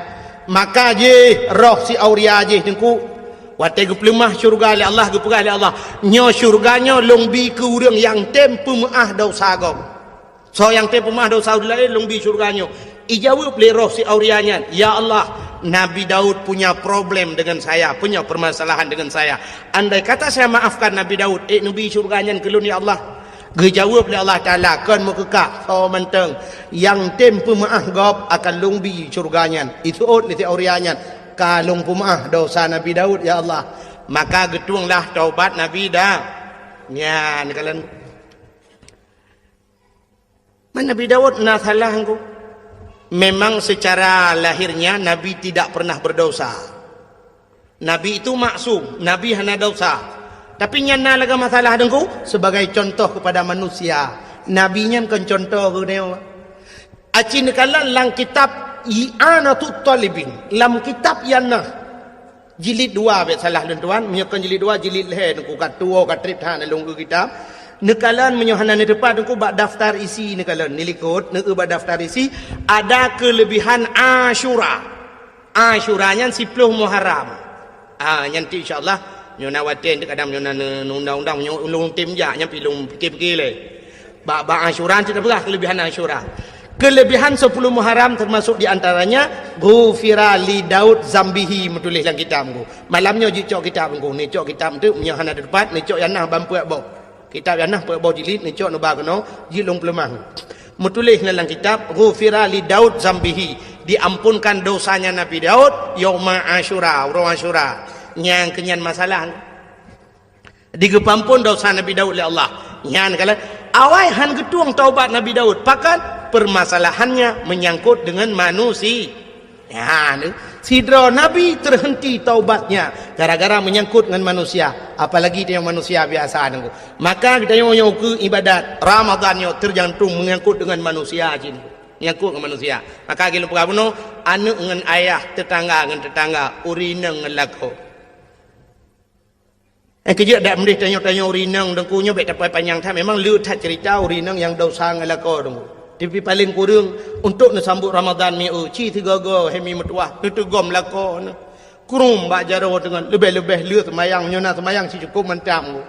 maka je roh si auria je dengku wate geplemah syurga oleh Allah gepegah oleh Allah nyo syurganya long bi ke urang yang tem pemaah dosa gom so yang tem pemaah dosa lain long bi syurganya ijawab le roh si aurianya ya Allah Nabi Daud punya problem dengan saya punya permasalahan dengan saya andai kata saya maafkan Nabi Daud Nabi syurganya kelun ya Allah Gejawab oleh Allah Ta'ala kan mekekak so menteng yang tem pemaah gop akan lungbi syurganya itu oleh teorianya kalung pemaah dosa Nabi Daud ya Allah maka getunglah taubat Nabi dah nyan kalian mana Nabi Daud nak salah engkau memang secara lahirnya Nabi tidak pernah berdosa Nabi itu maksum Nabi hanya dosa tapi nyana laga masalah dengku sebagai contoh kepada manusia nabinya kan contoh ke dia acin kalan lang kitab i'anatut talibin lam kitab yana jilid 2 bet salah tuan menyekan jilid 2 jilid leh dengku kat tua kat trip han alung kitab nekalan menyohana ni depan dengku bak daftar isi nekalan nilikut nek bak daftar isi ada kelebihan asyuranya 10 Muharram nanti insyaallah nyona waten tu kadang nyona undang-undang ulung tim ja nyampi lung fikir-fikir le ba asyuran tidak berah kelebihan asyura kelebihan 10 Muharram termasuk di antaranya ghufira li Daud zambihi menulis dalam kitabku malamnya cok kitabku ni cok kitab tu punya hana depan ni cok yanah bampu abau kitab yanah pe abau jilid ni cok no ba kono jilung pelemah menulis dalam kitab ghufira li Daud zambihi diampunkan dosanya Nabi Daud yauma asyura urang asyura yang kenyan masalah digepampun dosa Nabi Daud oleh Allah yang kala awai han getuang taubat Nabi Daud pakan permasalahannya menyangkut dengan manusia ya sidra Nabi terhenti taubatnya gara-gara menyangkut dengan manusia apalagi dia manusia biasa nengku maka kita yang ke ibadat Ramadan yo terjantung menyangkut dengan manusia jin nyangkut dengan manusia maka kita perlu anak dengan ayah tetangga dengan tetangga urina dengan lako kerja dak mendih tanya-tanya urinang dengkunya baik dapat panjang tak memang lu tak cerita urinang yang dosa ngelako dengku tapi paling kurang untuk nasambut Ramadan mi ci 3 go hemi metuah tu gom lako kurung bak jaro dengan lebih-lebih lu semayang nyona semayang si cukup mentam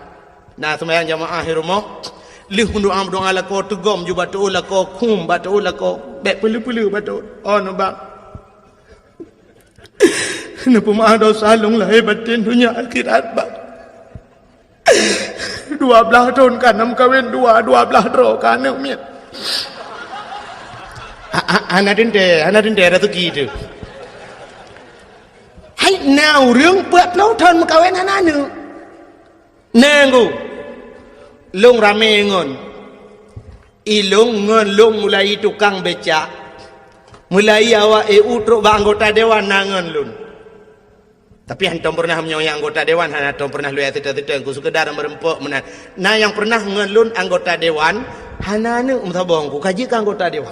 nah semayang jamaah rumah lu doa lako tu gom ju batu lako kum batu lako baik pelu-pelu batu no bak napa mah dosa long lahir batin dunia akhirat bak 12 tahun kan nam kawin 12 draw kan miet ana dinte rezeki tu hai nào rương bớt lâu thân kawin ana nu nanggu long rame ngon ilung ngon long mulai tukang becak mulai awak utro anggota dewan nangan lun. Tapi hantam pernah menyoyang anggota dewan, hantam pernah lu tidak ku sekedar merempok menan. Nah yang pernah ngelun anggota dewan, hanane umtabong ku kaji ke anggota dewan.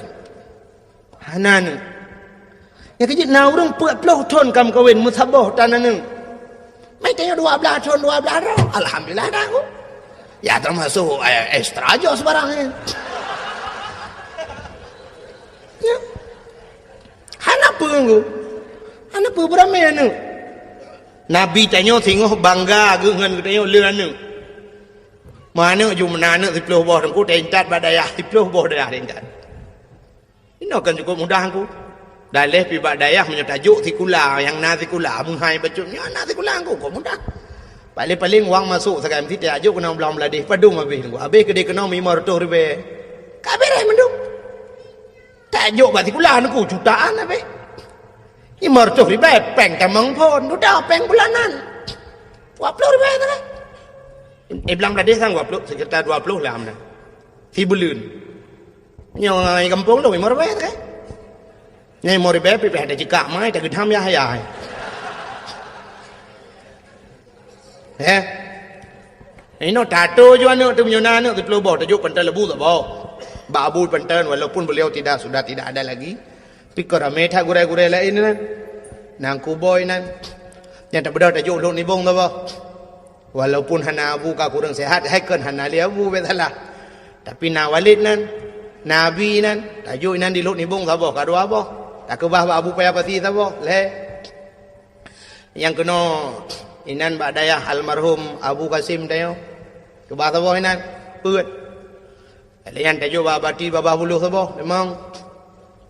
Hanane. Ya kaji na urang 40 ton kam kawin musabah tanane. Mai tanya 12 ton 12 ro. Alhamdulillah dah ku. Ya termasuk ekstra aja sebarang. Ya. Hanapa ku? Hanapa beramai anu? Nabi tanya tengok bangga dengan tanya leuan mana ju menana 10 boh aku tentat badayah 10 boh dayah tentat ini kan cukup mudah aku dalih pi badayah menyatajuk tikula yang na tikula menghai bacutnya na tikula aku kok mudah paling wang masuk sekarang mesti tajuk kena belam ladih padung habis aku gede kena 500 ribu kabeh mendung tajuk batikula aku jutaan habis 500 ribu peng tamang pun udah peng bulanan 20 ribu tu kan belang ladih sang 20 sekitar 20 lah amna si bulan yang kampung tu 5 ribu tu kan yang 5 ribu pergi ada jika mai tak gedam ya hayai ini tato juga tu menyona tu pelubah tajuk pentas lebu tak bawa babu pentas walaupun beliau sudah tidak ada lagi pikir ramai tak gurai-gurai lain nan nang kuboy nan yang tak berdaya tajuk ulun nibong tak bawa walaupun hana abu ka kurang sehat haikan hana li abu betalah tapi na walid nan nabi nan tajuk nan di ulun nibong tak bawa kadua apa tak kebah abu payah pati tak bawa le yang kena inan badayah almarhum Abu Qasim tayo kebah tak bawa inan put yang tajuk babati babah buluh tak bawa memang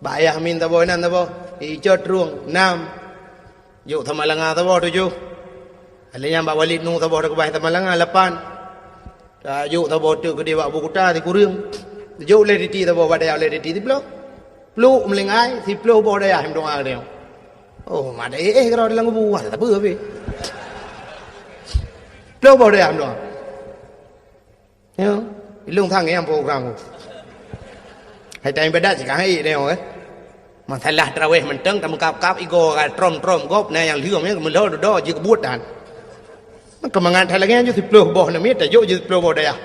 bayah min tak bawa inan tak bawa icot ruang 6 yuk Tamalanga tak bawa 7 yang Mbak Walid nu tak bawa kebah Tamalanga 8 yuk tak bawa tu ke dia Abu Kuta di kurung yuk lediti tak bawa badayah lediti di blok peluk melengai si peluk bawa dayah yang doa dia oh ada kalau dalam buah tak apa habis peluk bawa dayah doa ya ilung thang yang program hai tay bedat sikang hai dia masalah tarawih menteng tam kap ego trom gop na yang liom yang melo do je kebut dan kemangan thalangan je 10 boh na mi tajuk je 10 boh dayah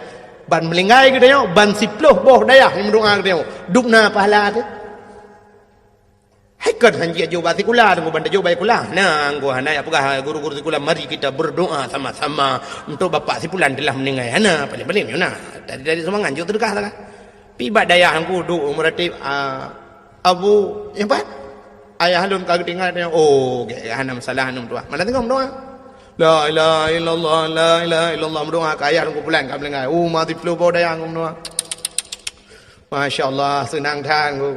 ban melingai ke dia ban 10 boh dayah yang doa ke dia dukna pahala tu hai kan hanji jo batikula tu ban tajuk baikula nah gua hana apakah guru-guru tikula mari kita berdoa sama-sama untuk bapak sipulan telah meninggal hana paling-paling nah dari semangat jo terdekat kan pi badayah aku duk meratib Abu yang apa ayah lun kagak tinggal dia oh hana masalah hanum tu mana tengok doa la ilaha illallah la ilaha illallah doa ke ayah aku pulang kau meninggal mati pelu badayah aku doa masyaallah senang thang aku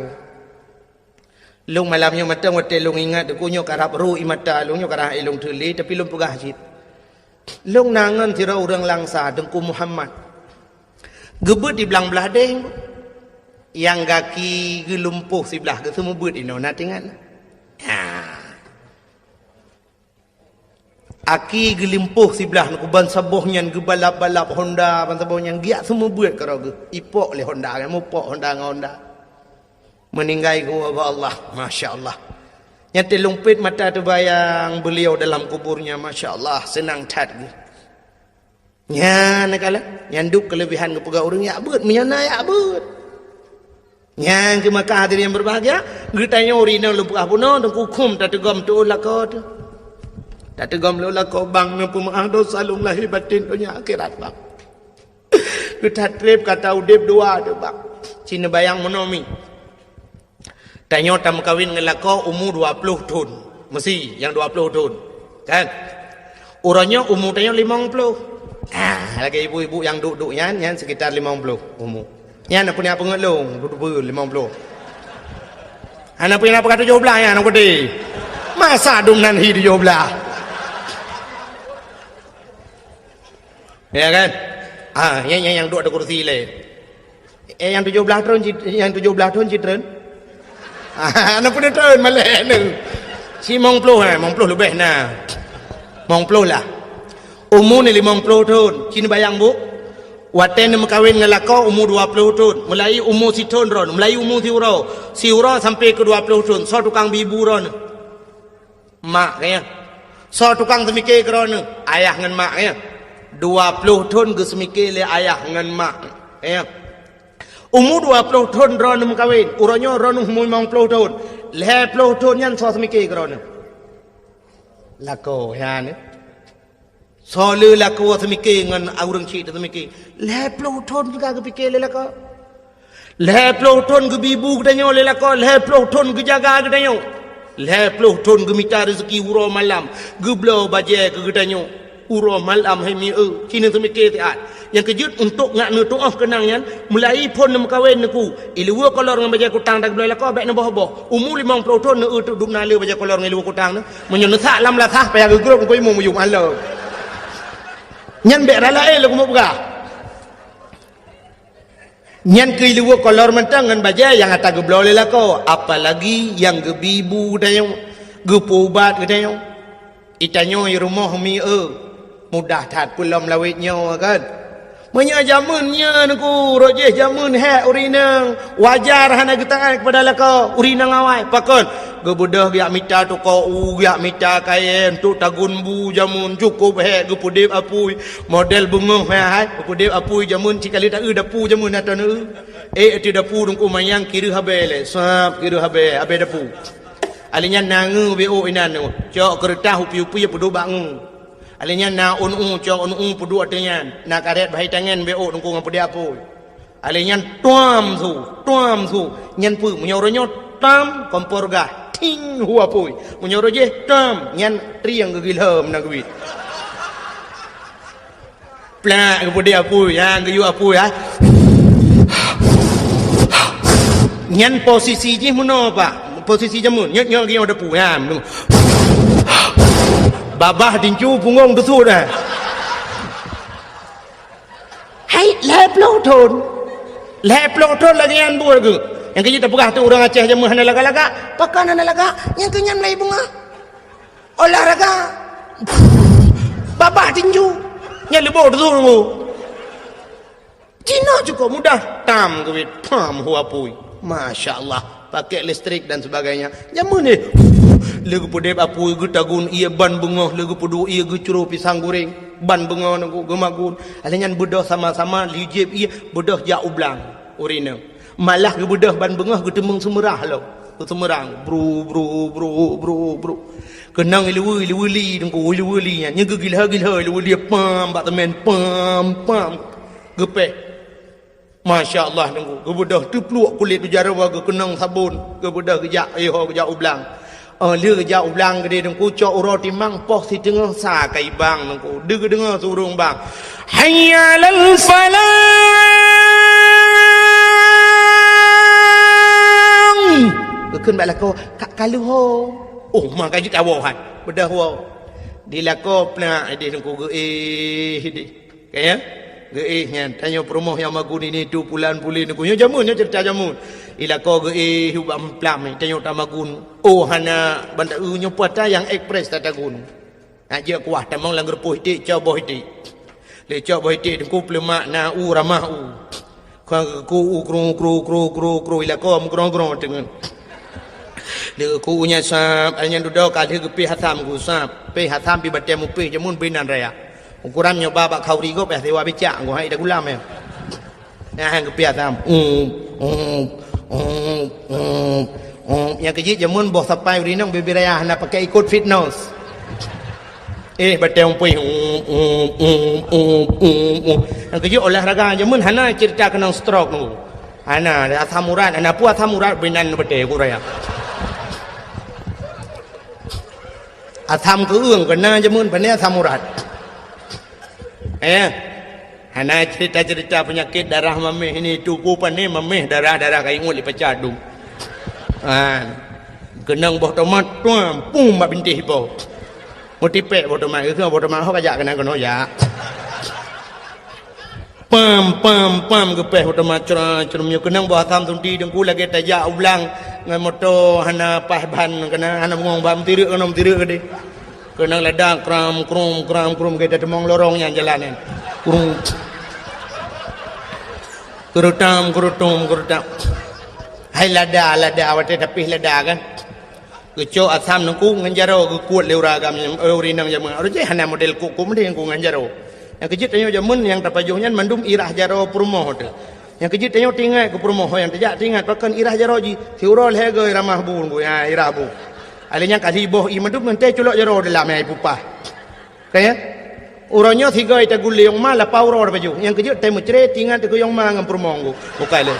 lung malamnya mata mata lung ingat aku nyok karap ru imata lung nyok karah ilung tuli tapi lung pegah jit lung nangan tira orang langsa dengku Muhammad gebut di belang belah deng yang kaki gelumpuh sebelah ke semua buat ini nak tengok aki gelimpuh sebelah nak ban sabohnya gebalap-balap Honda ban sabohnya giat semua buat kerana ipok le Honda kan mupok Honda dengan Honda meninggal ku Allah masya-Allah nyata lumpit mata terbayang beliau dalam kuburnya masya-Allah senang tat ge nya nakala nyanduk kelebihan kepada orang ya beut menyana ya beut yang ke Makkah hadirin yang berbahagia geritanya orina lumpah puno dan hukum tak tegam tu lakot tak tegam lu lakot bang nampu maaf dosa lum lahir batin dunia akhirat bang getat trip kata udip dua tu bang Cina bayang monomi tanya tam kawin ngelako umur 20 tahun mesti yang 20 tahun kan orangnya umur tanya 50 lagi ibu-ibu yang duduk yang sekitar 50 umur yang nak punya pengelung duduk 50 anak punya apa kata 17 ya anak gede masa dum nan hi 17 ya kan Yang duduk ada kursi le. Yang 17 tahun yang 17 tahun citren. Anak pun tahun malah ni. Si mong puluh lebih nah. Mong puluh lah. Umur ni 50 tahun. Cina bayang bu. Waten ni kawin dengan lako umur 20 tahun. Mulai umur si tahun ron. Mulai umur si uro sampai ke 20 tahun. So tukang bibu ron. Mak kaya. So tukang semikir ron. Ayah dengan mak kaya. 20 tahun ke semikir le ayah dengan mak. Kaya. Umur 20 tahun ron ni kawin. Uronyo ron umur 50 tahun. 20 tahun yan so semikir ron. Lako ya ni. So le lako semikir dengan orang cik semikir. 20 tahun juga ke fikir le lako. 20 tahun ke bibu katanya le lako. 20 tahun ke jaga katanya. 20 tahun ke minta rezeki uro malam. Geblo baje ke katanya. Uro malam hai mi kini semikir tiat. Yang kejut untuk ngak nutuh kenangnya mulai pun nak kawin aku ilua kolor dengan baja kutang tak boleh lako baik nak boh umur 50 tahun nak duduk nale baja kolor dengan ilua kutang na menyon sak lam la thah payah grup ko imu muyum Allah nyan be rala lagu mo buka nyan ke ilua kolor mentang dengan baja yang ata geblo le lako apalagi yang gebibu dayo gepubat dayo itanyo rumah mi mudah tat pulam lawitnya kan Menya jamunnya naku rojeh jamun he urinang wajar hana getangan kepada laka urinang awai pakon gebudah giak mita tu ko giak mita kain tu tagun bu jamun cukup he gepudip apui model bunga he hai gepudip apui jamun cikali tak dapu jamun atau nu ti dapu dungku mayang kiri habele sap kiri habe dapu alinya nangu bo inan cok kertas upi-upi pedu bangu Alinya na unu cok unu pudu artinya na karet bahai tangan bo dungku ngapa dia apa alinya tuam su nyan pu menyoronyo tam kompor gah ting hua pui menyoro je tam nyan triang gegil hem na gewit plak ngapa dia apa yang geyu apa ya nyan posisi je muno pak posisi jamun nyok gi ada pu ya babah dincu punggung besut dah. Hai, 20 tahun. 20 tahun lagi yang buat ke. Yang kita pegah tu orang Aceh je mana laga-laga. Pakan ana laga, yang kenyan melai bunga. Olahraga. Babah dincu. Yang lebih besut tu. Cina cukup mudah. Tam ke pam huapui. Masya-Allah. Pakai listrik dan sebagainya. Jamun ni. Legu podep apu gu tagun ia ban bungoh legu podu ia gu curu pisang goreng ban bungoh nagu gemagun alenyan budah sama-sama lijib ia budah ja ublang urina malah gu budah ban bungoh gu temung semerah lo semerang bro kenang ilu-li dengku ilu-li nya gu gila ilu-li pam bak temen pam gepeh Masya Allah dengku gu budah tu pluak kulit tu jarawa gu kenang sabun gu budah gu ja ja ublang lừa dạo blang cái đêm cô cho ro thì mang po thì tiếng xà cây bang cô đưa đứng sur rung bang hayya lal falahขึ้นไปแล้วก็kalu ho mà cái chữ wo han bedah ho di la ko pla di ko ge di kaya ge nya tanya promoh yang magun ini tu pulan pulin ko nyo jamun nyo cerita jamun ila ko ge hubam plam tanya tamagun hana banda nyo puata yang express tatagun aja kuah tamang lang gerpuh ti cho boh ti le cho boh ti ko plema na ramah ko kru ila ko gron dengan le ko nya sap anya duduk kali ke pi hatam ku sap pi hatam pi batem pi jamun binan raya ukuran nyoba bak khauri ko pe sewa becak ko hai dak ulam ya hang ke pi hatam yang kejit jamun boh sampai urinang bebiraya nak pakai ikut fitness batem pi yang kejit olahraga jamun hana cerita kenang stroke nu hana asam urat hana pu asam urat binan bete ku raya asam ke ương kena jamun pane asam urat hana cerita penyakit darah mameh ini tuku pane mameh darah kai ngut dipecah dung kenang boh tomat tuam pum ba bintih po motipe boh tomat ke boh tomat ho kajak kena kono ya pam gepeh udah macam kenang bawa tam tunti dengku lagi tajak ulang ngan moto hana pahban kena hana ngong bam tirik kedi kenang ledang kram krum kita demong lorongnya jalanan krum kurutam hai lada awate tapi lada kan keco asam nengku nganjaro kuat leuragam urinang jaman orang je hana model ku mending ku nganjaro yang kejit tanyo jamun yang tapajuhnya mandum irah jaro purmoh tu yang kejit tanyo tinggal ke purmoh yang tajak tinggal pakan irah jaro ji siurol hege ramah bun bu ya irah bu alinya kasih boh i mandum mente culok jaro dalam ai pupah kaya uronyo tiga ita guli yang mala pauro baju yang kejit temu cere tinggal te yang ma ngam purmoh bu bukai le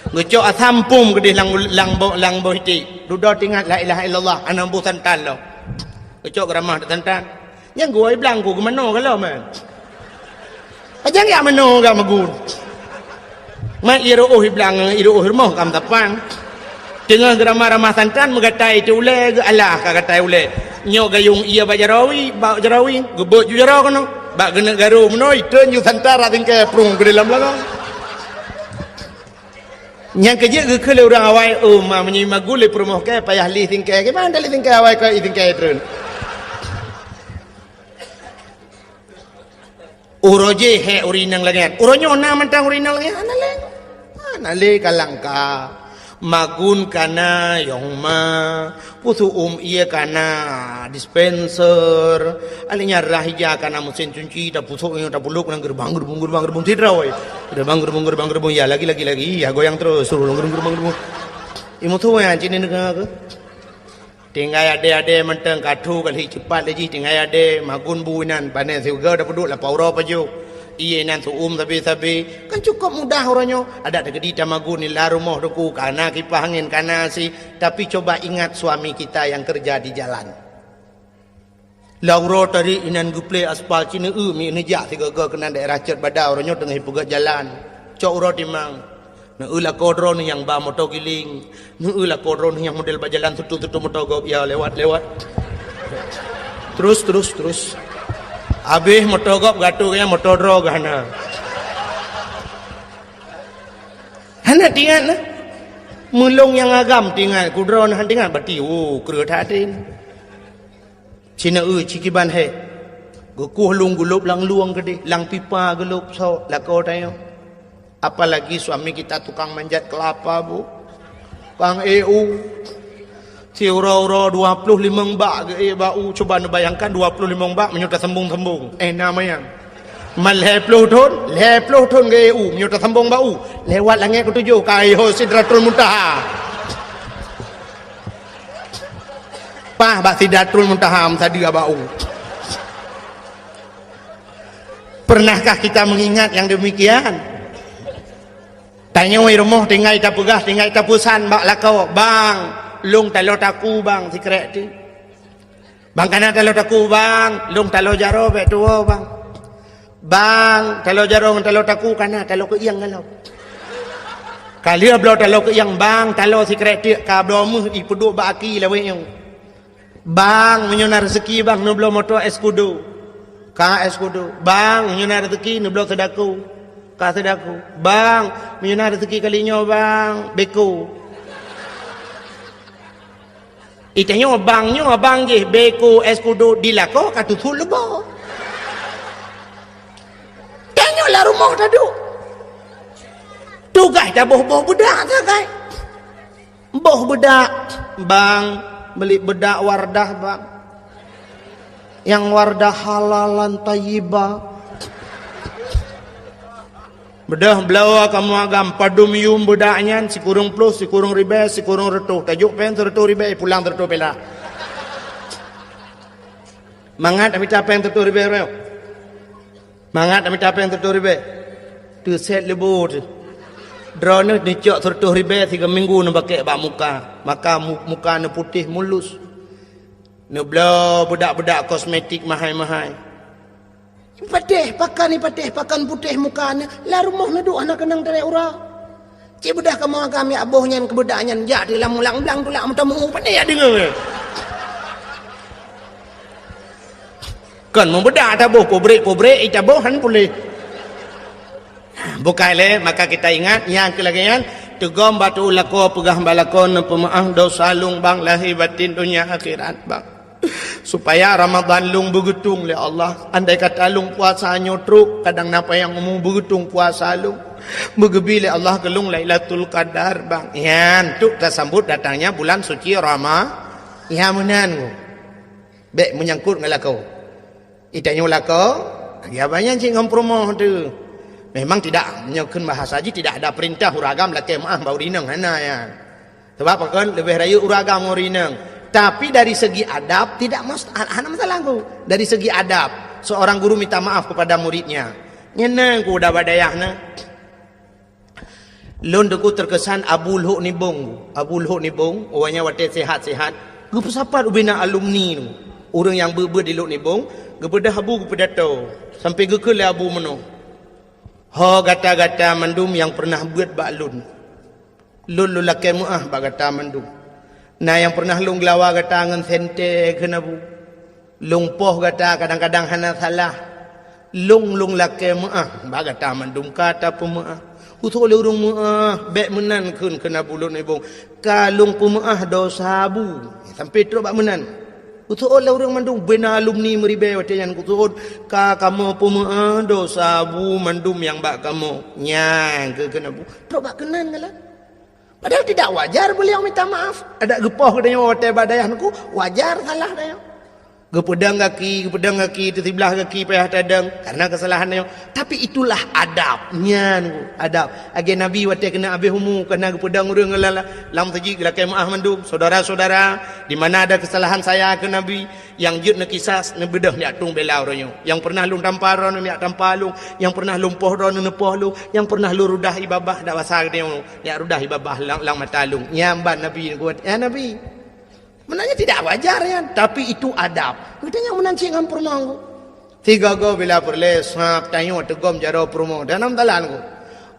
ngecok asampum gede lang boh ti dudo tinggal la ilaha illallah anam bu santan lo ngecok ramah santan yang gue bilang gue kemana kalau man aja nggak mano nggak magun mak iroh bilang iroh rumah kam tapang tengah ramah santan mengatai tu ule Allah kata ule nyok gayung iya bajarawi gebot jujaro kono bak kena garu menoi tenju santara tingkai prung ke dalam langang yang kerja ke kalau orang awai ma menyimak gule promoh ke payah li tingkai ke mana li tingkai awai ke tingkai terun uroje he urinang lagi uronyo na mentang urinang lagi anale kalangka magun kana yongma pusu iya kana dispenser alinya rahija kana mesin cuci da pusu da buluk nang gerbang tidra oi gerbang ya lagi ya goyang terus suruh gerbang imu tu ya cini negara tinggal ade menteng kadu kali cepat lagi tinggal ade magun buinan panen juga dah peduk lah pauro paju iye nan tu tapi kan cukup mudah orangnya ada tegedi magun ni la rumah doku kana kipas angin kana si tapi coba ingat suami kita yang kerja di jalan lauro tadi inan guple aspal cina mi ni jak tiga kena daerah cet badau orangnya tengah pegat jalan cok uro timang na ula kodron yang ba motor giling na ula kodron yang model bajalan tutu motor gop ya lewat terus habis motor gop gatu kaya motor drog hana tinggal na mulung yang agam tinggal kudron han tinggal berarti kera thatin cina cikiban he gokuh lung gulup lang luang gede lang pipa gulup so lako tayo apalagi suami kita tukang manjat kelapa bu Kang EU si uro 25 bak bau coba bayangkan 25 bak menyudah sembung namanya malhepluh ton ke EU menyudah sembung bau lewat langit ketujuh kaiho sidratul muntaha pah bak sidratul muntaha tadi bau pernahkah kita mengingat yang demikian tanya rumah tinggal ita pegah tinggal ita pusan bak lakau bang lung talo taku bang sikrek ti bang kana talo taku bang lung talo jaro be tuo bang talo jaro talo taku kana talo ke iang galau kali ablo talo ke iang bang talo sikrek ti ka ablo mu i peduk bak aki lawe yang bang menyona rezeki bang no blo moto eskudo ka eskudo bang menyona rezeki no blo sedaku kata daku bang menyana rezeki kalinya bang beko itanya bang je beko eskudo dilako katutul lebo tanya lah rumah tadu tu guys dah boh bedak tak guys boh bedak bang beli bedak wardah bang yang wardah halalan tayyibah bedah belawa kamu agam padum yum bedaknya si kurung plus si kurung ribe si kurung retuh tajuk pen retuh ribe pulang retuh pela mangat ami capeng retuh ribe reo mangat ami capeng retuh ribe tu set lebur drone ni cok retuh ribe 3 minggu nu pakai bak muka maka muka nu putih mulus nu belaw bedak-bedak kosmetik mahal-mahal patih pakan putih mukanya lah rumah naduk anak kenang dari ura cik bedah kamu kami abohnya kebedaknya jadi lah mulang belang tulak mutamu patih ya dengar kan membedak tabuh pobrek itabuhan boleh bukan le. Maka kita ingat yang kelagian tegom batu lako pegah balakon pemaaf dosa lung bang lahir batin dunia akhirat bang, supaya Ramadan lung begetung le Allah. Andai kata lung puasa nyotruk kadang napa yang umum begetung puasa lung begebi le Allah kelung Lailatul Qadar bang. Yan tu kita sambut datangnya bulan suci ya menan ku bek menyangkut ngalako itanya lako ya banyak cing ngompromo tu. Memang tidak menyokun bahasa haji tidak ada perintah uragam laki maaf bau rinang hana ya. Sebab kan lebih raya uragam rinang. Tapi dari segi adab tidak masalah ku. Dari segi adab seorang guru minta maaf kepada muridnya. Nyenang ku udah badayahna. Lon deku terkesan Abu Luhuk Nibong. Abu Luhuk Nibong, orangnya wate sehat-sehat. Gupu sapat ubina alumni tu. Orang yang berber di Luhuk Nibong, gepedah abu gepedah tau. Sampai gekele abu meno. Ho gata-gata mandum yang pernah buat bak lun. Lun lulake muah bak gata mandum. Nah yang pernah lung gelawa gata ngan sente kena bu. Lung poh gata kadang-kadang hana salah. Lung lake muah bak gata mandum kata pemuah. Utul urung muah bek menan kun kena bulun ibung. Kalung pemuah dosa bu. Sampai terus bak menan. Utul urung mandum bena alumni meribe watian kutul ka kamu pemuah dosa bu mandum yang bak kamu nyang ke kena bu. Terus bak kenan kala. Padahal tidak wajar beliau minta maaf. Ada gepoh katanya watai badayahku wajar salah dia. Gepedang kaki tersebelah kaki payah tadang karena kesalahannya. Tapi itulah adabnya, adab. Agi Nabi watai kena habis humu kena gepedang urang lala lam taji lakai maaf mandum saudara-saudara di mana ada kesalahan saya ke Nabi yang jut nak kisah nak bedah ni atung belau ronyo. Yang pernah lung tampar ron ni tampar lung, yang pernah lumpoh ron ni poh lung, yang pernah lu rudah ibabah dak basar dia ni rudah ibabah lang mata lung. Nyamban Nabi kuat. Ya Nabi menanya tidak wajar ya, tapi itu adab. Katanya menancing am permang. Tiga go bila perle sap tanyo tegom jaro promo dalam talan ku.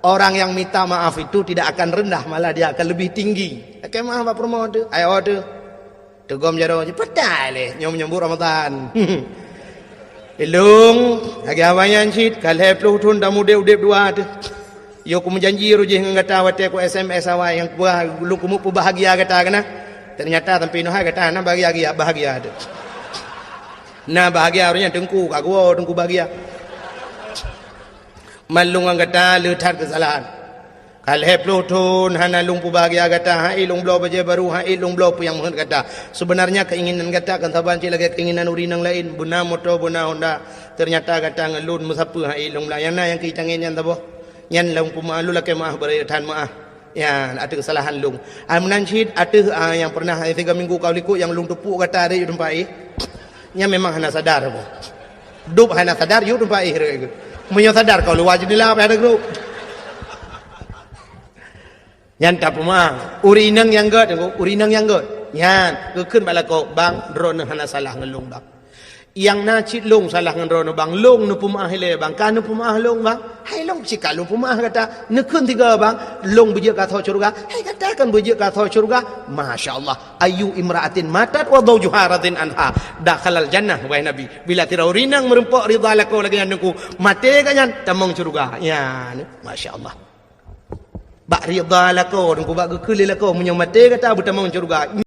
Orang yang minta maaf itu tidak akan rendah, malah dia akan lebih tinggi. Kayak maaf apa promo tu? Ayo tu. Tegom jaro cepat le nyambut Ramadan. Ilung agi awayan cit kalhe puluh tun damu udep dua tu. Yo ku menjanji rujih ngata wate ku SMS awak yang buah lu kumu bahagia kata kana. Ternyata sampai noh kata na bahagia ada. Nah bahagia orangnya dengku kagu dengku bahagia. Malung ang kata letat kesalahan. Kalhe plutun hana lung pu bahagia kata hai lung blo baje baru hai lung blo pu yang mohon kata. Sebenarnya keinginan kata kan saban lagi keinginan urinang lain buna motor buna Honda. Ternyata kata ngelun musapa hai lung layana yang kita ingin tabo. Yan lung pu malu lake maaf beratan maaf. Ya, ada kesalahan lung. Menancit ada yang pernah 3 minggu kau likut yang lung tepuk kata ada yu tempat nya memang hana sadar apa. Dup hana sadar yu tempat re. Menyo sadar kau luar jendela apa ada grup. Yan tak pemang. Urinang yang god, urinang yang god. Yan, keun balako bang drone hana salah ngelung bang. Yang nacit lung salah ngan rono bang lung nu pumah hele bang kan nu pumah lung bang hai lung cika lung pumah kata nekun tiga bang lung bejek ka tho surga hai kata kan bejek ka tho surga masyaallah ayu imraatin matat wa zawjuha radin anha dakhalal jannah wahai nabi bila tirau rinang merempok ridha lako lagi anku mate kanyan tamong surga ya masyaallah bak ridha lako dengku bak gekul lako menyang mate kata butamong surga.